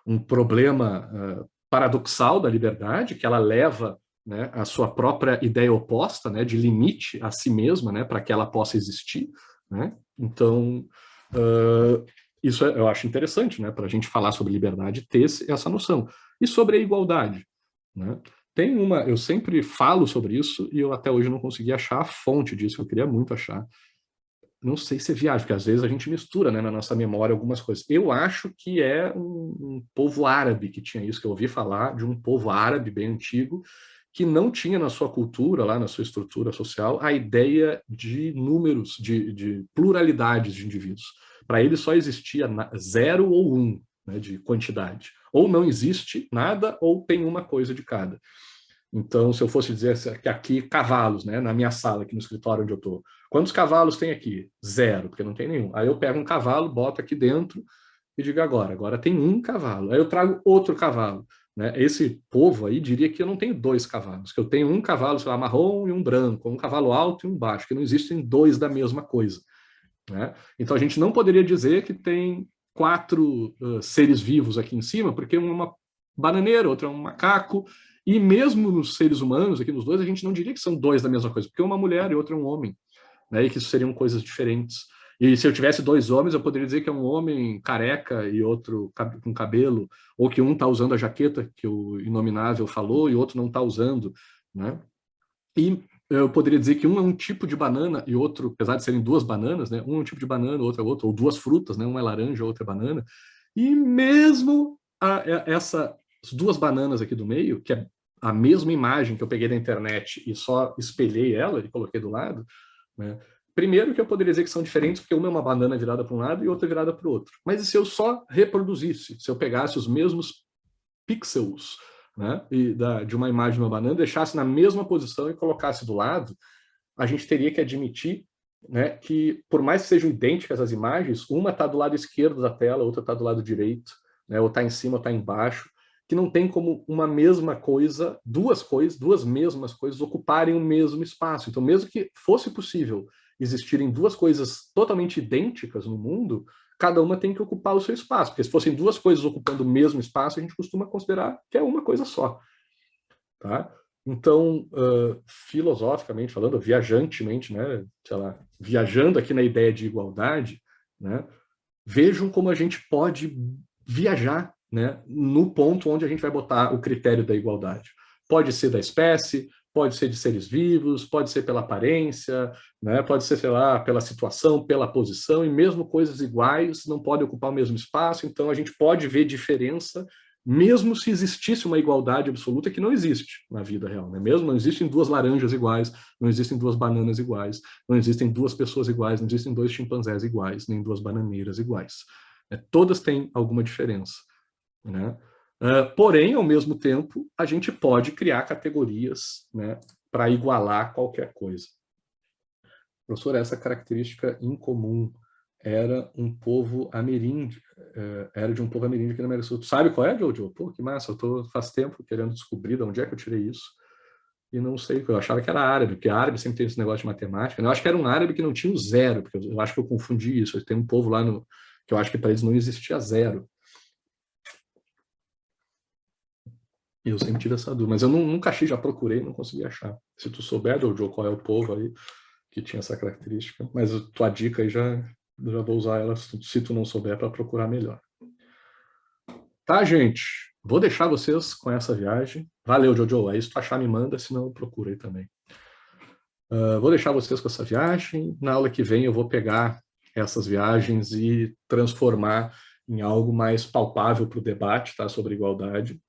um problema paradoxal da liberdade, que ela leva, né, a sua própria ideia oposta, né, de limite a si mesma, né, para que ela possa existir, né? Então, isso eu acho interessante, né, para a gente falar sobre liberdade, ter essa noção. E sobre a igualdade, né? Eu sempre falo sobre isso e eu até hoje não consegui achar a fonte disso, eu queria muito achar. Não sei se é viagem, porque às vezes a gente mistura, né, na nossa memória algumas coisas. Eu acho que é um povo árabe que tinha isso, que eu ouvi falar de um povo árabe bem antigo, que não tinha na sua cultura, lá na sua estrutura social, a ideia de números, de pluralidades de indivíduos. Para ele só existia 0 ou 1, né, de quantidade. Ou não existe nada, ou tem uma coisa de cada. Então, se eu fosse dizer que aqui, cavalos, né, na minha sala, aqui no escritório onde eu estou, quantos cavalos tem aqui? 0, porque não tem nenhum. Aí eu pego um cavalo, boto aqui dentro e digo agora tem um cavalo. Aí eu trago outro cavalo. Né? Esse povo aí diria que eu não tenho 2 cavalos, que eu tenho um cavalo, sei lá, marrom e um branco, um cavalo alto e um baixo, que não existem 2 da mesma coisa. Né? Então a gente não poderia dizer que tem 4 seres vivos aqui em cima, porque um é uma bananeira, outro é um macaco, e mesmo nos seres humanos, aqui nos dois, a gente não diria que são 2 da mesma coisa, porque uma mulher e outro é um homem, né? E que isso seriam coisas diferentes. E se eu tivesse 2 homens, eu poderia dizer que é um homem careca e outro com cabelo, ou que um está usando a jaqueta que o Inominável falou e o outro não está usando, né? E eu poderia dizer que um é um tipo de banana e outro, apesar de serem 2 bananas, né? Um é um tipo de banana, outro é outro, ou 2 frutas, né? Uma é laranja, outra é banana. E mesmo essas 2 bananas aqui do meio, que é a mesma imagem que eu peguei da internet e só espelhei ela e coloquei do lado, né? Primeiro que eu poderia dizer que são diferentes, porque uma é uma banana virada para um lado e outra virada para o outro. Mas e se eu só reproduzisse, se eu pegasse os mesmos pixels, né, de uma imagem de uma banana, deixasse na mesma posição e colocasse do lado, a gente teria que admitir, né, que por mais que sejam idênticas as imagens, uma está do lado esquerdo da tela, outra está do lado direito, né, ou está em cima ou está embaixo, que não tem como uma mesma coisa, duas mesmas coisas ocuparem o mesmo espaço. Então, mesmo que fosse possível existirem 2 coisas totalmente idênticas no mundo, cada uma tem que ocupar o seu espaço, porque se fossem 2 coisas ocupando o mesmo espaço, a gente costuma considerar que é uma coisa só. Tá? Então, filosoficamente falando, viajantemente, né, sei lá, viajando aqui na ideia de igualdade, né, vejam como a gente pode viajar, né, no ponto onde a gente vai botar o critério da igualdade. Pode ser da espécie, pode ser de seres vivos, pode ser pela aparência, né, pode ser, sei lá, pela situação, pela posição, e mesmo coisas iguais não podem ocupar o mesmo espaço, então a gente pode ver diferença, mesmo se existisse uma igualdade absoluta, que não existe na vida real, né? Mesmo não existem 2 laranjas iguais, não existem 2 bananas iguais, não existem 2 pessoas iguais, não existem 2 chimpanzés iguais, nem 2 bananeiras iguais. Todas têm alguma diferença, né? Porém, ao mesmo tempo, a gente pode criar categorias, né, para igualar qualquer coisa. Professor, essa característica incomum era um povo ameríndio, era de um povo ameríndio aqui na América do Sul. Sabe qual é, Jojo? Pô, que massa, eu tô faz tempo querendo descobrir de onde é que eu tirei isso. E não sei, eu achava que era árabe, porque árabe sempre tem esse negócio de matemática. Eu acho que era um árabe que não tinha o 0, porque eu acho que eu confundi isso. Tem um povo lá que eu acho que para eles não existia 0. Eu sempre tive essa dúvida, mas eu nunca achei, já procurei, não consegui achar. Se tu souber, Jojo, qual é o povo aí que tinha essa característica, mas a tua dica aí já vou usar ela, se tu não souber, para procurar melhor. Tá, gente? Vou deixar vocês com essa viagem. Valeu, Jojo. Aí se tu achar, me manda, senão eu procuro aí também. Vou deixar vocês com essa viagem. Na aula que vem eu vou pegar essas viagens e transformar em algo mais palpável para o debate, tá, sobre igualdade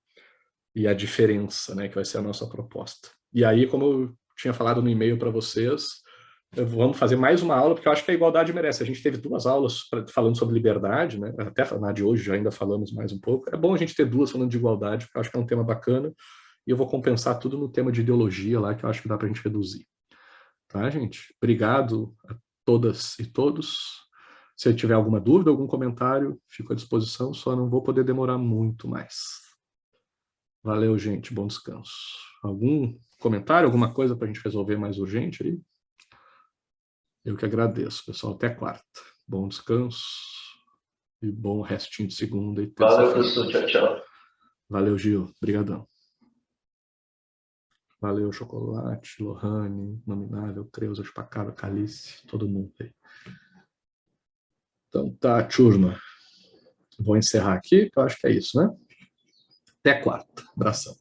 e a diferença, né, que vai ser a nossa proposta. E aí, como eu tinha falado no e-mail para vocês, Vamos fazer mais uma aula, porque eu acho que a igualdade merece. A gente teve 2 aulas falando sobre liberdade, né? Até na de hoje já ainda falamos mais um pouco. É bom a gente ter 2 falando de igualdade, porque eu acho que é um tema bacana, e eu vou compensar tudo no tema de ideologia lá, que eu acho que dá para a gente reduzir. Tá, gente? Obrigado a todas e todos. Se tiver alguma dúvida, algum comentário, fico à disposição, só não vou poder demorar muito mais. Valeu, gente. Bom descanso. Algum comentário, alguma coisa para a gente resolver mais urgente aí? Eu que agradeço, pessoal. Até quarta. Bom descanso e bom restinho de segunda e terça-feira.
Valeu, professor. Tchau, tchau.
Valeu, Gil. Obrigadão. Valeu, Chocolate, Lohane, Nominável, Creuza, Chupacabra, Calice, todo mundo aí. Então tá, turma. Vou encerrar aqui, que eu acho que é isso, né? Até quarta. Abração.